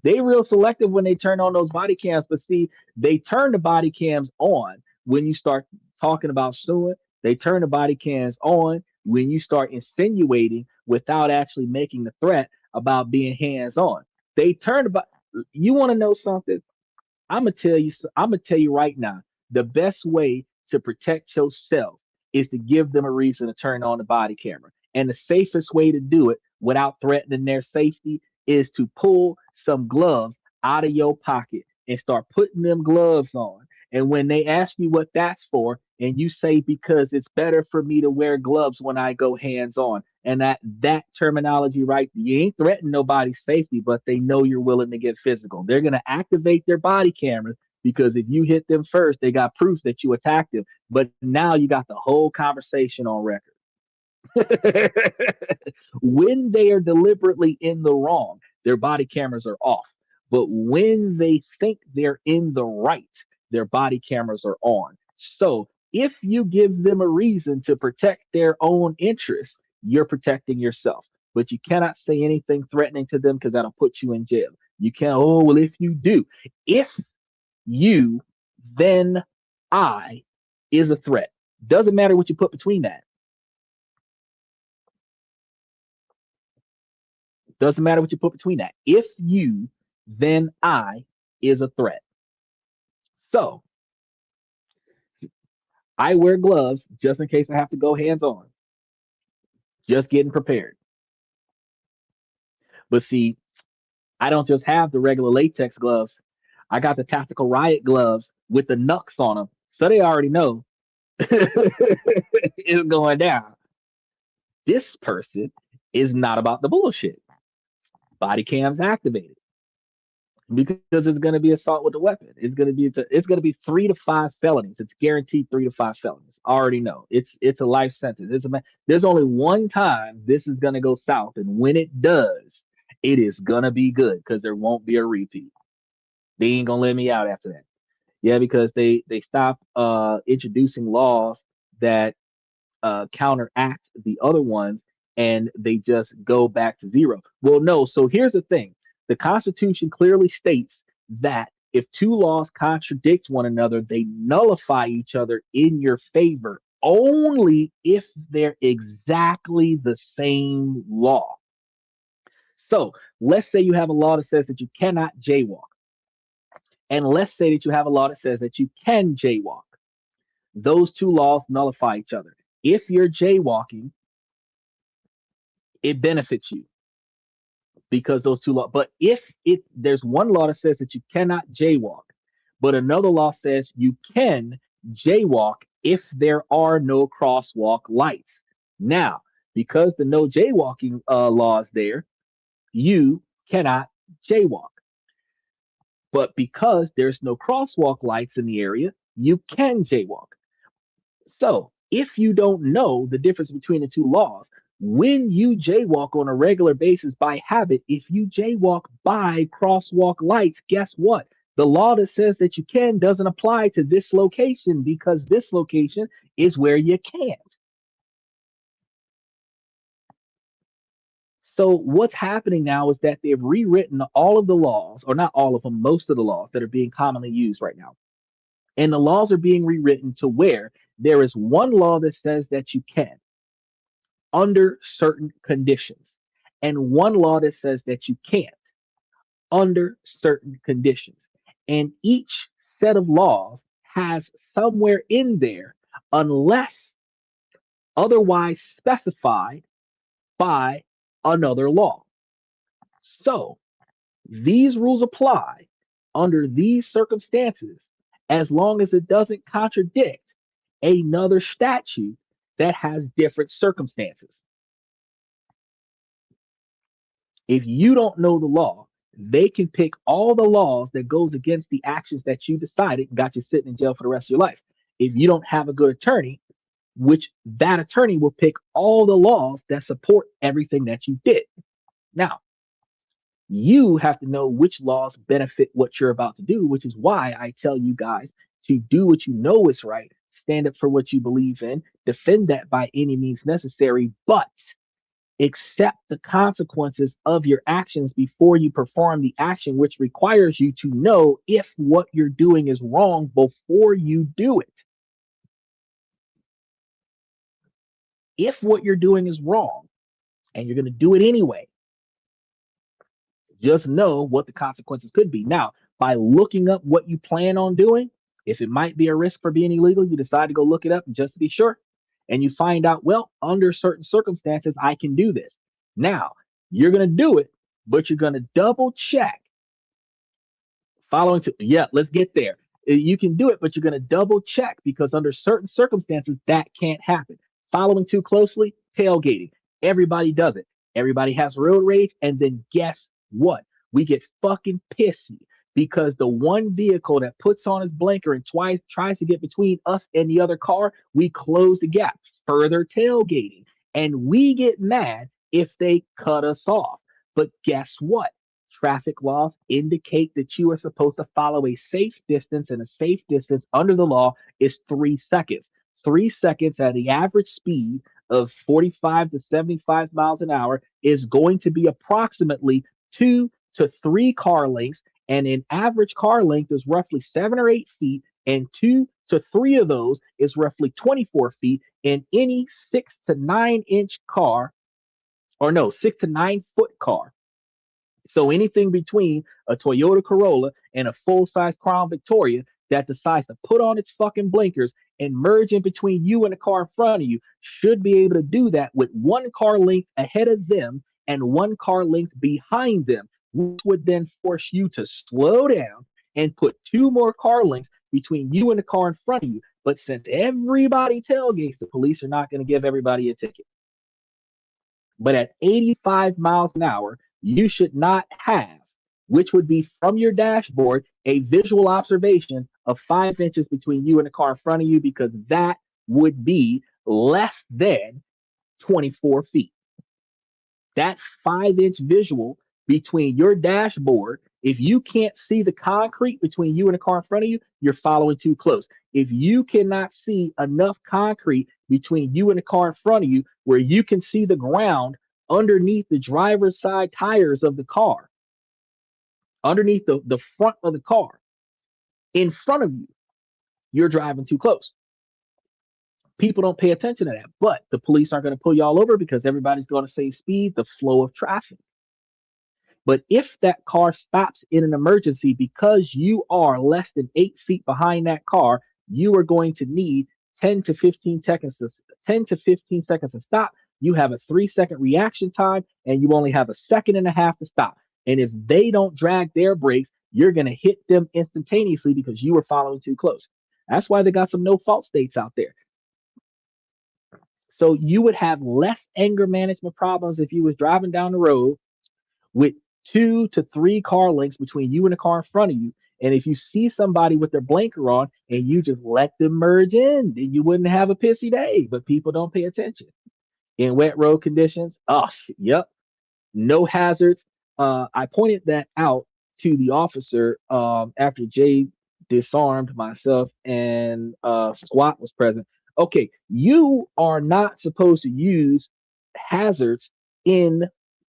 They real selective when they turn on those body cams, but see, they turn the body cams on when you start talking about suing. They turn the body cams on when you start insinuating without actually making the threat about being hands on. They turn about. You want to know something? I'm gonna tell you. I'm gonna tell you right now. The best way to protect yourself is to give them a reason to turn on the body camera, and the safest way to do it without threatening their safety is to pull some gloves out of your pocket and start putting them gloves on. And when they ask you what that's for, and you say because it's better for me to wear gloves when I go hands on, and that terminology right, you ain't threatening nobody's safety, but they know you're willing to get physical. They're gonna activate their body cameras because if you hit them first, they got proof that you attacked them. But now you got the whole conversation on record. When they are deliberately in the wrong, their body cameras are off. But when they think they're in the right, their body cameras are on. So if you give them a reason to protect their own interests, you're protecting yourself. But you cannot say anything threatening to them because that'll put you in jail. You can't, oh, well, if you do, if you, then I is a threat. Doesn't matter what you put between that. Doesn't matter what you put between that. If you, then I is a threat. So I wear gloves just in case I have to go hands on, just getting prepared. But see, I don't just have the regular latex gloves. I got the tactical riot gloves with the knucks on them. So they already know it's going down. This person is not about the bullshit. Body cams activated because it's going to be assault with a weapon. It's going to be 3 to 5 felonies. It's guaranteed 3 to 5 felonies. I already know. It's a life sentence. There's only one time this is going to go south, and when it does, it is going to be good because there won't be a repeat. They ain't gonna let me out after that. Yeah, because they stop introducing laws that counteract the other ones, and they just go back to zero. Well, no. So here's the thing: the Constitution clearly states that if two laws contradict one another, they nullify each other in your favor only if they're exactly the same law. So let's say you have a law that says that you cannot jaywalk, and let's say that you have a law that says that you can jaywalk. Those two laws nullify each other. If you're jaywalking, it benefits you because those two laws. But if it there's one law that says that you cannot jaywalk, but another law says you can jaywalk if there are no crosswalk lights. Now, because the no jaywalking law is there, you cannot jaywalk. But because there's no crosswalk lights in the area, you can jaywalk. So if you don't know the difference between the two laws, when you jaywalk on a regular basis by habit, if you jaywalk by crosswalk lights, guess what? The law that says that you can doesn't apply to this location because this location is where you can't. So what's happening now is that they've rewritten all of the laws, or not all of them, most of the laws that are being commonly used right now. And the laws are being rewritten to where there is one law that says that you can under certain conditions, and one law that says that you can't under certain conditions. And each set of laws has somewhere in there, unless otherwise specified by another law. So these rules apply under these circumstances as long as it doesn't contradict another statute that has different circumstances. If you don't know the law, they can pick all the laws that goes against the actions that you decided and got you sitting in jail for the rest of your life. If you don't have a good attorney, which that attorney will pick all the laws that support everything that you did. Now, you have to know which laws benefit what you're about to do, which is why I tell you guys to do what you know is right, stand up for what you believe in, defend that by any means necessary, but accept the consequences of your actions before you perform the action, which requires you to know if what you're doing is wrong before you do it. If what you're doing is wrong and you're going to do it anyway, just know what the consequences could be. Now, by looking up what you plan on doing, if it might be a risk for being illegal, you decide to go look it up just to be sure. And you find out, well, under certain circumstances, I can do this. Now, you're going to do it, but you're going to double check following to, yeah, let's get there. You can do it, but you're going to double check because under certain circumstances, that can't happen. Following too closely, tailgating. Everybody does it. Everybody has road rage. And then guess what? We get fucking pissy because the one vehicle that puts on his blinker and tries to get between us and the other car, we close the gap. Further tailgating. And we get mad if they cut us off. But guess what? Traffic laws indicate that you are supposed to follow a safe distance, and a safe distance under the law is 3 seconds. 3 seconds at the average speed of 45 to 75 miles an hour is going to be approximately 2 to 3 car lengths. And an average car length is roughly 7 or 8 feet, and 2 to 3 of those is roughly 24 feet. In any 6 to 9 inch car, or no, 6 to 9 foot car. So anything between a Toyota Corolla and a full size Crown Victoria that decides to put on its fucking blinkers and merge in between you and the car in front of you should be able to do that with 1 car length ahead of them and 1 car length behind them, which would then force you to slow down and put 2 more car lengths between you and the car in front of you. But since everybody tailgates, the police are not going to give everybody a ticket. But at 85 miles an hour, you should not have, which would be from your dashboard, a visual observation of 5 inches between you and the car in front of you, because that would be less than 24 feet. That 5 inch visual between your dashboard, if you can't see the concrete between you and the car in front of you, you're following too close. If you cannot see enough concrete between you and the car in front of you where you can see the ground underneath the driver's side tires of the car, underneath the front of the car, in front of you, you're driving too close. People don't pay attention to that, but the police aren't going to pull y'all over because everybody's going to say speed, the flow of traffic. But if that car stops in an emergency because you are less than 8 feet behind that car, you are going to need 10 to 15 seconds to 10 to 15 seconds to stop. You have a 3 second reaction time, and you only have a second and a half to stop. And if they don't drag their brakes, you're going to hit them instantaneously because you were following too close. That's why they got some no fault states out there. So you would have less anger management problems if you was driving down the road with 2 to 3 car lengths between you and the car in front of you. And if you see somebody with their blinker on and you just let them merge in, then you wouldn't have a pissy day. But people don't pay attention. In wet road conditions, oh, yep, no hazards. I pointed that out to the officer after Jay disarmed myself and SWAT was present. Okay, you are not supposed to use hazards in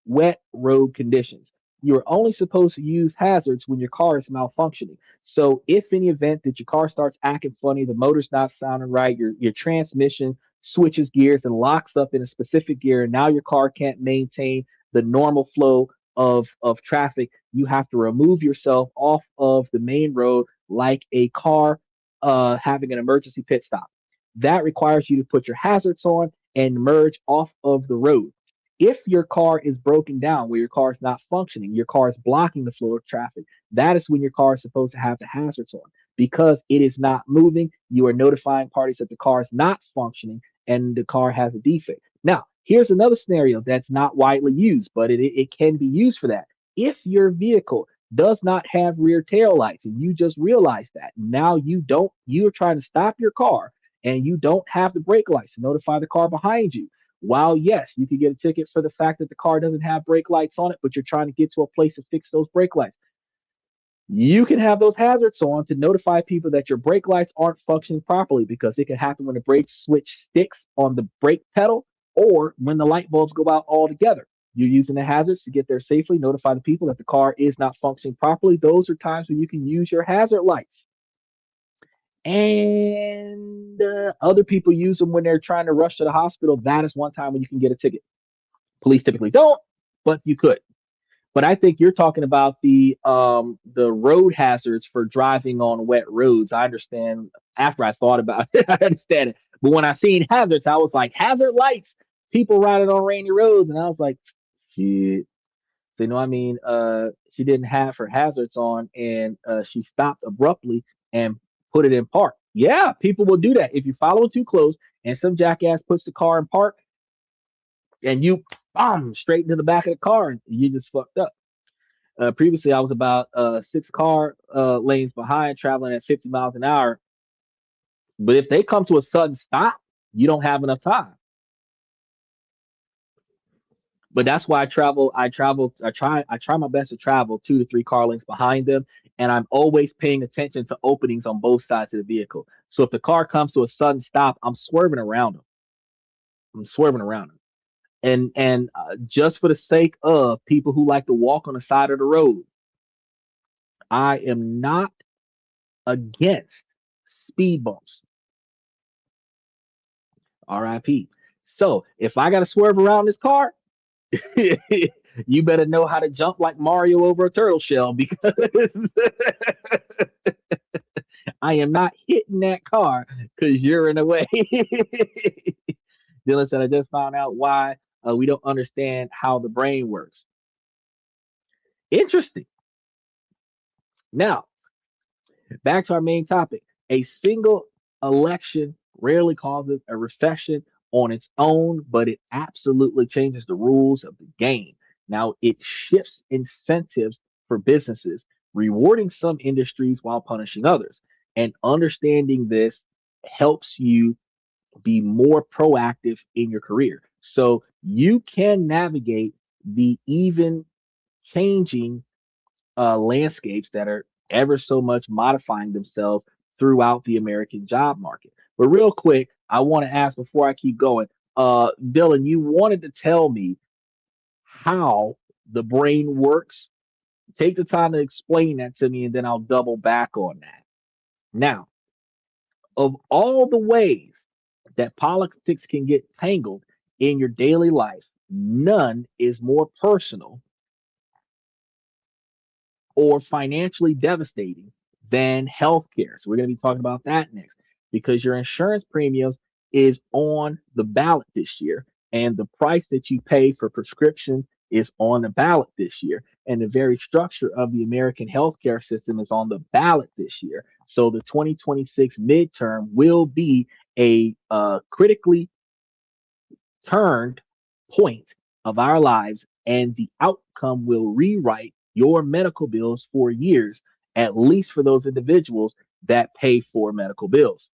wet road conditions. You're only supposed to use hazards when your car is malfunctioning. So, if in the event that your car starts acting funny, the motor's not sounding right, your transmission switches gears and locks up in a specific gear, and now your car can't maintain the normal flow of traffic, you have to remove yourself off of the main road like a car having an emergency pit stop. That requires you to put your hazards on and merge off of the road. If your car is broken down, where your car is not functioning, your car is blocking the flow of traffic, that is when your car is supposed to have the hazards on. Because it is not moving, you are notifying parties that the car is not functioning and the car has a defect. Now, here's another scenario that's not widely used, but it can be used for that. If your vehicle does not have rear tail lights and you just realize that, now you're trying to stop your car and you don't have the brake lights to notify the car behind you. While yes, you could get a ticket for the fact that the car doesn't have brake lights on it, but you're trying to get to a place to fix those brake lights. You can have those hazards on to notify people that your brake lights aren't functioning properly, because it can happen when the brake switch sticks on the brake pedal or when the light bulbs go out altogether. You're using the hazards to get there safely, notify the people that the car is not functioning properly. Those are times when you can use your hazard lights. And other people use them when they're trying to rush to the hospital. That is one time when you can get a ticket. Police typically don't, but you could. But I think you're talking about the road hazards for driving on wet roads. I understand after I thought about it, I understand it. But when I seen hazards, I was like, hazard lights, people riding on rainy roads, and I was like, shit. So you know, I mean, she didn't have her hazards on, and she stopped abruptly and put it in park. Yeah, people will do that if you follow too close, and some jackass puts the car in park, and you straight into the back of the car, and you just fucked up. Previously, I was about 6 car lanes behind, traveling at 50 miles an hour. But if they come to a sudden stop, you don't have enough time. But that's why I try my best to travel 2 to 3 car lengths behind them, and I'm always paying attention to openings on both sides of the vehicle. So if the car comes to a sudden stop, I'm swerving around them. I'm swerving around them. And just for the sake of people who like to walk on the side of the road, I am not against speed bumps. RIP. So if I got to swerve around this car, you better know how to jump like Mario over a turtle shell because I am not hitting that car because you're in the way. Dylan said, I just found out why we don't understand how the brain works. Interesting. Now, back to our main topic. A single election rarely causes a recession on its own, but it absolutely changes the rules of the game. Now, it shifts incentives for businesses, rewarding some industries while punishing others. And understanding this helps you be more proactive in your career. So you can navigate the even changing landscapes that are ever so much modifying themselves throughout the American job market. But real quick, I want to ask before I keep going, Dylan, you wanted to tell me how the brain works. Take the time to explain that to me, and then I'll double back on that. Now, of all the ways that politics can get tangled in your daily life, none is more personal or financially devastating than healthcare. So we're going to be talking about that next because your insurance premiums is on the ballot this year, and the price that you pay for prescriptions is on the ballot this year, and the very structure of the American healthcare system is on the ballot this year. So the 2026 midterm will be a critically turned point of our lives, and the outcome will rewrite your medical bills for years, at least for those individuals that pay for medical bills.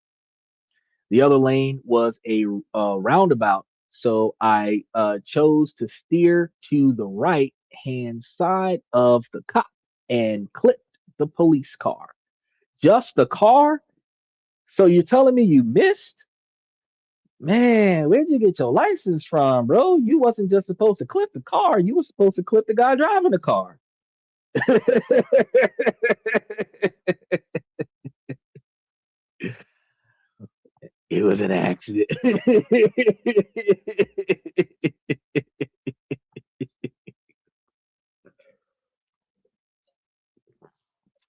The other lane was a roundabout, so I chose to steer to the right hand side of the cop and clipped the police car. Just the car? So you're telling me you missed? Man, where'd you get your license from, bro? You wasn't just supposed to clip the car. You were supposed to clip the guy driving the car. It was an accident.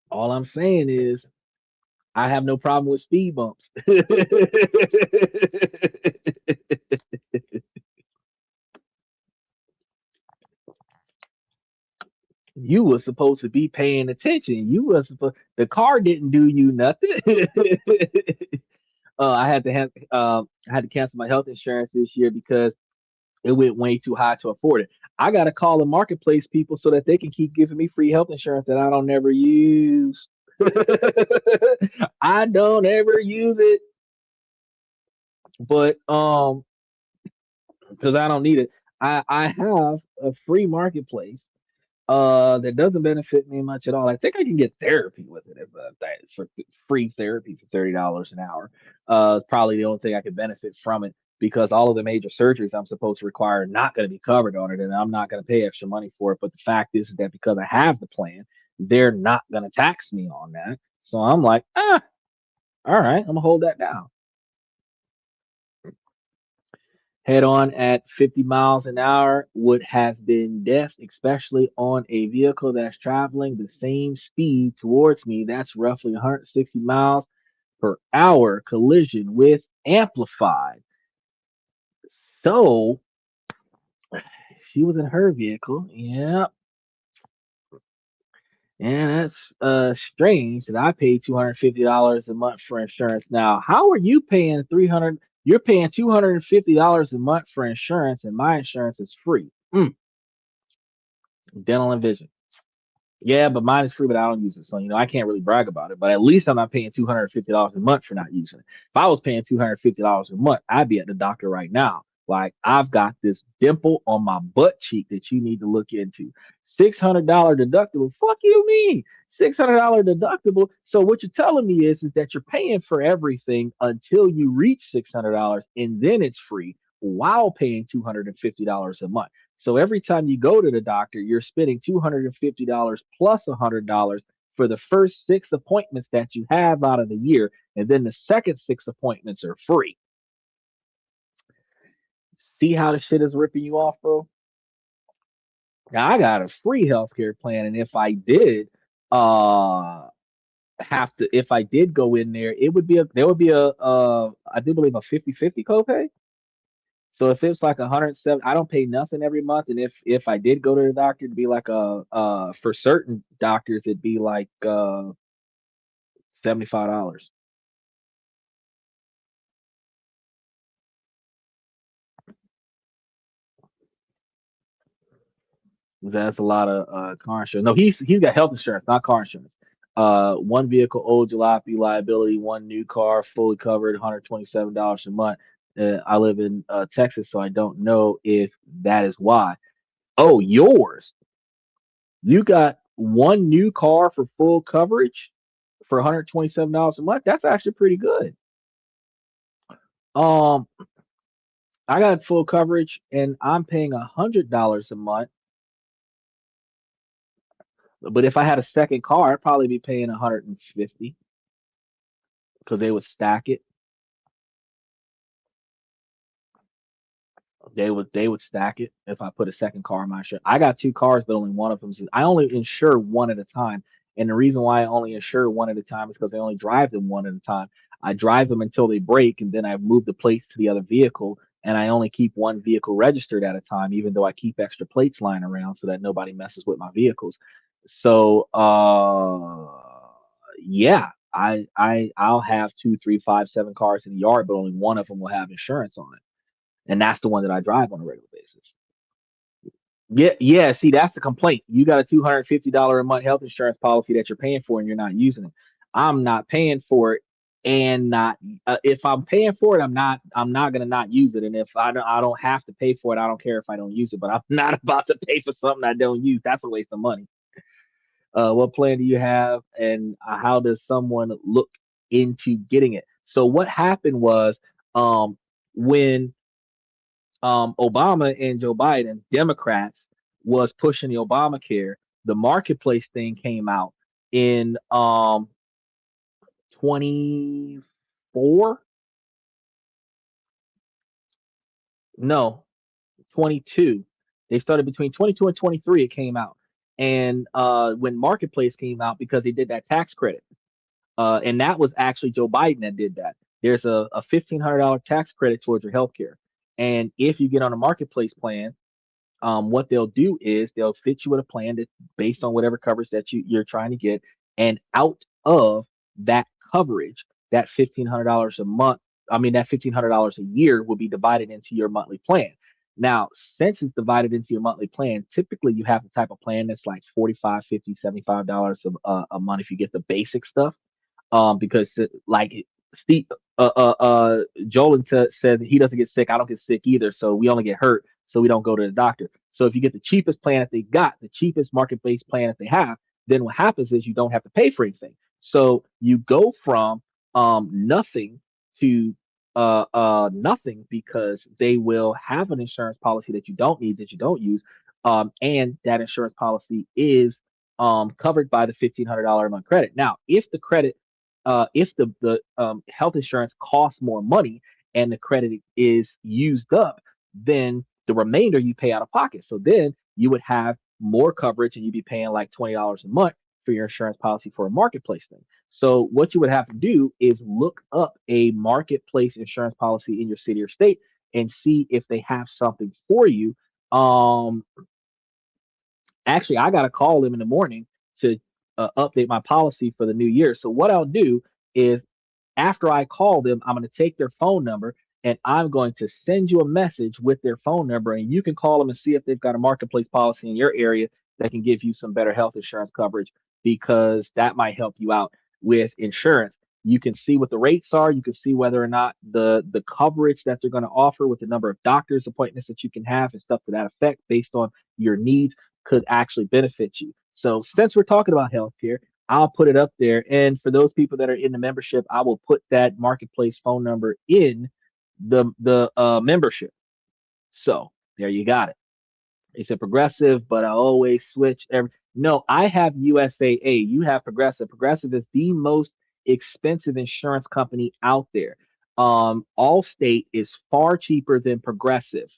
All I'm saying is I have no problem with speed bumps. You were supposed to be paying attention. You was supposed the car didn't do you nothing. I had to cancel my health insurance this year because it went way too high to afford it. I got to call the marketplace people so that they can keep giving me free health insurance that I don't ever use. I don't ever use it, but because I don't need it. I have a free marketplace that doesn't benefit me much at all. I think I can get therapy with it if that for free therapy for $30 an hour. Probably the only thing I could benefit from it because all of the major surgeries I'm supposed to require are not going to be covered on it, and I'm not going to pay extra money for it. But the fact is that because I have the plan, they're not going to tax me on that. So I'm like, all right, I'm gonna hold that down. Head on at 50 miles an hour would have been death, especially on a vehicle that's traveling the same speed towards me. That's roughly 160 miles per hour collision with amplified. So she was in her vehicle. Yeah. And that's strange that I pay $250 a month for insurance. Now, how are you paying 300? You're paying $250 a month for insurance, and my insurance is free. Dental and vision. Yeah, but mine is free, but I don't use it. So, I can't really brag about it. But at least I'm not paying $250 a month for not using it. If I was paying $250 a month, I'd be at the doctor right now. Like, I've got this dimple on my butt cheek that you need to look into. $600 deductible. Fuck you mean? $600 deductible. So what you're telling me is that you're paying for everything until you reach $600, and then it's free while paying $250 a month. So every time you go to the doctor, you're spending $250 plus $100 for the first six appointments that you have out of the year, and then the second six appointments are free. See how the shit is ripping you off, bro? Now I got a free healthcare plan, and if I did have to, if I did go in there, it would be a there would be a I do believe a 50/50 copay. So if it's like 107, I don't pay nothing every month, and if I did go to the doctor, it'd be like a for certain doctors it'd be like $75. That's a lot of car insurance. No, he's got health insurance, not car insurance. One vehicle, old jalopy liability, one new car, fully covered, $127 a month. I live in Texas, so I don't know if that is why. Oh, yours. You got one new car for full coverage for $127 a month. That's actually pretty good. Um, I got full coverage and I'm paying $100 a month. But if I had a second car, I'd probably be paying 150 because they would stack it. They would stack it if I put a second car in my insurance. I got two cars, but only one of them. I only insure one at a time, and the reason why I only insure one at a time is because I only drive them one at a time. I drive them until they break, and then I move the plates to the other vehicle, and I only keep one vehicle registered at a time, even though I keep extra plates lying around so that nobody messes with my vehicles. So, yeah, I'll have two, three, five, seven cars in the yard, but only one of them will have insurance on it, and that's the one that I drive on a regular basis. Yeah, yeah. See, that's the complaint. You got a $250 a month health insurance policy that you're paying for, and you're not using it. I'm not paying for it, and not if I'm paying for it, I'm not gonna not use it. And if I don't have to pay for it, I don't care if I don't use it. But I'm not about to pay for something I don't use. That's a waste of money. What plan do you have, and how does someone look into getting it? So what happened was, when Obama and Joe Biden, Democrats, was pushing the Obamacare, the marketplace thing came out in 24. No, 22. They started between 22 and 23. It came out, and when marketplace came out, because they did that tax credit, and that was actually Joe Biden that did that. There's a $1,500 tax credit towards your health care, and if you get on a marketplace plan, what they'll do is they'll fit you with a plan that based on whatever coverage that you're trying to get, and out of that coverage, that $1,500 a month, I mean that $1,500 a year will be divided into your monthly plan. Now, since it's divided into your monthly plan, typically you have the type of plan that's like 45, 50, $75 a month if you get the basic stuff, because like Steve, Joel says he doesn't get sick. I don't get sick either, so we only get hurt, so we don't go to the doctor. So if you get the cheapest plan that they got, the cheapest market-based plan that they have, then what happens is you don't have to pay for anything. So you go from nothing to nothing, because they will have an insurance policy that you don't need, that you don't use, and that insurance policy is covered by the $1,500 a month credit. Now, if the health insurance costs more money and the credit is used up, then the remainder you pay out of pocket. So then you would have more coverage, and you'd be paying like $20 a month for your insurance policy for a marketplace thing. So what you would have to do is look up a marketplace insurance policy in your city or state and see if they have something for you. Um, Actually, I got to call them in the morning to update my policy for the new year. So what I'll do is, after I call them, I'm going to take their phone number, and I'm going to send you a message with their phone number, and you can call them and see if they've got a marketplace policy in your area that can give you some better health insurance coverage, because that might help you out with insurance. You can see what the rates are. You can see whether or not the coverage that they're going to offer with the number of doctor's appointments that you can have and stuff to that effect based on your needs could actually benefit you. So since we're talking about healthcare, I'll put it up there. And for those people that are in the membership, I will put that marketplace phone number in the membership. So there you got it. It's a progressive, but I always switch every. No, I have USAA. You have Progressive. Progressive is the most expensive insurance company out there. Allstate is far cheaper than Progressive.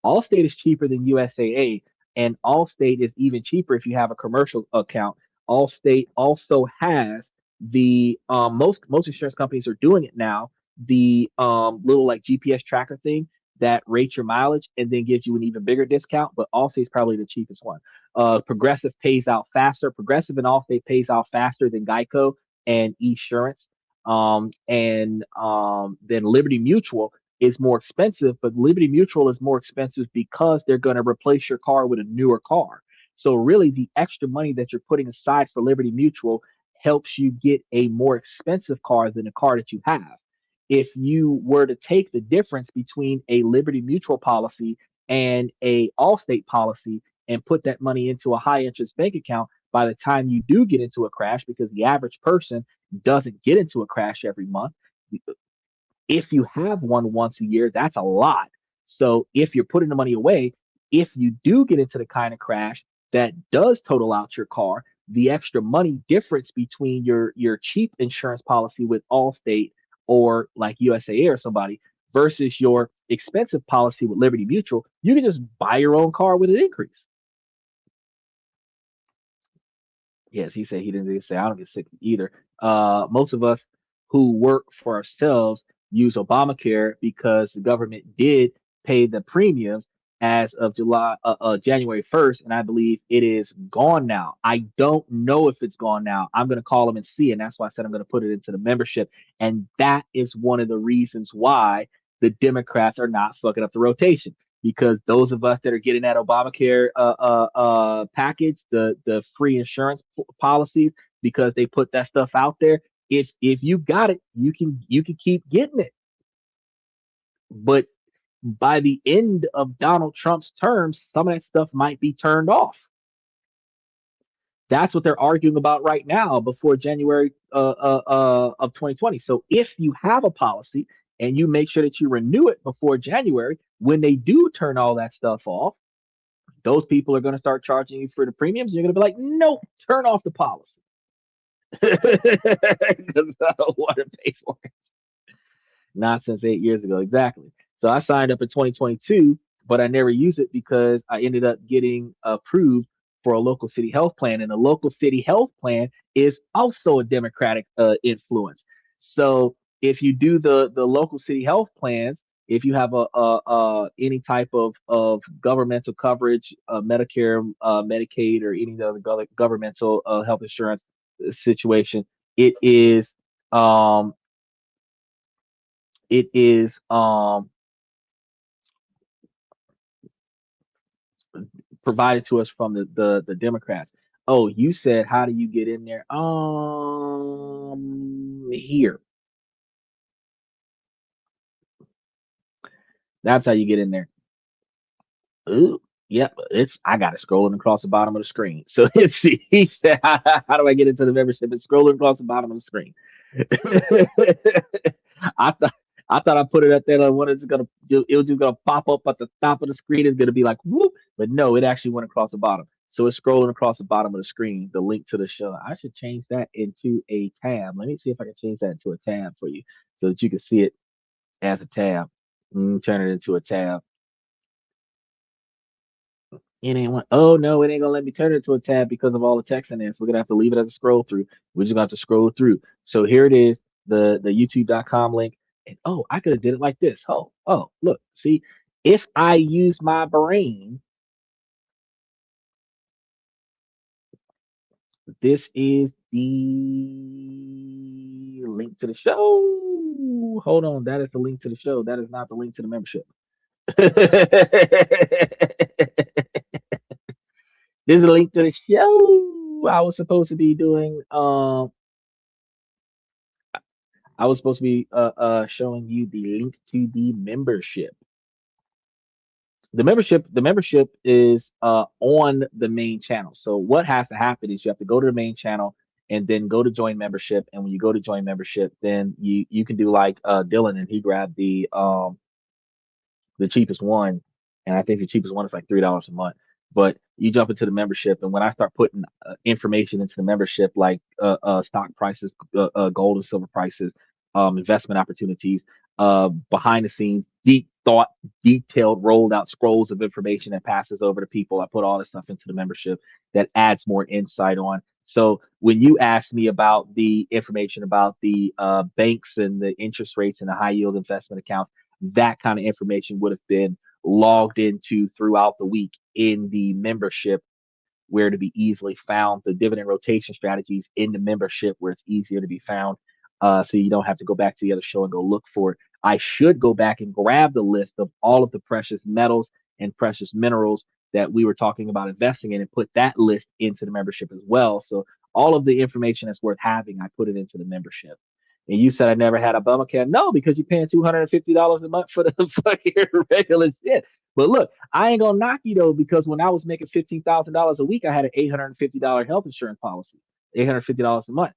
Allstate is cheaper than USAA, and Allstate is even cheaper if you have a commercial account. Allstate also has the most insurance companies are doing it now. The little like GPS tracker thing that rates your mileage and then gives you an even bigger discount, but Allstate is probably the cheapest one. Progressive pays out faster. Progressive and Allstate pays out faster than Geico and Esurance. And then Liberty Mutual is more expensive, but Liberty Mutual is more expensive because they're going to replace your car with a newer car. So really, the extra money that you're putting aside for Liberty Mutual helps you get a more expensive car than a car that you have. If you were to take the difference between a Liberty Mutual policy and a Allstate policy and put that money into a high interest bank account, by the time you do get into a crash, because the average person doesn't get into a crash every month, if you have one once a year, that's a lot. So if you're putting the money away, if you do get into the kind of crash that does total out your car, the extra money difference between your cheap insurance policy with Allstate or like USAA or somebody versus your expensive policy with Liberty Mutual, you can just buy your own car with an increase. Yes, he said he didn't say I don't get sick either. Most of us who work for ourselves use Obamacare because the government did pay the premiums as of January 1st, and I believe it is gone now. I don't know if it's gone now. I'm going to call them and see, and that's why I said I'm going to put it into the membership. And that is one of the reasons why the Democrats are not fucking up the rotation because those of us that are getting that Obamacare package, the free insurance policies, because they put that stuff out there. If you got it, you can keep getting it. But by the end of Donald Trump's term, some of that stuff might be turned off. That's what they're arguing about right now before January of 2020. So if you have a policy and you make sure that you renew it before January, when they do turn all that stuff off, those people are going to start charging you for the premiums. And you're going to be like, nope, turn off the policy because I don't want to pay for it. Not since 8 years ago, exactly. So I signed up in 2022, but I never used it because I ended up getting approved for a local city health plan, and a local city health plan is also a Democratic influence. So if you do the local city health plans, if you have any type of governmental coverage, Medicare, Medicaid, or any other governmental health insurance situation, it is um, it is provided to us from the Democrats. Oh, you said how do you get in there? Here. That's how you get in there. Ooh, yep. It's I got it scrolling across the bottom of the screen. So it's he said, how do I get into the membership? It's scrolling across the bottom of the screen. I thought I thought I put it up there. Like, what is it gonna do? It was just gonna pop up at the top of the screen. It's gonna be like whoop, but no, it actually went across the bottom. So it's scrolling across the bottom of the screen. The link to the show. I should change that into a tab. Let me see if I can change that into a tab for you, so that you can see it as a tab. Turn it into a tab. It ain't one. Oh no, it ain't gonna let me turn it into a tab because of all the text in there. So we're gonna have to leave it as a scroll through. We're just gonna have to scroll through. So here it is, the YouTube.com link. And oh, I could have did it like this. Oh, look, see, if I use my brain, this is the link to the show. Hold on, that is the link to the show. That is not the link to the membership. This is a link to the show. I was supposed to be doing I was supposed to be showing you the link to the membership. The membership is on the main channel. So what has to happen is you have to go to the main channel and then go to join membership. And when you go to join membership, then you can do like Dylan, and he grabbed the cheapest one, and I think the cheapest one is like $3 a month. But you jump into the membership, and when I start putting information into the membership, like stock prices, gold and silver prices, investment opportunities, behind the scenes, deep thought, detailed, rolled out scrolls of information that passes over to people. I put all this stuff into the membership that adds more insight on. So when you ask me about the information about the banks and the interest rates and the high yield investment accounts, that kind of information would have been logged into throughout the week in the membership where to be easily found. The dividend rotation strategies in the membership where it's easier to be found. So you don't have to go back to the other show and go look for it. I should go back and grab the list of all of the precious metals and precious minerals that we were talking about investing in and put that list into the membership as well. So all of the information that's worth having, I put it into the membership. And you said I never had a bummer cap. No, because you're paying $250 a month for the fucking regular shit. But look, I ain't gonna knock you though, because when I was making $15,000 a week, I had an $850 health insurance policy, $850 a month,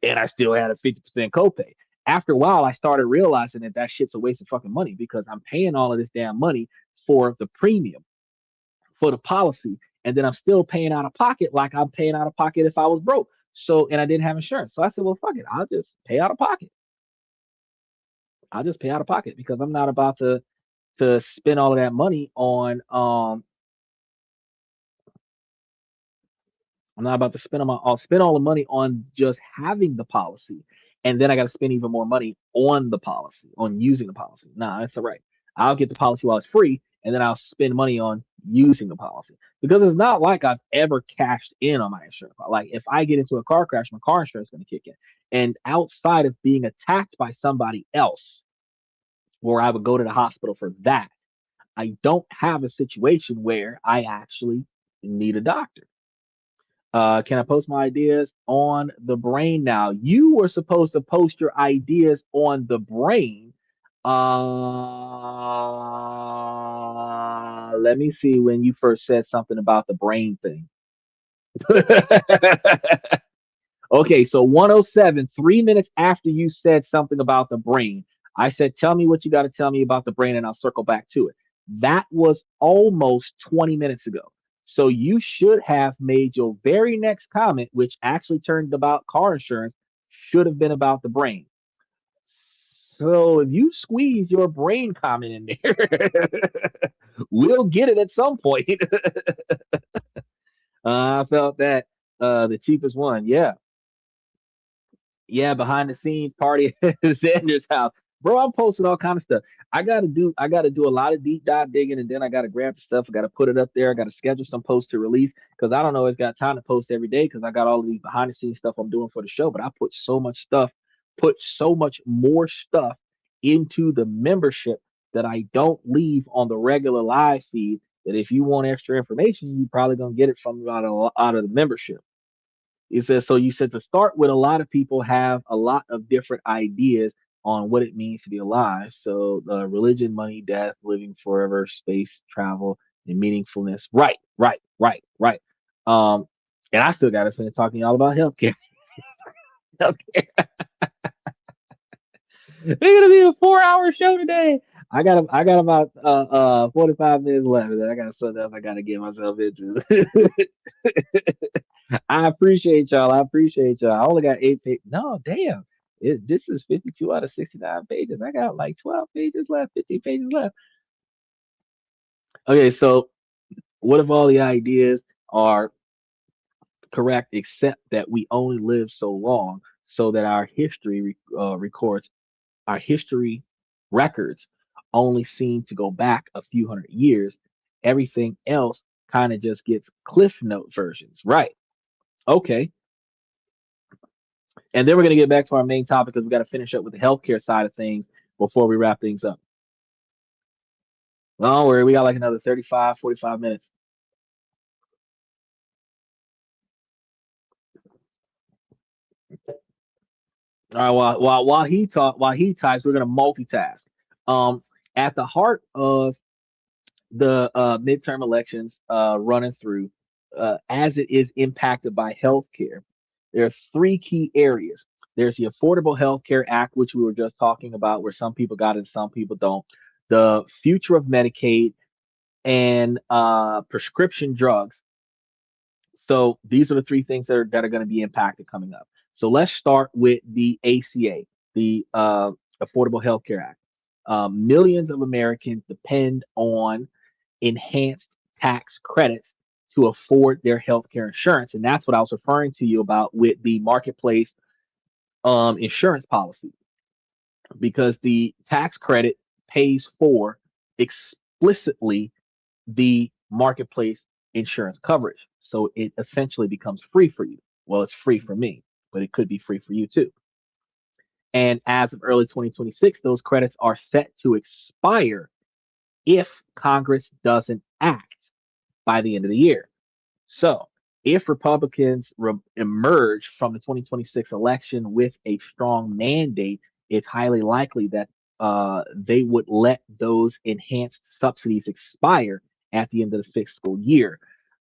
and I still had a 50% copay. After a while, I started realizing that that shit's a waste of fucking money because I'm paying all of this damn money for the premium for the policy, and then I'm still paying out of pocket like I'm paying out of pocket if I was broke. So, and I didn't have insurance. So I said, well, fuck it, I'll just pay out of pocket. I'll just pay out of pocket because I'm not about to spend all of that money on I'm not about to spend I'll spend all the money on just having the policy, and then I got to spend even more money on the policy, on using the policy. Nah, that's all right. I'll get the policy while it's free, and then I'll spend money on using the policy because it's not like I've ever cashed in on my insurance. Like if I get into a car crash, my car insurance is going to kick in, and outside of being attacked by somebody else, where I would go to the hospital for that, I don't have a situation where I actually need a doctor. Can I post my ideas on the brain now? You were supposed to post your ideas on the brain. Let me see when you first said something about the brain thing. Okay, so 107, 3 minutes after you said something about the brain, I said, tell me what you got to tell me about the brain, and I'll circle back to it. That was almost 20 minutes ago. So you should have made your very next comment, which actually turned about car insurance, should have been about the brain. So if you squeeze your brain comment in there, we'll get it at some point. I felt that the cheapest one. Yeah. Yeah, behind the scenes party at Xander's house. Bro, I'm posting all kind of stuff. I gotta do a lot of deep dive digging, and then I gotta grab the stuff. I gotta put it up there. I gotta schedule some posts to release because I don't always got time to post every day because I got all of these behind the scenes stuff I'm doing for the show. But I put so much stuff, put so much more stuff into the membership that I don't leave on the regular live feed. That if you want extra information, you probably gonna get it from out of the membership. It says, so you said to start with, a lot of people have a lot of different ideas on what it means to be alive. So religion, money, death, living forever, space, travel, and meaningfulness. Right, right, right, right. Um, and I still got to finish talking to y'all about healthcare. Healthcare. It's gonna be a 4 hour show today. I got about 45 minutes left, and then I got something else I gotta get myself into. I appreciate y'all. I appreciate y'all. I only got 8 pages. No, damn. This is 52 out of 69 pages. I got like 12 pages left, 15 pages left. Okay, so what if all the ideas are correct, except that we only live so long so that our history records, our history records only seem to go back a few hundred years. Everything else kind of just gets cliff note versions. Right. Okay. And then we're going to get back to our main topic because we got to finish up with the healthcare side of things before we wrap things up. Don't worry, we got like another 35, 45 minutes. All right, while he types, we're gonna multitask. Um, at the heart of the midterm elections running through, as it is impacted by healthcare, there are three key areas. There's the Affordable Health Care Act, which we were just talking about, where some people got it, some people don't. The future of Medicaid and prescription drugs. So these are the three things that are going to be impacted coming up. So let's start with the ACA, the Affordable Health Care Act. Millions of Americans depend on enhanced tax credits to afford their healthcare insurance. And that's what I was referring to you about with the marketplace insurance policy, because the tax credit pays for explicitly the marketplace insurance coverage. So it essentially becomes free for you. Well, it's free for me, but it could be free for you too. And as of early 2026, those credits are set to expire if Congress doesn't act by the end of the year. So, if Republicans emerge from the 2026 election with a strong mandate, it's highly likely that they would let those enhanced subsidies expire at the end of the fiscal year.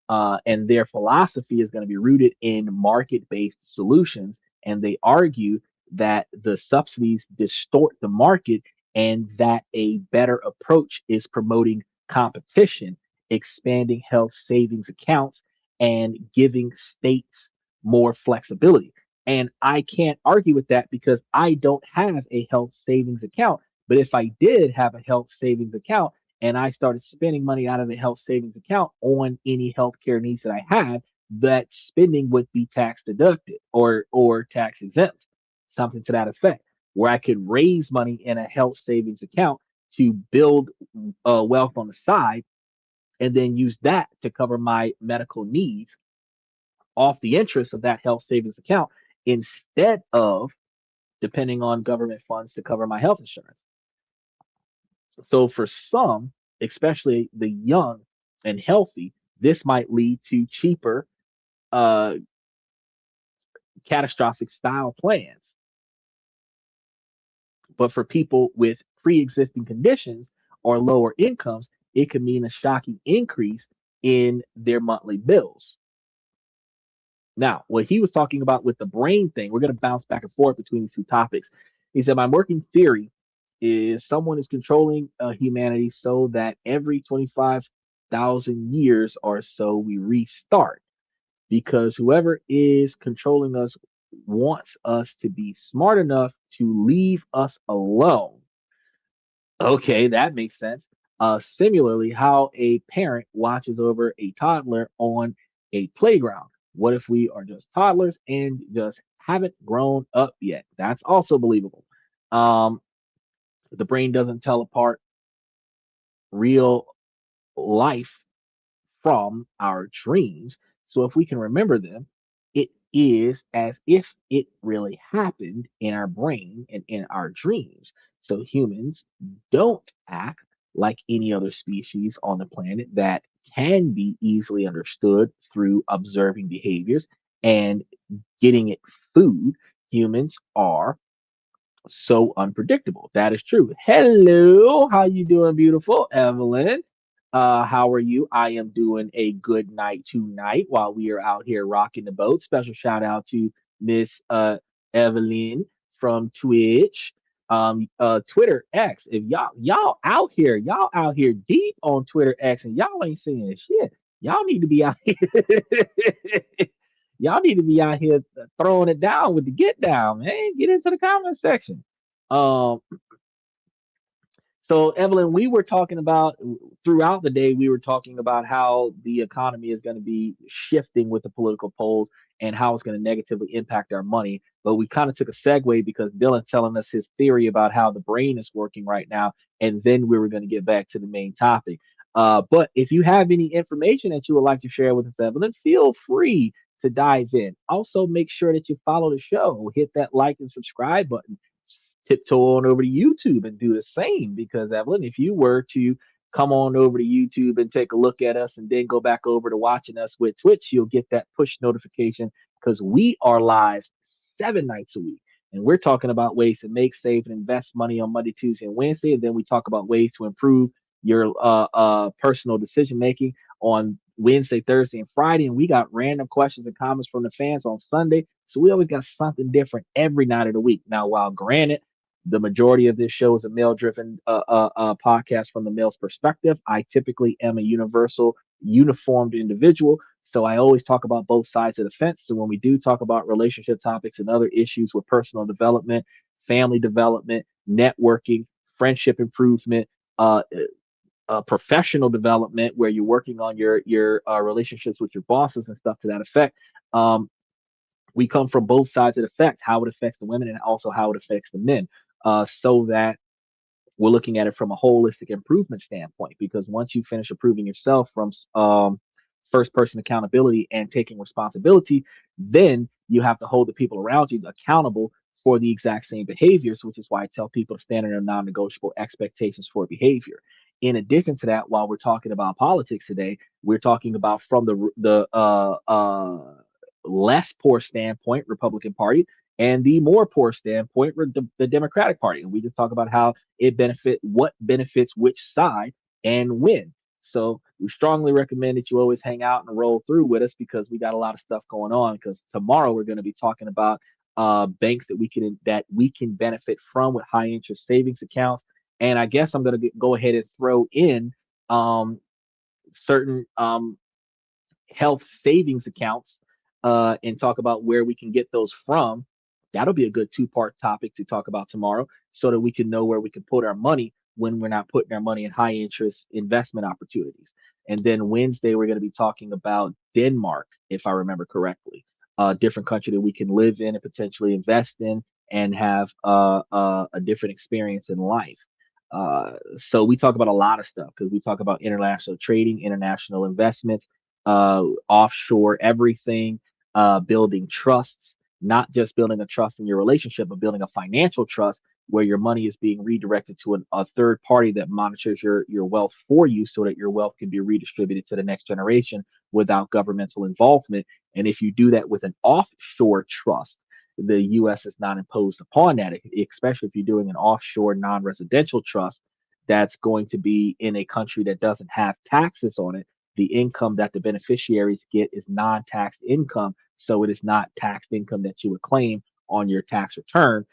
And their philosophy is going to be rooted in market based solutions. And they argue that the subsidies distort the market and that a better approach is promoting competition, expanding health savings accounts, and giving states more flexibility. And I can't argue with that because I don't have a health savings account. But if I did have a health savings account and I started spending money out of the health savings account on any healthcare needs that I have, that spending would be tax deducted or tax exempt, something to that effect, where I could raise money in a health savings account to build wealth on the side and then use that to cover my medical needs off the interest of that health savings account instead of depending on government funds to cover my health insurance. So for some, especially the young and healthy, this might lead to cheaper uh, catastrophic style plans. But for people with pre-existing conditions or lower incomes, it could mean a shocking increase in their monthly bills. Now, what he was talking about with the brain thing, we're going to bounce back and forth between these two topics. He said, my working theory is someone is controlling humanity so that every 25,000 years or so we restart because whoever is controlling us wants us to be smart enough to leave us alone. Okay, that makes sense. Similarly, how a parent watches over a toddler on a playground. What if we are just toddlers and just haven't grown up yet? That's also believable. Um, the brain doesn't tell apart real life from our dreams. So if we can remember them, it is as if it really happened in our brain and in our dreams. So humans don't act like any other species on the planet that can be easily understood through observing behaviors and getting it food. Humans are so unpredictable. That is true. Hello, how you doing, beautiful Evelyn? How are you? I am doing a good night tonight while we are out here rocking the boat. Special shout out to Miss Evelyn from Twitch, Twitter X. If y'all out here deep on Twitter X, and y'all ain't saying shit. Y'all need to be out here. Y'all need to be out here throwing it down with the get down, man. Get into the comment section. Um, so, Evelyn, we were talking about throughout the day, we were talking about how the economy is going to be shifting with the political polls and how it's going to negatively impact our money. But we kind of took a segue because Dylan's telling us his theory about how the brain is working right now. And then we were going to get back to the main topic. But if you have any information that you would like to share with us, Evelyn, feel free to dive in. Also, make sure that you follow the show, hit that like and subscribe button, tiptoe on over to YouTube and do the same. Because Evelyn, if you were to come on over to YouTube and take a look at us and then go back over to watching us with Twitch, you'll get that push notification because we are live 7 nights a week. And we're talking about ways to make, save, and invest money on Monday, Tuesday, and Wednesday. And then we talk about ways to improve your personal decision making on Wednesday, Thursday, and Friday. And we got random questions and comments from the fans on Sunday. So we always got something different every night of the week. Now, while granted, the majority of this show is a male driven podcast from the male's perspective, I typically am a universal, uniformed individual. So I always talk about both sides of the fence. So when we do talk about relationship topics and other issues with personal development, family development, networking, friendship improvement, uh, professional development, where you're working on your relationships with your bosses and stuff to that effect. Um, we come from both sides of the fence, how it affects the women and also how it affects the men, so that we're looking at it from a holistic improvement standpoint. Because once you finish improving yourself from first person accountability and taking responsibility, then you have to hold the people around you accountable for the exact same behaviors, which is why I tell people to stand in their non-negotiable expectations for behavior. In addition to that, while we're talking about politics today, we're talking about from the less poor standpoint, Republican Party, and the more poor standpoint, the Democratic Party. And we just talk about how what benefits which side and when. So we strongly recommend that you always hang out and roll through with us because we got a lot of stuff going on. Because tomorrow we're going to be talking about banks that we can benefit from with high interest savings accounts. And I guess I'm going to go ahead and throw in certain health savings accounts and talk about where we can get those from. That'll be a good two-part topic to talk about tomorrow so that we can know where we can put our money when we're not putting our money in high interest investment opportunities. And then Wednesday, we're going to be talking about Denmark, if I remember correctly, a different country that we can live in and potentially invest in and have a different experience in life. So we talk about a lot of stuff because we talk about international trading, international investments, offshore everything, building trusts, not just building a trust in your relationship, but building a financial trust where your money is being redirected to a third party that monitors your wealth for you so that your wealth can be redistributed to the next generation without governmental involvement. And if you do that with an offshore trust, the U.S. is not imposed upon that, especially if you're doing an offshore non-residential trust that's going to be in a country that doesn't have taxes on it. The income that the beneficiaries get is non-taxed income, so it is not taxed income that you would claim on your tax return,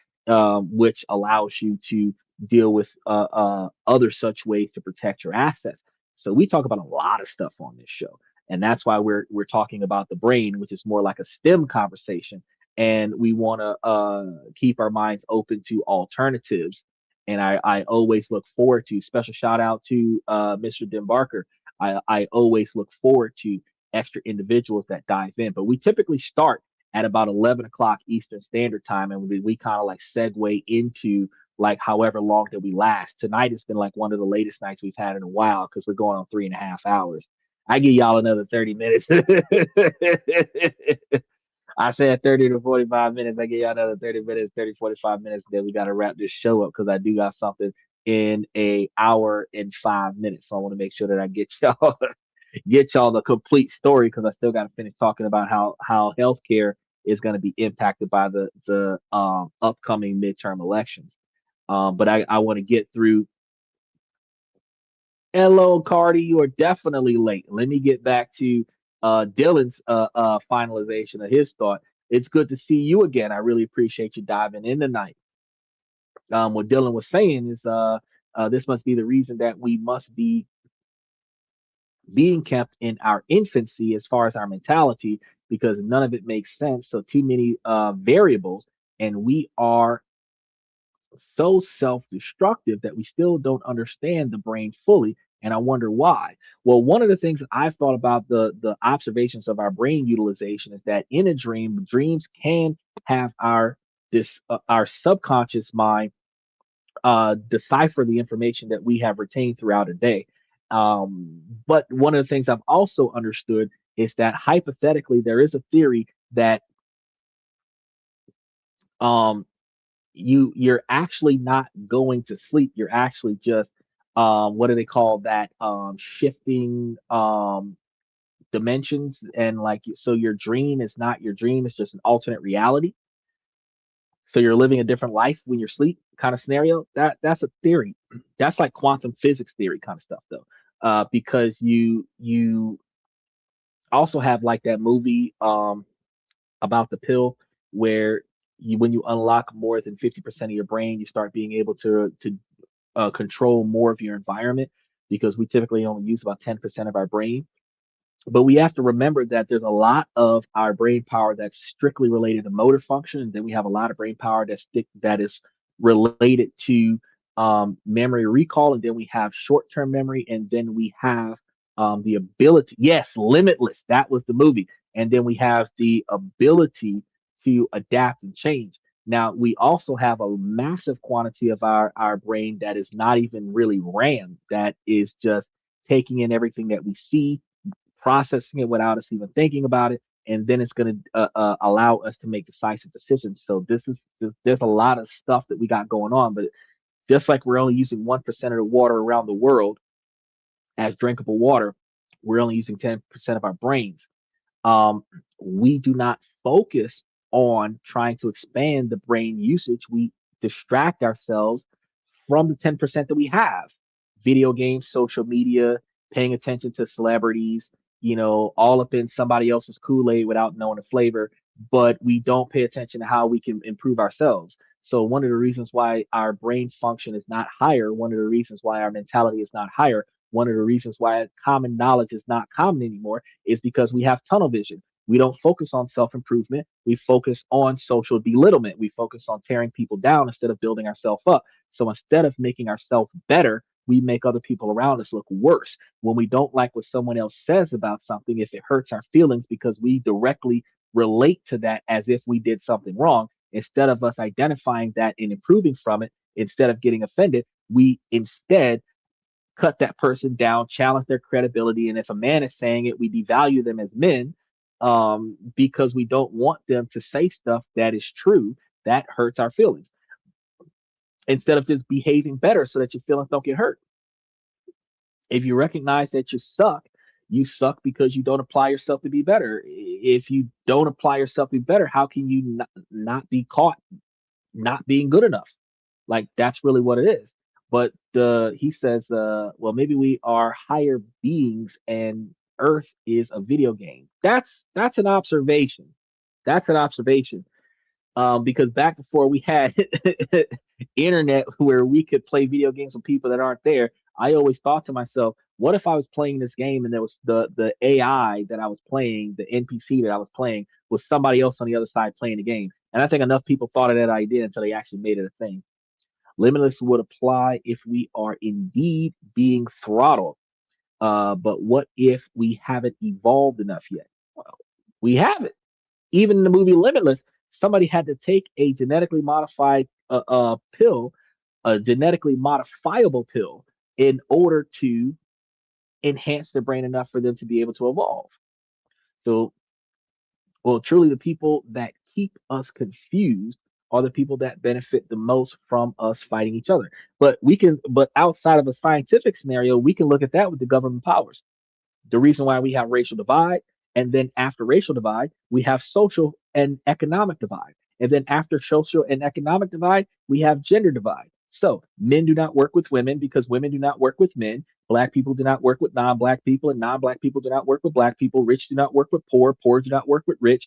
which allows you to deal with other such ways to protect your assets. So we talk about a lot of stuff on this show, and that's why we're talking about the brain, which is more like a STEM conversation, and we want to keep our minds open to alternatives. And I always look forward to special shout out to Mr. Dim Barker. I always look forward to extra individuals that dive in. But we typically start at about 11 o'clock Eastern Standard Time, and we kind of like segue into like however long that we last. Tonight has been like one of the latest nights we've had in a while because we're going on 3.5 hours. I give y'all another 30 minutes. I said 30 to 45 minutes. I give y'all another 30 minutes, 30, 45 minutes. Then we got to wrap this show up because I do got something in a hour and 5 minutes. So I want to make sure that I get y'all get y'all the complete story because I still got to finish talking about how healthcare is going to be impacted by the upcoming midterm elections. But I want to get through. Hello, Cardi. You are definitely late. Let me get back to Dylan's finalization of his thought. It's good to see you again. I really appreciate you diving in tonight. What Dylan was saying is this must be the reason that we must be being kept in our infancy as far as our mentality because none of it makes sense. So too many variables, and we are so self-destructive that we still don't understand the brain fully. And I wonder why. Well, one of the things that I've thought about the observations of our brain utilization is that in a dream, dreams can have our subconscious mind decipher the information that we have retained throughout a day. But one of the things I've also understood is that hypothetically there is a theory that um, you're actually not going to sleep. You're actually just what do they call that? Shifting dimensions and like so your dream is not your dream. It's just an alternate reality. So you're living a different life when you're asleep kind of scenario. That's a theory. That's like quantum physics theory kind of stuff though. Because you also have like that movie about the pill where when you unlock more than 50% of your brain, you start being able to control more of your environment because we typically only use about 10% of our brain. But we have to remember that there's a lot of our brain power that's strictly related to motor function, and then we have a lot of brain power that is related to memory recall, and then we have short-term memory, and then we have the ability. Yes, Limitless. That was the movie, and then we have the ability to adapt and change. Now we also have a massive quantity of our brain that is not even really RAM. That is just taking in everything that we see, processing it without us even thinking about it, and then it's going to allow us to make decisive decisions. So there's a lot of stuff that we got going on, but just like we're only using 1% of the water around the world as drinkable water, we're only using 10% of our brains. um, we do not focus on trying to expand the brain usage. We distract ourselves from the 10% that we have. Video games, social media, paying attention to celebrities, all up in somebody else's Kool-Aid without knowing the flavor, but we don't pay attention to how we can improve ourselves. So one of the reasons why our brain function is not higher, one of the reasons why our mentality is not higher, one of the reasons why common knowledge is not common anymore is because we have tunnel vision. We don't focus on self improvement. We focus on social belittlement. We focus on tearing people down instead of building ourselves up. So instead of making ourselves better, we make other people around us look worse. When we don't like what someone else says about something, if it hurts our feelings because we directly relate to that as if we did something wrong, instead of us identifying that and improving from it, instead of getting offended, we instead cut that person down, challenge their credibility. And if a man is saying it, we devalue them as men because we don't want them to say stuff that is true that hurts our feelings instead of just behaving better so that your feelings don't get hurt. If you recognize that you suck because you don't apply yourself to be better. If you don't apply yourself to be better, how can you not be caught not being good enough? Like that's really what it is. But he says, well, maybe we are higher beings and Earth is a video game. That's an observation. That's an observation. Because back before we had internet where we could play video games with people that aren't there, I always thought to myself, what if I was playing this game and there was the AI that I was playing, the NPC that I was playing, was somebody else on the other side playing the game? And I think enough people thought of that idea until they actually made it a thing. Limitless would apply if we are indeed being throttled. But what if we haven't evolved enough yet? Well, we haven't. Even in the movie Limitless, somebody had to take a genetically modified pill, a genetically modifiable pill, in order to enhance their brain enough for them to be able to evolve. So, well, truly, the people that keep us confused are the people that benefit the most from us fighting each other. But outside of a scientific scenario, we can look at that with the government powers. The reason why we have racial divide, and then after racial divide, we have social and economic divide. And then after social and economic divide, we have gender divide. So men do not work with women because women do not work with men. Black people do not work with non-black people, and non-black people do not work with black people. Rich do not work with poor. Poor do not work with rich.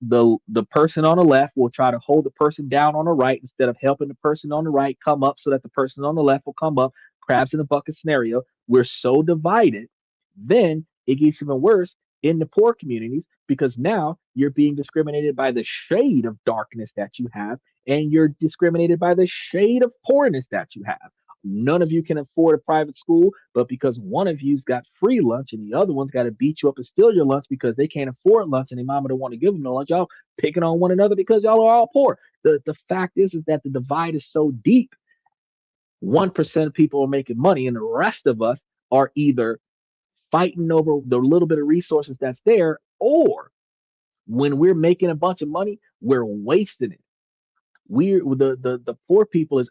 The person on the left will try to hold the person down on the right instead of helping the person on the right come up so that the person on the left will come up. Crabs in a bucket scenario. We're so divided. Then it gets even worse in the poor communities because now you're being discriminated by the shade of darkness that you have, and you're discriminated by the shade of poorness that you have. None of you can afford a private school, but because one of you's got free lunch and the other one's got to beat you up and steal your lunch because they can't afford lunch and their mama don't want to give them no lunch, y'all picking on one another because y'all are all poor. The fact is that the divide is so deep. 1% of people are making money, and the rest of us are either fighting over the little bit of resources that's there, or when we're making a bunch of money, we're wasting it. We're the poor people is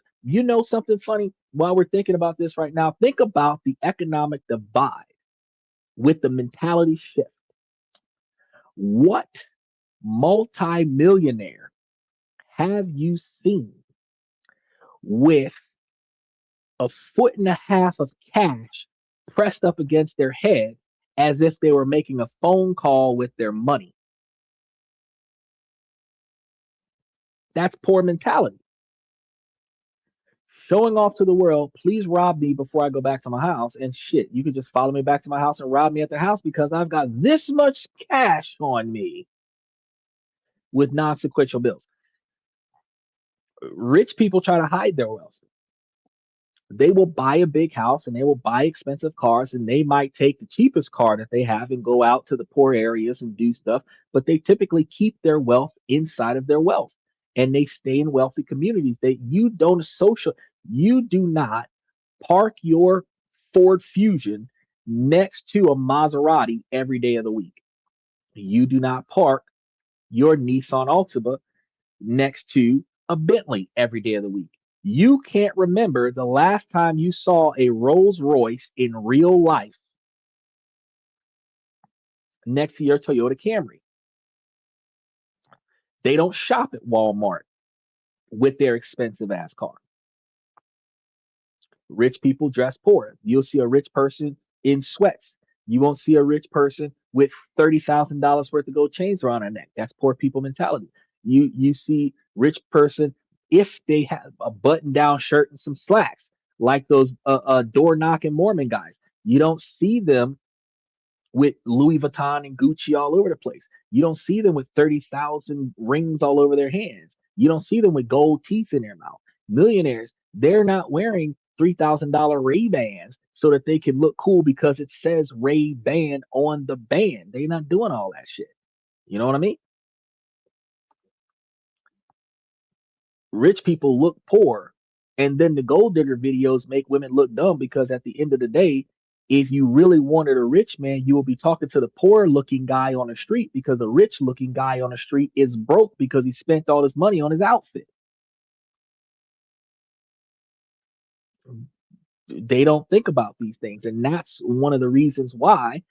something funny while we're thinking about this right now. Think about the economic divide with the mentality shift. What multimillionaire have you seen with a foot and a half of cash pressed up against their head as if they were making a phone call with their money? That's poor mentality. Showing off to the world, please rob me before I go back to my house. And shit, you could just follow me back to my house and rob me at the house because I've got this much cash on me with non sequential bills. Rich people try to hide their wealth. They will buy a big house and they will buy expensive cars and they might take the cheapest car that they have and go out to the poor areas and do stuff, but they typically keep their wealth inside of their wealth and they stay in wealthy communities that you do not park your Ford Fusion next to a Maserati every day of the week. You do not park your Nissan Altima next to a Bentley every day of the week. You can't remember the last time you saw a Rolls Royce in real life next to your Toyota Camry. They don't shop at Walmart with their expensive ass car. Rich people dress poor. You'll see a rich person in sweats. You won't see a rich person with $30,000 worth of gold chains around their neck. That's poor people mentality. You see rich person if they have a button down shirt and some slacks, like those door knocking Mormon guys. You don't see them with Louis Vuitton and Gucci all over the place. You don't see them with 30,000 rings all over their hands. You don't see them with gold teeth in their mouth. Millionaires, they're not wearing $3,000 Ray-Bans so that they can look cool because it says Ray-Ban on the band. They're not doing all that shit. You know what I mean? Rich people look poor, and then the gold digger videos make women look dumb because at the end of the day, if you really wanted a rich man, you will be talking to the poor looking guy on the street because the rich looking guy on the street is broke because he spent all his money on his outfit. They don't think about these things, and that's one of the reasons why,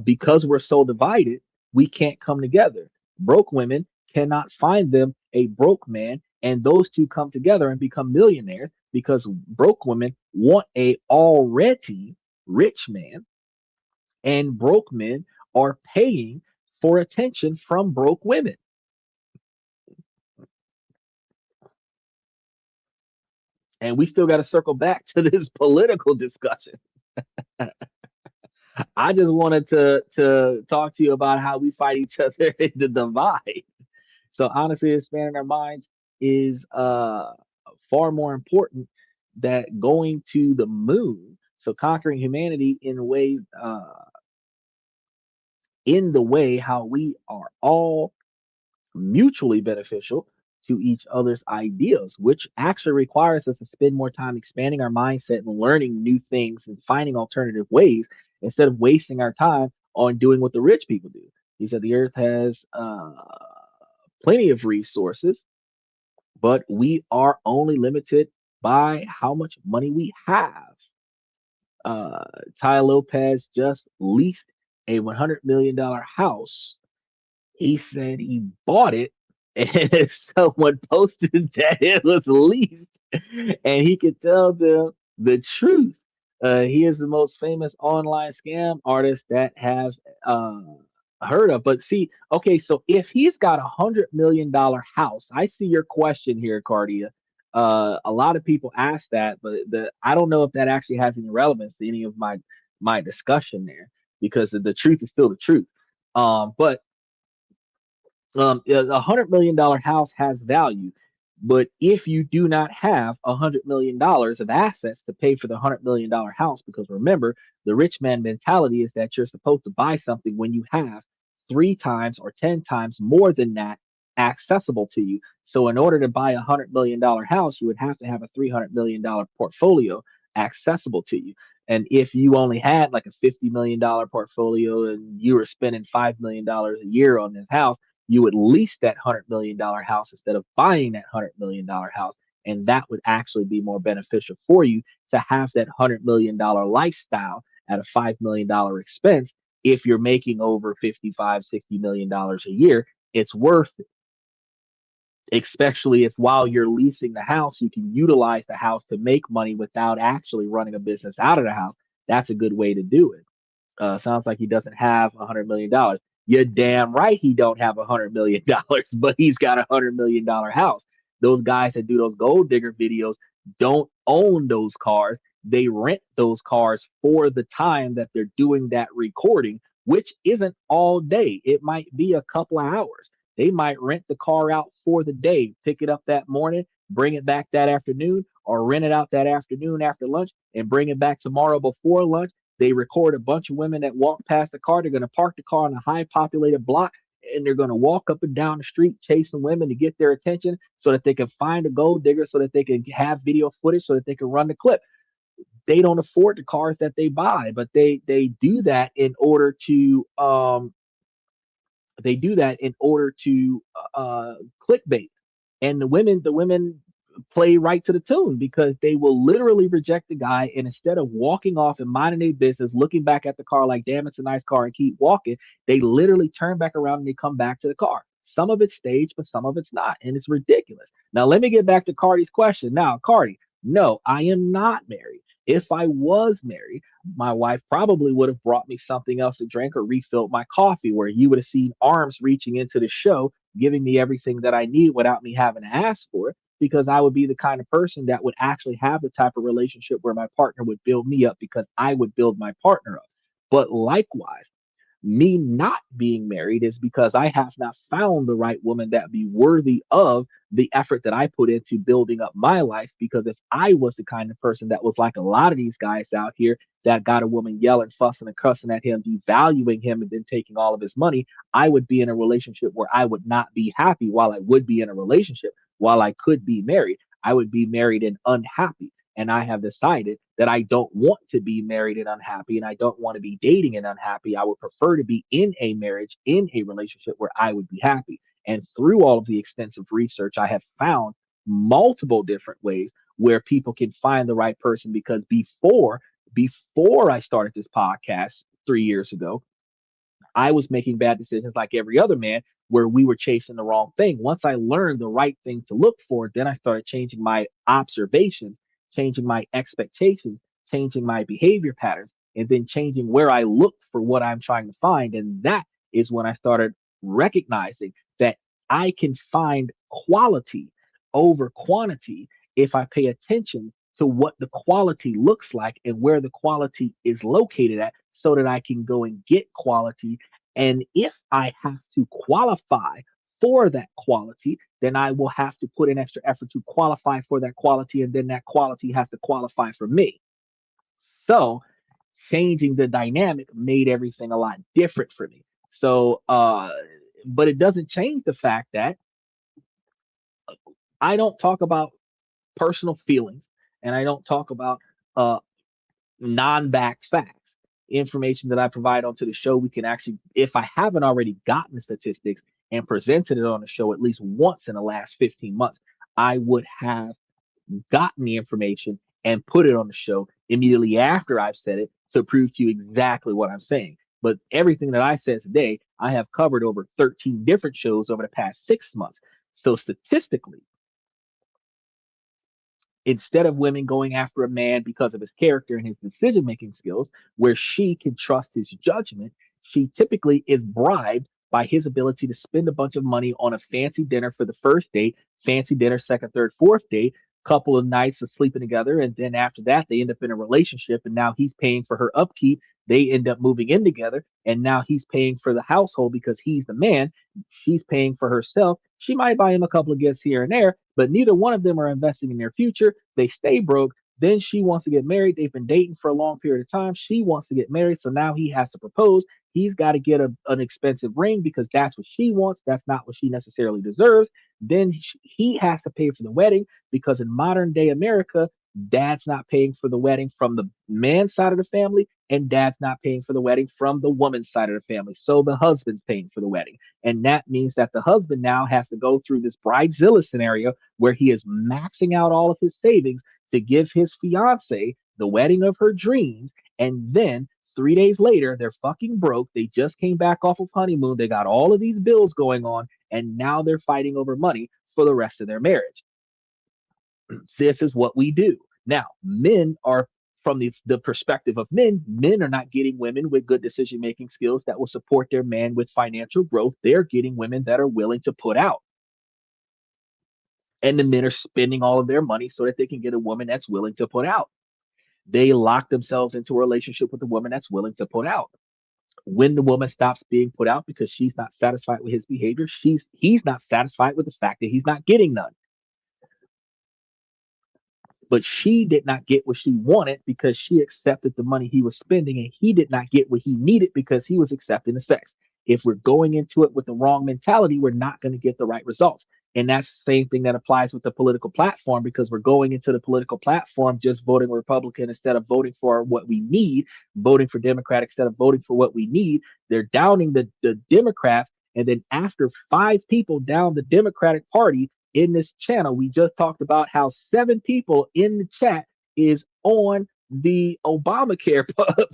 because we're so divided, we can't come together. Broke women cannot find them a broke man, and those two come together and become millionaires because broke women want a already rich man, and broke men are paying for attention from broke women. And we still got to circle back to this political discussion. I just wanted to talk to you about how we fight each other in the divide. So honestly, expanding our minds is far more important that going to the moon. So conquering humanity in the way how we are all mutually beneficial to each other's ideas, which actually requires us to spend more time expanding our mindset and learning new things and finding alternative ways instead of wasting our time on doing what the rich people do. He said the earth has plenty of resources, but we are only limited by how much money we have. Uh, Ty Lopez just leased a $100 million house. He said he bought it and someone posted that it was leased and he could tell them the truth. He is the most famous online scam artist that has heard of. But see, okay, so if he's got $100 million house, I see your question here, Cardia. A lot of people ask that, but I don't know if that actually has any relevance to any of my discussion there because the truth is still the truth. But $100 million house has value, but if you do not have $100 million of assets to pay for the $100 million house, because remember, the rich man mentality is that you're supposed to buy something when you have three times or 10 times more than that accessible to you. So, in order to buy $100 million house, you would have to have a $300 million portfolio accessible to you. And if you only had like a $50 million portfolio and you were spending $5 million a year on this house, you would lease that $100 million house instead of buying that $100 million house. And that would actually be more beneficial for you to have that $100 million lifestyle at a $5 million expense. If you're making over 55, $60 million a year, it's worth it. especially if while you're leasing the house, you can utilize the house to make money without actually running a business out of the house. That's a good way to do it. Sounds like he doesn't have $100 million. You're damn right he don't have $100 million, but he's got $100 million house. Those guys that do those gold digger videos don't own those cars. They rent those cars for the time that they're doing that recording, which isn't all day. It might be a couple of hours. They might rent the car out for the day, pick it up that morning, bring it back that afternoon, or rent it out that afternoon after lunch and bring it back tomorrow before lunch. They record a bunch of women that walk past the car. They're going to park the car on a high populated block and they're going to walk up and down the street chasing women to get their attention so that they can find a gold digger, so that they can have video footage, so that they can run the clip. They don't afford the cars that they buy, but they do that in order to clickbait. And the women play right to the tune because they will literally reject the guy, and instead of walking off and minding their business, looking back at the car like damn it's a nice car and keep walking, they literally turn back around and they come back to the car. Some of it's staged, but some of it's not, and it's ridiculous. Now let me get back to Cardi's question. Now, Cardi, no, I am not married. If I was married, my wife probably would have brought me something else to drink or refilled my coffee, where you would have seen arms reaching into the show, giving me everything that I need without me having to ask for it, because I would be the kind of person that would actually have the type of relationship where my partner would build me up because I would build my partner up. But likewise, me not being married is because I have not found the right woman that be worthy of the effort that I put into building up my life. Because if I was the kind of person that was like a lot of these guys out here that got a woman yelling, fussing, and cussing at him, devaluing him, and then taking all of his money, I would be in a relationship where I would not be happy. While I would be in a relationship, while I could be married, I would be married and unhappy. And I have decided that I don't want to be married and unhappy, and I don't want to be dating and unhappy. I would prefer to be in a marriage, in a relationship where I would be happy. And through all of the extensive research, I have found multiple different ways where people can find the right person. Because before I started this podcast 3 years ago, I was making bad decisions like every other man, where we were chasing the wrong thing. Once I learned the right thing to look for, then I started changing my observations, changing my expectations, changing my behavior patterns, and then changing where I look for what I'm trying to find. And that is when I started recognizing that I can find quality over quantity if I pay attention to what the quality looks like and where the quality is located at, so that I can go and get quality. And if I have to qualify for that quality, then I will have to put in extra effort to qualify for that quality. And then that quality has to qualify for me. So changing the dynamic made everything a lot different for me. So, but it doesn't change the fact that I don't talk about personal feelings, and I don't talk about uh, non-backed facts. Information that I provide onto the show, we can actually, if I haven't already gotten the statistics and presented it on the show at least once in the last 15 months, I would have gotten the information and put it on the show immediately after I've said it to prove to you exactly what I'm saying. But everything that I said today, I have covered over 13 different shows over the past 6 months. So statistically, instead of women going after a man because of his character and his decision making skills, where she can trust his judgment, she typically is bribed by his ability to spend a bunch of money on a fancy dinner for the first date, fancy dinner second, third, fourth date, couple of nights of sleeping together, and then after that they end up in a relationship, and now he's paying for her upkeep. They end up moving in together, and now he's paying for the household because he's the man. She's paying for herself. She might buy him a couple of gifts here and there, but neither one of them are investing in their future. They stay broke. Then she wants to get married. They've been dating for a long period of time. She wants to get married. So now he has to propose. He's got to get an expensive ring because that's what she wants. That's not what she necessarily deserves. Then he has to pay for the wedding because in modern day America, dad's not paying for the wedding from the man's side of the family, and dad's not paying for the wedding from the woman's side of the family. So the husband's paying for the wedding. And that means that the husband now has to go through this bridezilla scenario where he is maxing out all of his savings to give his fiance the wedding of her dreams. And then 3 days later, they're fucking broke. They just came back off of honeymoon. They got all of these bills going on. And now they're fighting over money for the rest of their marriage. This is what we do. Now, men are from the perspective of men are not getting women with good decision making skills that will support their man with financial growth. They're getting women that are willing to put out. And the men are spending all of their money so that they can get a woman that's willing to put out. They lock themselves into a relationship with a woman that's willing to put out. When the woman stops being put out because she's not satisfied with his behavior, he's not satisfied with the fact that he's not getting none. But she did not get what she wanted because she accepted the money he was spending, and he did not get what he needed because he was accepting the sex. If we're going into it with the wrong mentality, we're not going to get the right results. And that's the same thing that applies with the political platform, because we're going into the political platform just voting Republican instead of voting for what we need, voting for Democrat instead of voting for what we need. They're downing the Democrats. And then after five people down the Democratic Party, in this channel, we just talked about how 7 people in the chat is on the Obamacare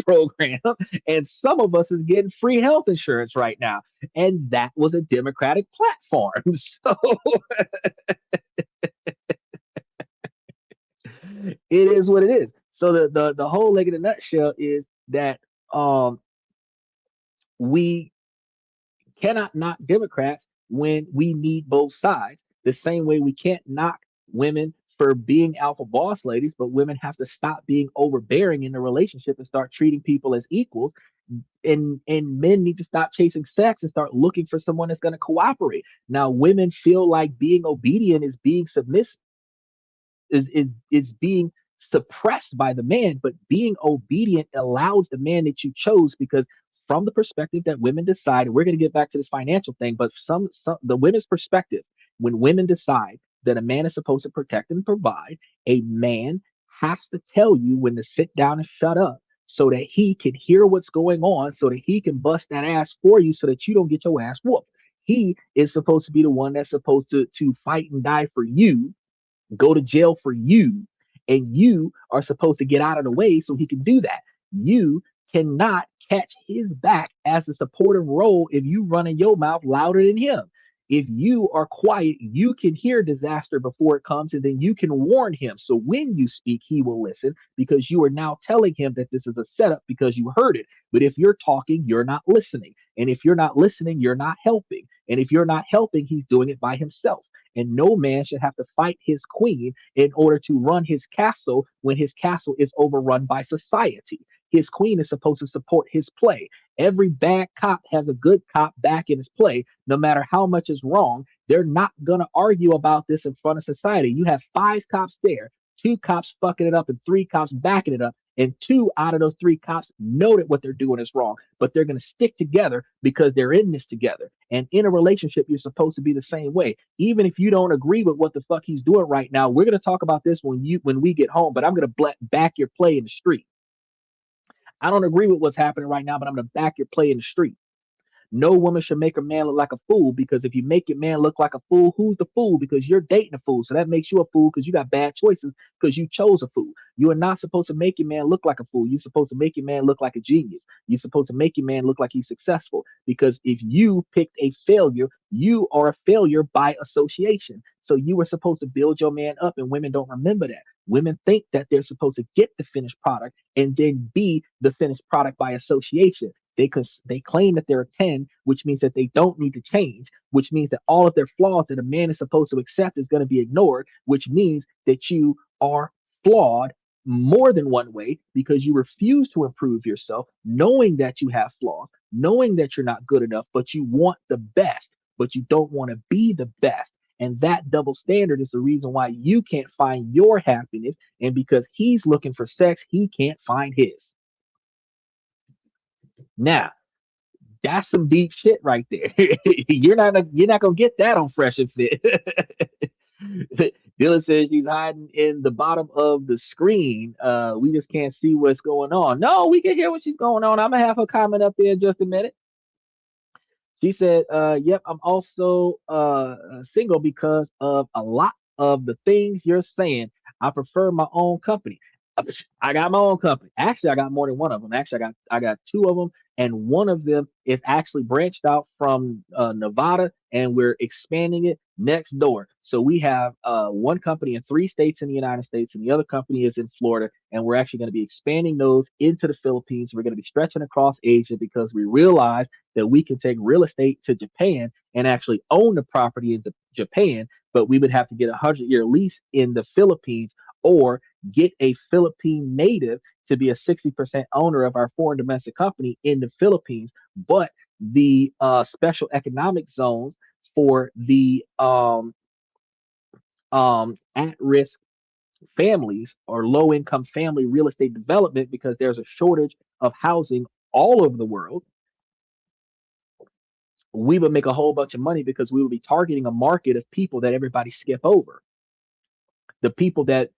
program, and some of us is getting free health insurance right now, and that was a Democratic platform. So it is what it is. So the whole leg in a nutshell is that we cannot knock Democrats when we need both sides. The same way we can't knock women for being alpha boss ladies, but women have to stop being overbearing in the relationship and start treating people as equals. And men need to stop chasing sex and start looking for someone that's going to cooperate. Now, women feel like being obedient is being submissive, is being suppressed by the man, but being obedient allows the man that you chose, because from the perspective that women decide, we're going to get back to this financial thing, but some the women's perspective, when women decide that a man is supposed to protect and provide, a man has to tell you when to sit down and shut up so that he can hear what's going on, so that he can bust that ass for you so that you don't get your ass whooped. He is supposed to be the one that's supposed to fight and die for you, go to jail for you, and you are supposed to get out of the way so he can do that. You cannot catch his back as a supportive role if you running your mouth louder than him. If you are quiet, you can hear disaster before it comes, and then you can warn him. So when you speak, he will listen, because you are now telling him that this is a setup because you heard it. But if you're talking, you're not listening. And if you're not listening, you're not helping. And if you're not helping, he's doing it by himself. And no man should have to fight his queen in order to run his castle when his castle is overrun by society. His queen is supposed to support his play. Every bad cop has a good cop back in his play. No matter how much is wrong, they're not going to argue about this in front of society. You have 5 cops there, 2 cops fucking it up, and 3 cops backing it up. And 2 out of those 3 cops know that what they're doing is wrong, but they're going to stick together because they're in this together. And in a relationship, you're supposed to be the same way. Even if you don't agree with what the fuck he's doing right now, we're going to talk about this when we get home. But I'm going to back your play in the street. I don't agree with what's happening right now, but I'm going to back your play in the street. No woman should make a man look like a fool, because if you make your man look like a fool, who's the fool? Because you're dating a fool. So that makes you a fool because you got bad choices because you chose a fool. You are not supposed to make your man look like a fool. You're supposed to make your man look like a genius. You're supposed to make your man look like he's successful, because if you picked a failure, you are a failure by association. So you were supposed to build your man up, and women don't remember that. Women think that they're supposed to get the finished product and then be the finished product by association. They claim that they're a 10, which means that they don't need to change, which means that all of their flaws that a man is supposed to accept is going to be ignored, which means that you are flawed more than one way because you refuse to improve yourself, knowing that you have flaws, knowing that you're not good enough, but you want the best, but you don't want to be the best. And that double standard is the reason why you can't find your happiness. And because he's looking for sex, he can't find his. Now, that's some deep shit right there. You're not gonna get that on Fresh and Fit. Dylan says she's hiding in the bottom of the screen. We just can't see what's going on. No, we can hear what she's going on. I'm gonna have her comment up there in just a minute. She said, "Yep, I'm also single because of a lot of the things you're saying. I prefer my own company." I got my own company. Actually, I got more than one of them. Actually, I got two of them, and one of them is actually branched out from Nevada, and we're expanding it next door. So we have one company in three states in the United States, and the other company is in Florida, and we're actually going to be expanding those into the Philippines. We're going to be stretching across Asia because we realize that we can take real estate to Japan and actually own the property in Japan, but we would have to get a 100-year lease in the Philippines or get a Philippine native to be a 60% owner of our foreign domestic company in the Philippines. But the special economic zones for the at risk families or low income family real estate development, because there's a shortage of housing all over the world, we would make a whole bunch of money because we would be targeting a market of people that everybody skip over. The people that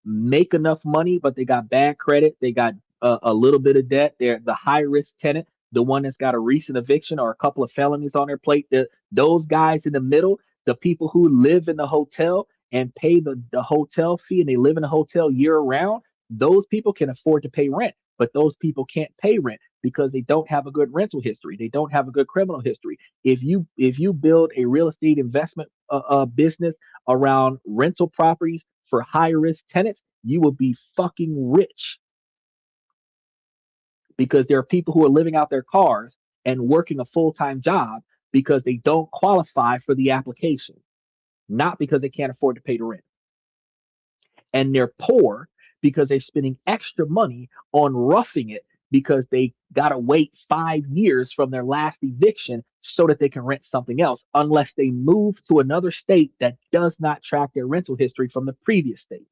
make enough money, but they got bad credit, they got a little bit of debt. They're the high risk tenant, the one that's got a recent eviction or a couple of felonies on their plate. Those guys in the middle, the people who live in the hotel and pay the hotel fee and they live in a hotel year round, those people can afford to pay rent. But those people can't pay rent because they don't have a good rental history. They don't have a good criminal history. If you build a real estate investment business around rental properties for high risk tenants, you will be fucking rich because there are people who are living out their cars and working a full time job because they don't qualify for the application, not because they can't afford to pay the rent. And they're poor because they're spending extra money on roughing it because they got to wait 5 years from their last eviction so that they can rent something else, unless they move to another state that does not track their rental history from the previous state.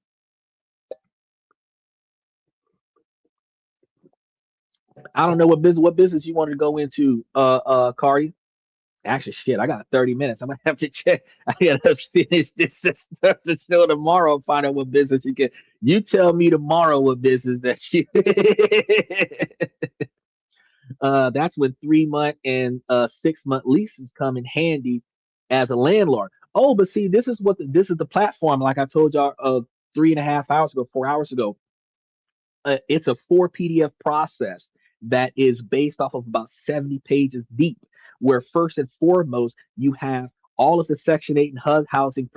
I don't know what business you want to go into, Kari. Actually, shit, I got 30 minutes. I'm gonna have to check. I gotta finish this and start the show tomorrow and find out what business you can. You tell me tomorrow what business that you. That's when 3 month and 6 month leases come in handy as a landlord. Oh, but see, this is the platform. Like I told y'all, 3.5 hours ago, 4 hours ago, it's a four PDF process that is based off of about 70 pages deep, where first and foremost, you have all of the Section 8 and HUD housing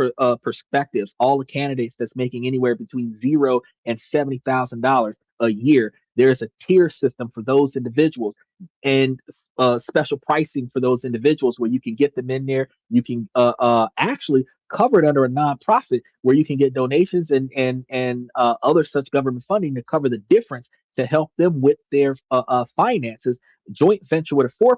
perspectives, all the candidates that's making anywhere between $0 and $70,000 a year. There's a tier system for those individuals and special pricing for those individuals where you can get them in there. You can actually covered under a nonprofit where you can get donations and other such government funding to cover the difference to help them with their finances. Joint venture with a for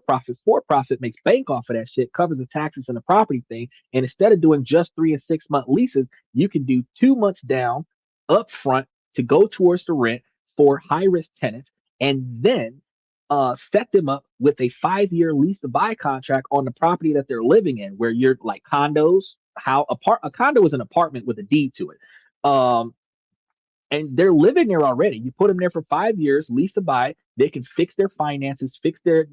profit makes bank off of that shit, covers the taxes and the property thing. And instead of doing just 3 and 6 month leases, you can do 2 months down up front to go towards the rent for high risk tenants, and then set them up with a 5 year lease to buy contract on the property that they're living in, where you're like condos. How a condo is an apartment with a deed to it. Um, and they're living there already. You put them there for 5 years, lease to buy. They can fix their finances, fix their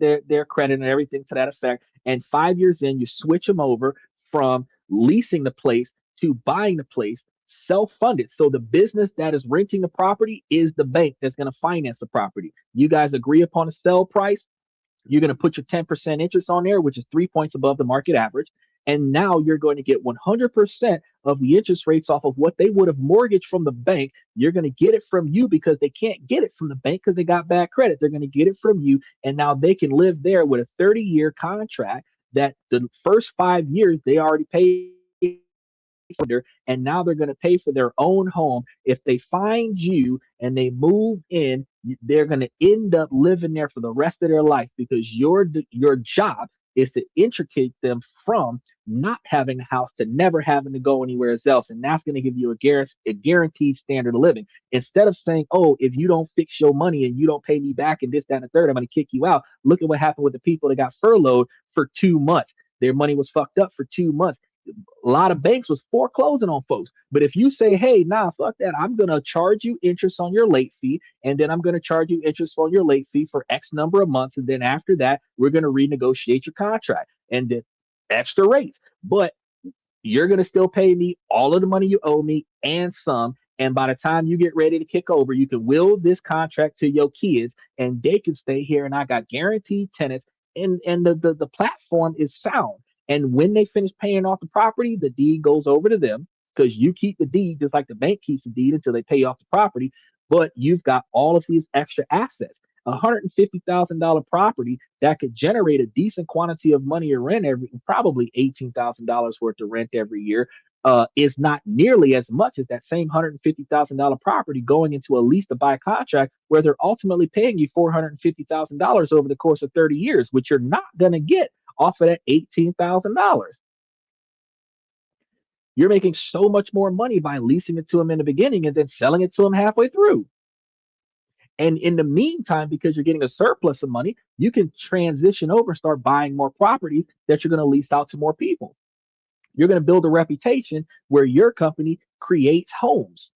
credit and everything to that effect. And 5 years in, you switch them over from leasing the place to buying the place, self-funded. So the business that is renting the property is the bank that's going to finance the property. You guys agree upon a sell price. You're going to put your 10% interest on there, which is 3 points above the market average. And now you're going to get 100% of the interest rates off of what they would have mortgaged from the bank. You're going to get it from you because they can't get it from the bank because they got bad credit. They're going to get it from you. And now they can live there with a 30-year contract that the first 5 years they already paid, and now they're going to pay for their own home. If they find you and they move in, they're going to end up living there for the rest of their life because your job is to intricate them from not having a house to never having to go anywhere else, and that's going to give you a guaranteed standard of living. Instead of saying, "Oh, if you don't fix your money and you don't pay me back and this, that, and the third, I'm going to kick you out." Look at what happened with the people that got furloughed for 2 months. Their money was fucked up for 2 months. A lot of banks was foreclosing on folks. But if you say, hey, nah, fuck that, I'm gonna charge you interest on your late fee, and then I'm gonna charge you interest on your late fee for X number of months, and then after that, we're gonna renegotiate your contract and then extra rates. But you're gonna still pay me all of the money you owe me and some, And by the time you get ready to kick over, you can will this contract to your kids and they can stay here. And I got guaranteed tenants. And the platform is sound. And when they finish paying off the property, the deed goes over to them because you keep the deed just like the bank keeps the deed until they pay off the property. But you've got all of these extra assets. $150,000 property that could generate a decent quantity of money or rent every, probably $18,000 worth of rent every year, is not nearly as much as that same $150,000 property going into a lease to buy contract where they're ultimately paying you $450,000 over the course of 30 years, which you're not going to get off of that $18,000. You're making so much more money by leasing it to them in the beginning and then selling it to them halfway through. And in the meantime, because you're getting a surplus of money, you can transition over, start buying more property that you're going to lease out to more people. You're going to build a reputation where your company creates homes.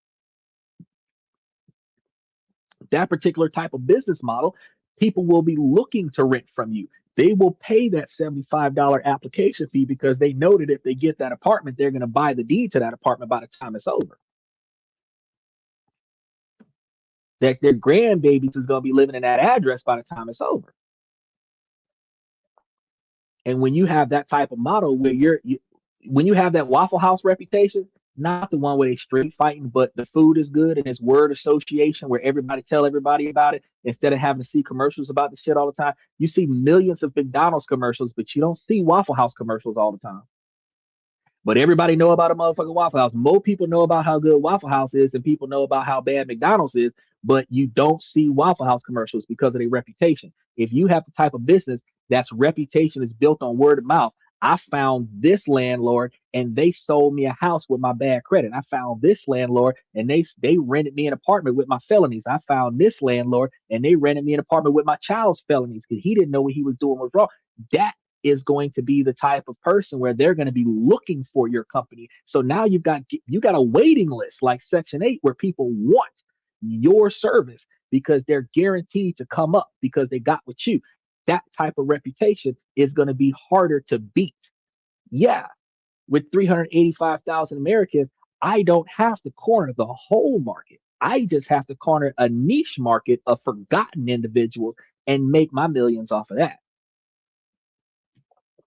That particular type of business model, people will be looking to rent from you. They will pay that $75 application fee because they know that if they get that apartment, they're going to buy the deed to that apartment by the time it's over. That their grandbabies is going to be living in that address by the time it's over. And when you have that type of model where when you have that Waffle House reputation, not the one where they street fighting, but the food is good and it's word association where everybody tell everybody about it instead of having to see commercials about the shit all the time. You see millions of McDonald's commercials, but you don't see Waffle House commercials all the time. But everybody know about a motherfucking Waffle House. More people know about how good Waffle House is than people know about how bad McDonald's is. But you don't see Waffle House commercials because of their reputation. If you have the type of business that's reputation is built on word of mouth, I found this landlord and they sold me a house with my bad credit. I found this landlord and they rented me an apartment with my felonies. I found this landlord and they rented me an apartment with my child's felonies because he didn't know what he was doing was wrong. That is going to be the type of person where they're going to be looking for your company. So now you got a waiting list like Section 8 where people want your service because they're guaranteed to come up because they got with you. That type of reputation is going to be harder to beat. Yeah, with 385,000 Americans, I don't have to corner the whole market. I just have to corner a niche market of forgotten individuals and make my millions off of that.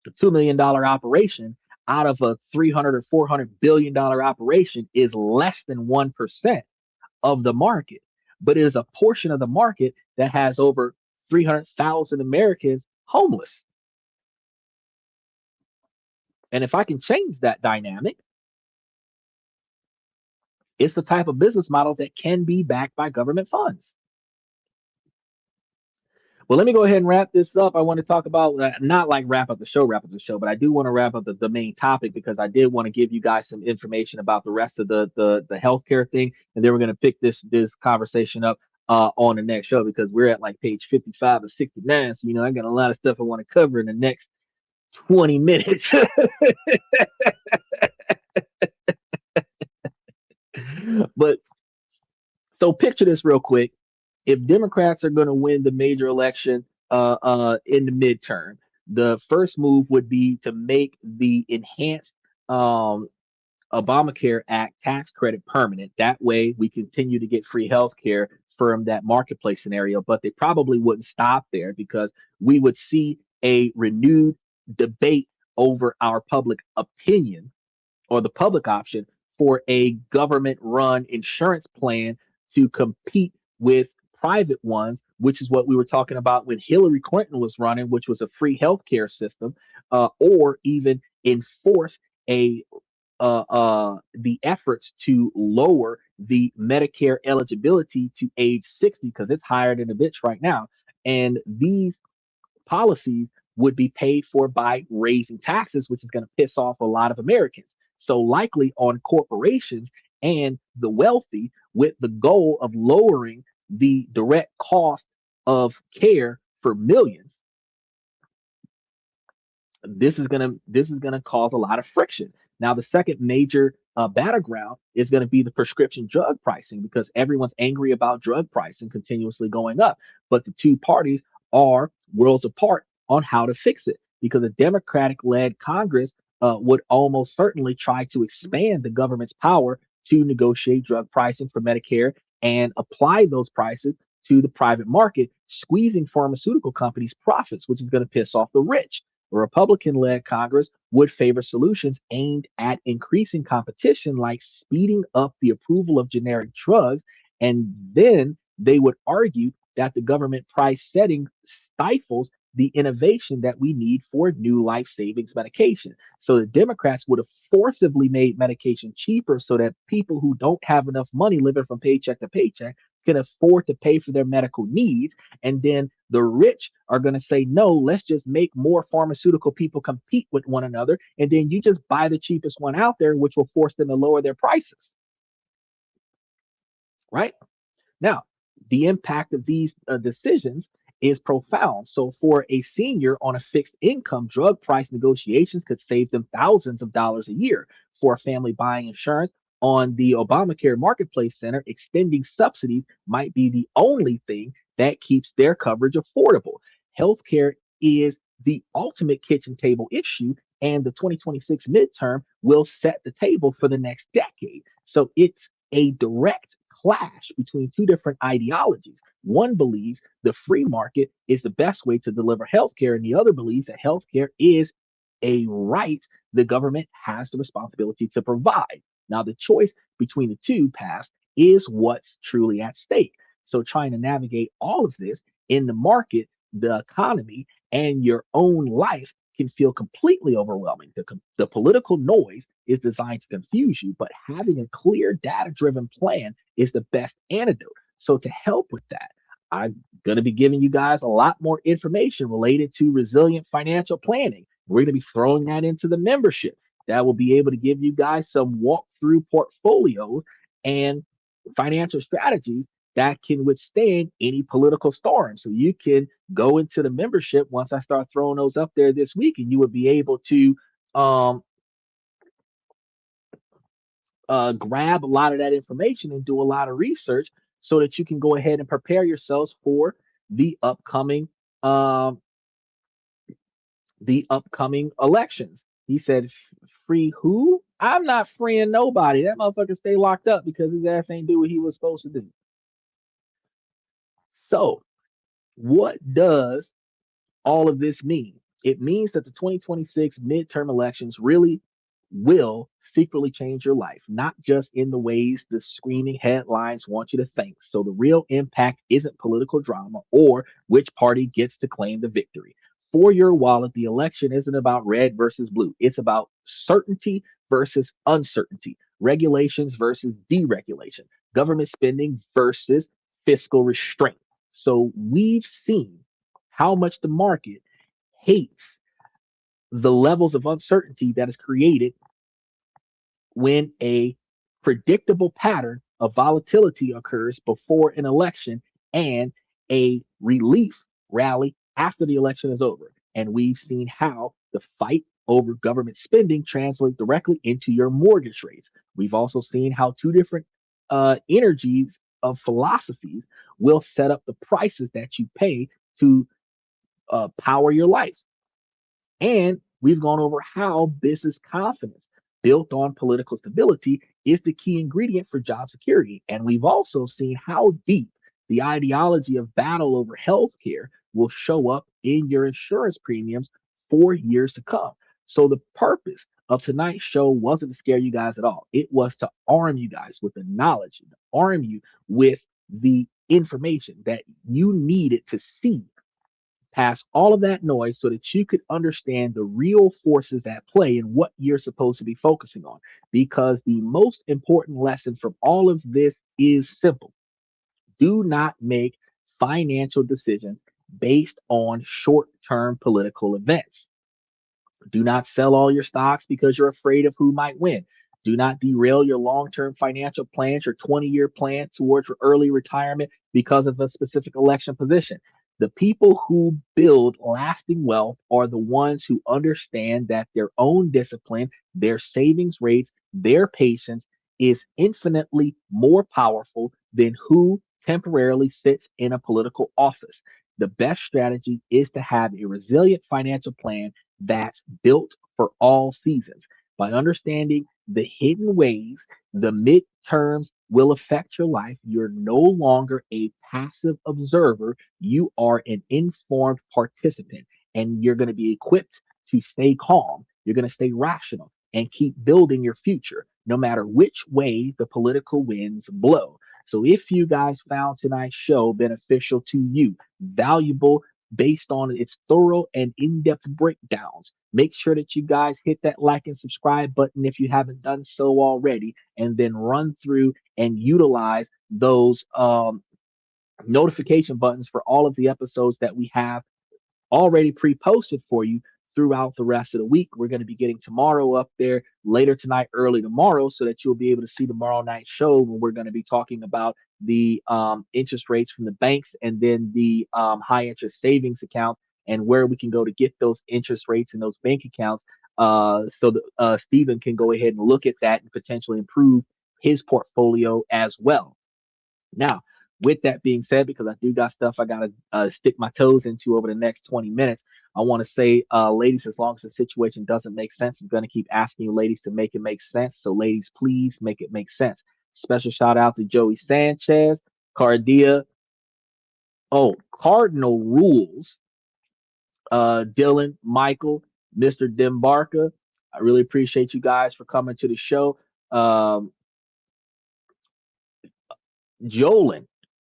The $2 million operation out of a 300 or $400 billion operation is less than 1% of the market, but it is a portion of the market that has over 300,000 Americans homeless. And if I can change that dynamic, it's the type of business model that can be backed by government funds. Well, let me go ahead and wrap this up. I want to talk about not like wrap up the show, but I do want to wrap up the main topic because I did want to give you guys some information about the rest of the healthcare thing, and then we're going to pick this conversation up on the next show because we're at like page 55 or 69. So I got a lot of stuff I want to cover in the next 20 minutes. But so picture this real quick. If Democrats are going to win the major election in the midterm, the first move would be to make the enhanced um, Obamacare Act tax credit permanent. That way, we continue to get free health care from that marketplace scenario. But they probably wouldn't stop there because we would see a renewed debate over our public opinion or the public option for a government run insurance plan to compete with private ones, which is what we were talking about when Hillary Clinton was running, which was a free healthcare system, or even enforce a the efforts to lower the Medicare eligibility to age 60 because it's higher than a bitch right now. And these policies would be paid for by raising taxes, which is going to piss off a lot of Americans. So, likely on corporations and the wealthy, with the goal of lowering the direct cost of care for millions, this is gonna cause a lot of friction. Now, the second major battleground is going to be the prescription drug pricing because everyone's angry about drug pricing continuously going up, but the two parties are worlds apart on how to fix it because a Democratic-led Congress would almost certainly try to expand the government's power to negotiate drug pricing for Medicare and apply those prices to the private market, squeezing pharmaceutical companies' profits, which is going to piss off the rich. A Republican led Congress would favor solutions aimed at increasing competition, like speeding up the approval of generic drugs. And then they would argue that the government price setting stifles the innovation that we need for new life savings medication. So the Democrats would have forcibly made medication cheaper so that people who don't have enough money living from paycheck to paycheck can afford to pay for their medical needs. And then the rich are going to say, no, let's just make more pharmaceutical people compete with one another. And then you just buy the cheapest one out there, which will force them to lower their prices, right? Now, the impact of these decisions is profound. So, for a senior on a fixed income, drug price negotiations could save them thousands of dollars a year. For a family buying insurance on the Obamacare Marketplace Center, extending subsidies might be the only thing that keeps their coverage affordable. Healthcare is the ultimate kitchen table issue, and the 2026 midterm will set the table for the next decade. So, it's a direct clash between two different ideologies. One believes the free market is the best way to deliver healthcare, and the other believes that healthcare is a right the government has the responsibility to provide. Now, the choice between the two paths is what's truly at stake. So, trying to navigate all of this in the market, the economy, and your own life can feel completely overwhelming. The political noise is designed to confuse you, but having a clear data driven plan is the best antidote. So, to help with that, I'm going to be giving you guys a lot more information related to resilient financial planning. We're going to be throwing that into the membership that will be able to give you guys some walkthrough portfolios and financial strategies that can withstand any political storm. So you can go into the membership once I start throwing those up there this week, and you would be able to um, grab a lot of that information and do a lot of research so that you can go ahead and prepare yourselves for the upcoming um, the upcoming elections. He said, "Free who? I'm not freeing nobody. That motherfucker stay locked up because his ass ain't do what he was supposed to do." So, what does all of this mean? It means that the 2026 midterm elections really will secretly change your life, not just in the ways the screaming headlines want you to think. So the real impact isn't political drama or which party gets to claim the victory. For your wallet, the election isn't about red versus blue. It's about certainty versus uncertainty, regulations versus deregulation, government spending versus fiscal restraint. So we've seen how much the market hates the levels of uncertainty that is created when a predictable pattern of volatility occurs before an election and a relief rally after the election is over. And we've seen how the fight over government spending translates directly into your mortgage rates. We've also seen how two different energies of philosophies will set up the prices that you pay to power your life. And we've gone over how business confidence built on political stability is the key ingredient for job security. And we've also seen how deep the ideology of battle over healthcare will show up in your insurance premiums for years to come. So the purpose of tonight's show wasn't to scare you guys at all. It was to arm you guys with the knowledge, to arm you with the information that you needed to see past all of that noise so that you could understand the real forces at play and what you're supposed to be focusing on. Because the most important lesson from all of this is simple: do not make financial decisions based on short term political events. Do not sell all your stocks because you're afraid of who might win. Do not derail your long term financial plans, your 20-year plan towards early retirement because of a specific election position. The people who build lasting wealth are the ones who understand that their own discipline, their savings rates, their patience is infinitely more powerful than who temporarily sits in a political office. The best strategy is to have a resilient financial plan that's built for all seasons. By understanding the hidden ways the midterms will affect your life. You're no longer a passive observer. You are an informed participant, and you're going to be equipped to stay calm. You're going to stay rational and keep building your future, no matter which way the political winds blow. So, if you guys found tonight's show beneficial to you, valuable, based on its thorough and in-depth breakdowns, make sure that you guys hit that like and subscribe button if you haven't done so already, and then run through and utilize those notification buttons for all of the episodes that we have already pre-posted for you throughout the rest of the week. We're going to be getting tomorrow up there later tonight, early tomorrow, so that you'll be able to see tomorrow night's show when we're going to be talking about the interest rates from the banks, and then the high interest savings accounts, and where we can go to get those interest rates in those bank accounts, so that Stephen can go ahead and look at that and potentially improve his portfolio as well. Now, with that being said, because I do got stuff I got to stick my toes into over the next 20 minutes, I want to say, ladies, as long as the situation doesn't make sense, I'm going to keep asking you, ladies, to make it make sense. So, ladies, please make it make sense. Special shout out to Joey Sanchez, Cardia, Cardinal Rules, Dylan, Michael, Mr. Dimbarka. I really appreciate you guys for coming to the show. Jolin,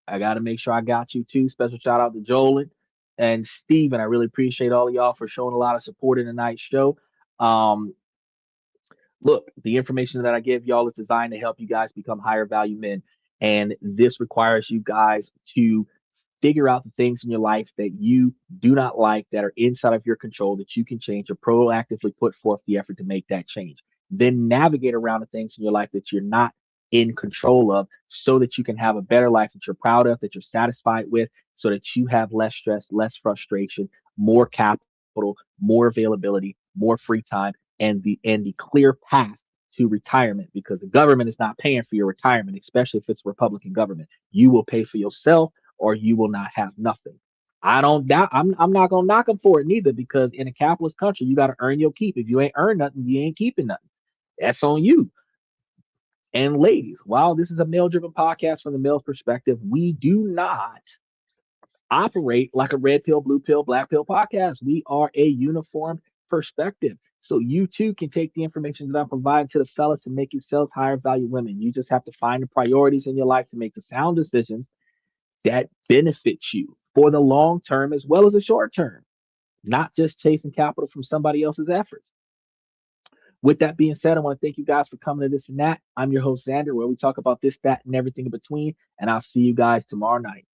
I got to make sure I got you too. Special shout out to Jolin and Steven. I really appreciate all of y'all for showing a lot of support in tonight's show. Um, Look, the information that I give y'all is designed to help you guys become higher value men. And this requires you guys to figure out the things in your life that you do not like, that are inside of your control, that you can change, or proactively put forth the effort to make that change. Then navigate around the things in your life that you're not in control of, so that you can have a better life that you're proud of, that you're satisfied with, so that you have less stress, less frustration, more capital, more availability, more free time, and the clear path to retirement, because the government is not paying for your retirement, especially if it's a Republican government. You will pay for yourself, or you will not have nothing. I don't doubt. I'm not gonna knock them for it neither, because in a capitalist country, you got to earn your keep. If you ain't earned nothing, you ain't keeping nothing. That's on you. And ladies, while this is a male-driven podcast from the male's perspective, we do not operate like a red pill, blue pill, black pill podcast. We are a uniform perspective. So you too can take the information that I'm providing to the fellas and make yourselves higher value women. You just have to find the priorities in your life to make the sound decisions that benefits you for the long term as well as the short term, not just chasing capital from somebody else's efforts. With that being said, I want to thank you guys for coming to This and That. I'm your host, Xander, where we talk about this, that, and everything in between. And I'll see you guys tomorrow night.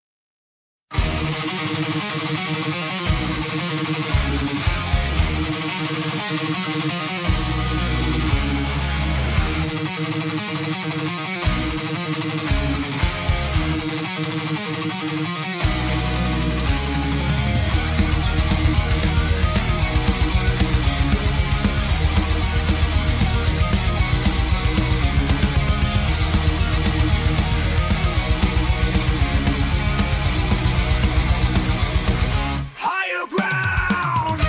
Higher ground!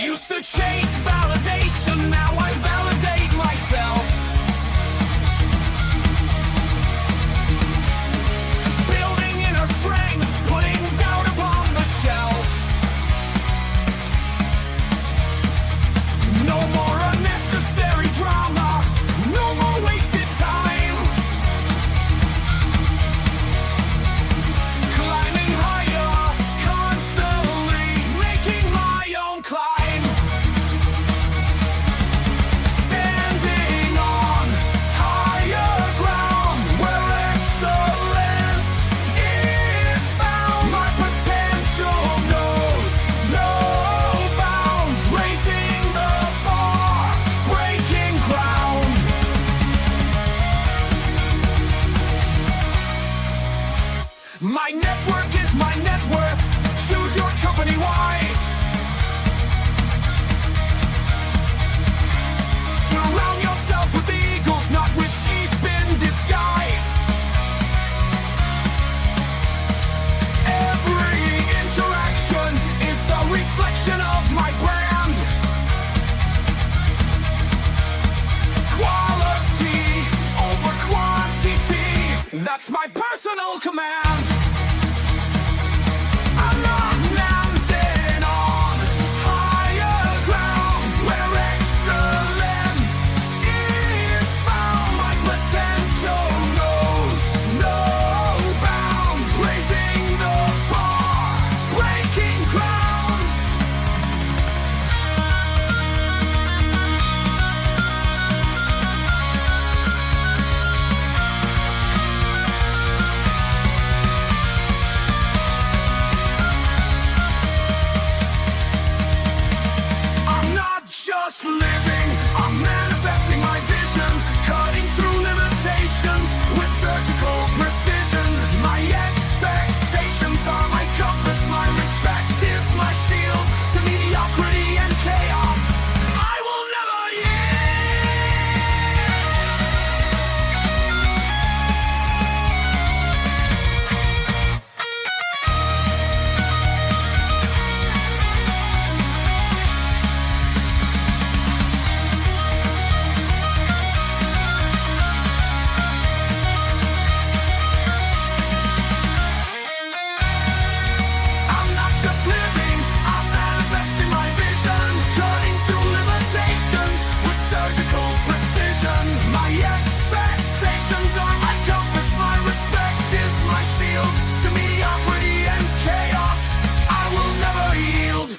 Used to chase validation, now I validate my That's my personal command. I'm not mounted on higher ground where excellence is found. My potential knows no bounds, raising the bar, breaking ground. I'm not just living, I'm manifesting my vision, cutting through limitations with surgical precision. My expectations are my compass, my respect is my shield to mediocrity and chaos. I will never I'm not just living, I'm manifesting my vision, cutting through limitations with surgical precision. My expectations are my compass, my respect is my shield to mediocrity and chaos. I will never yield.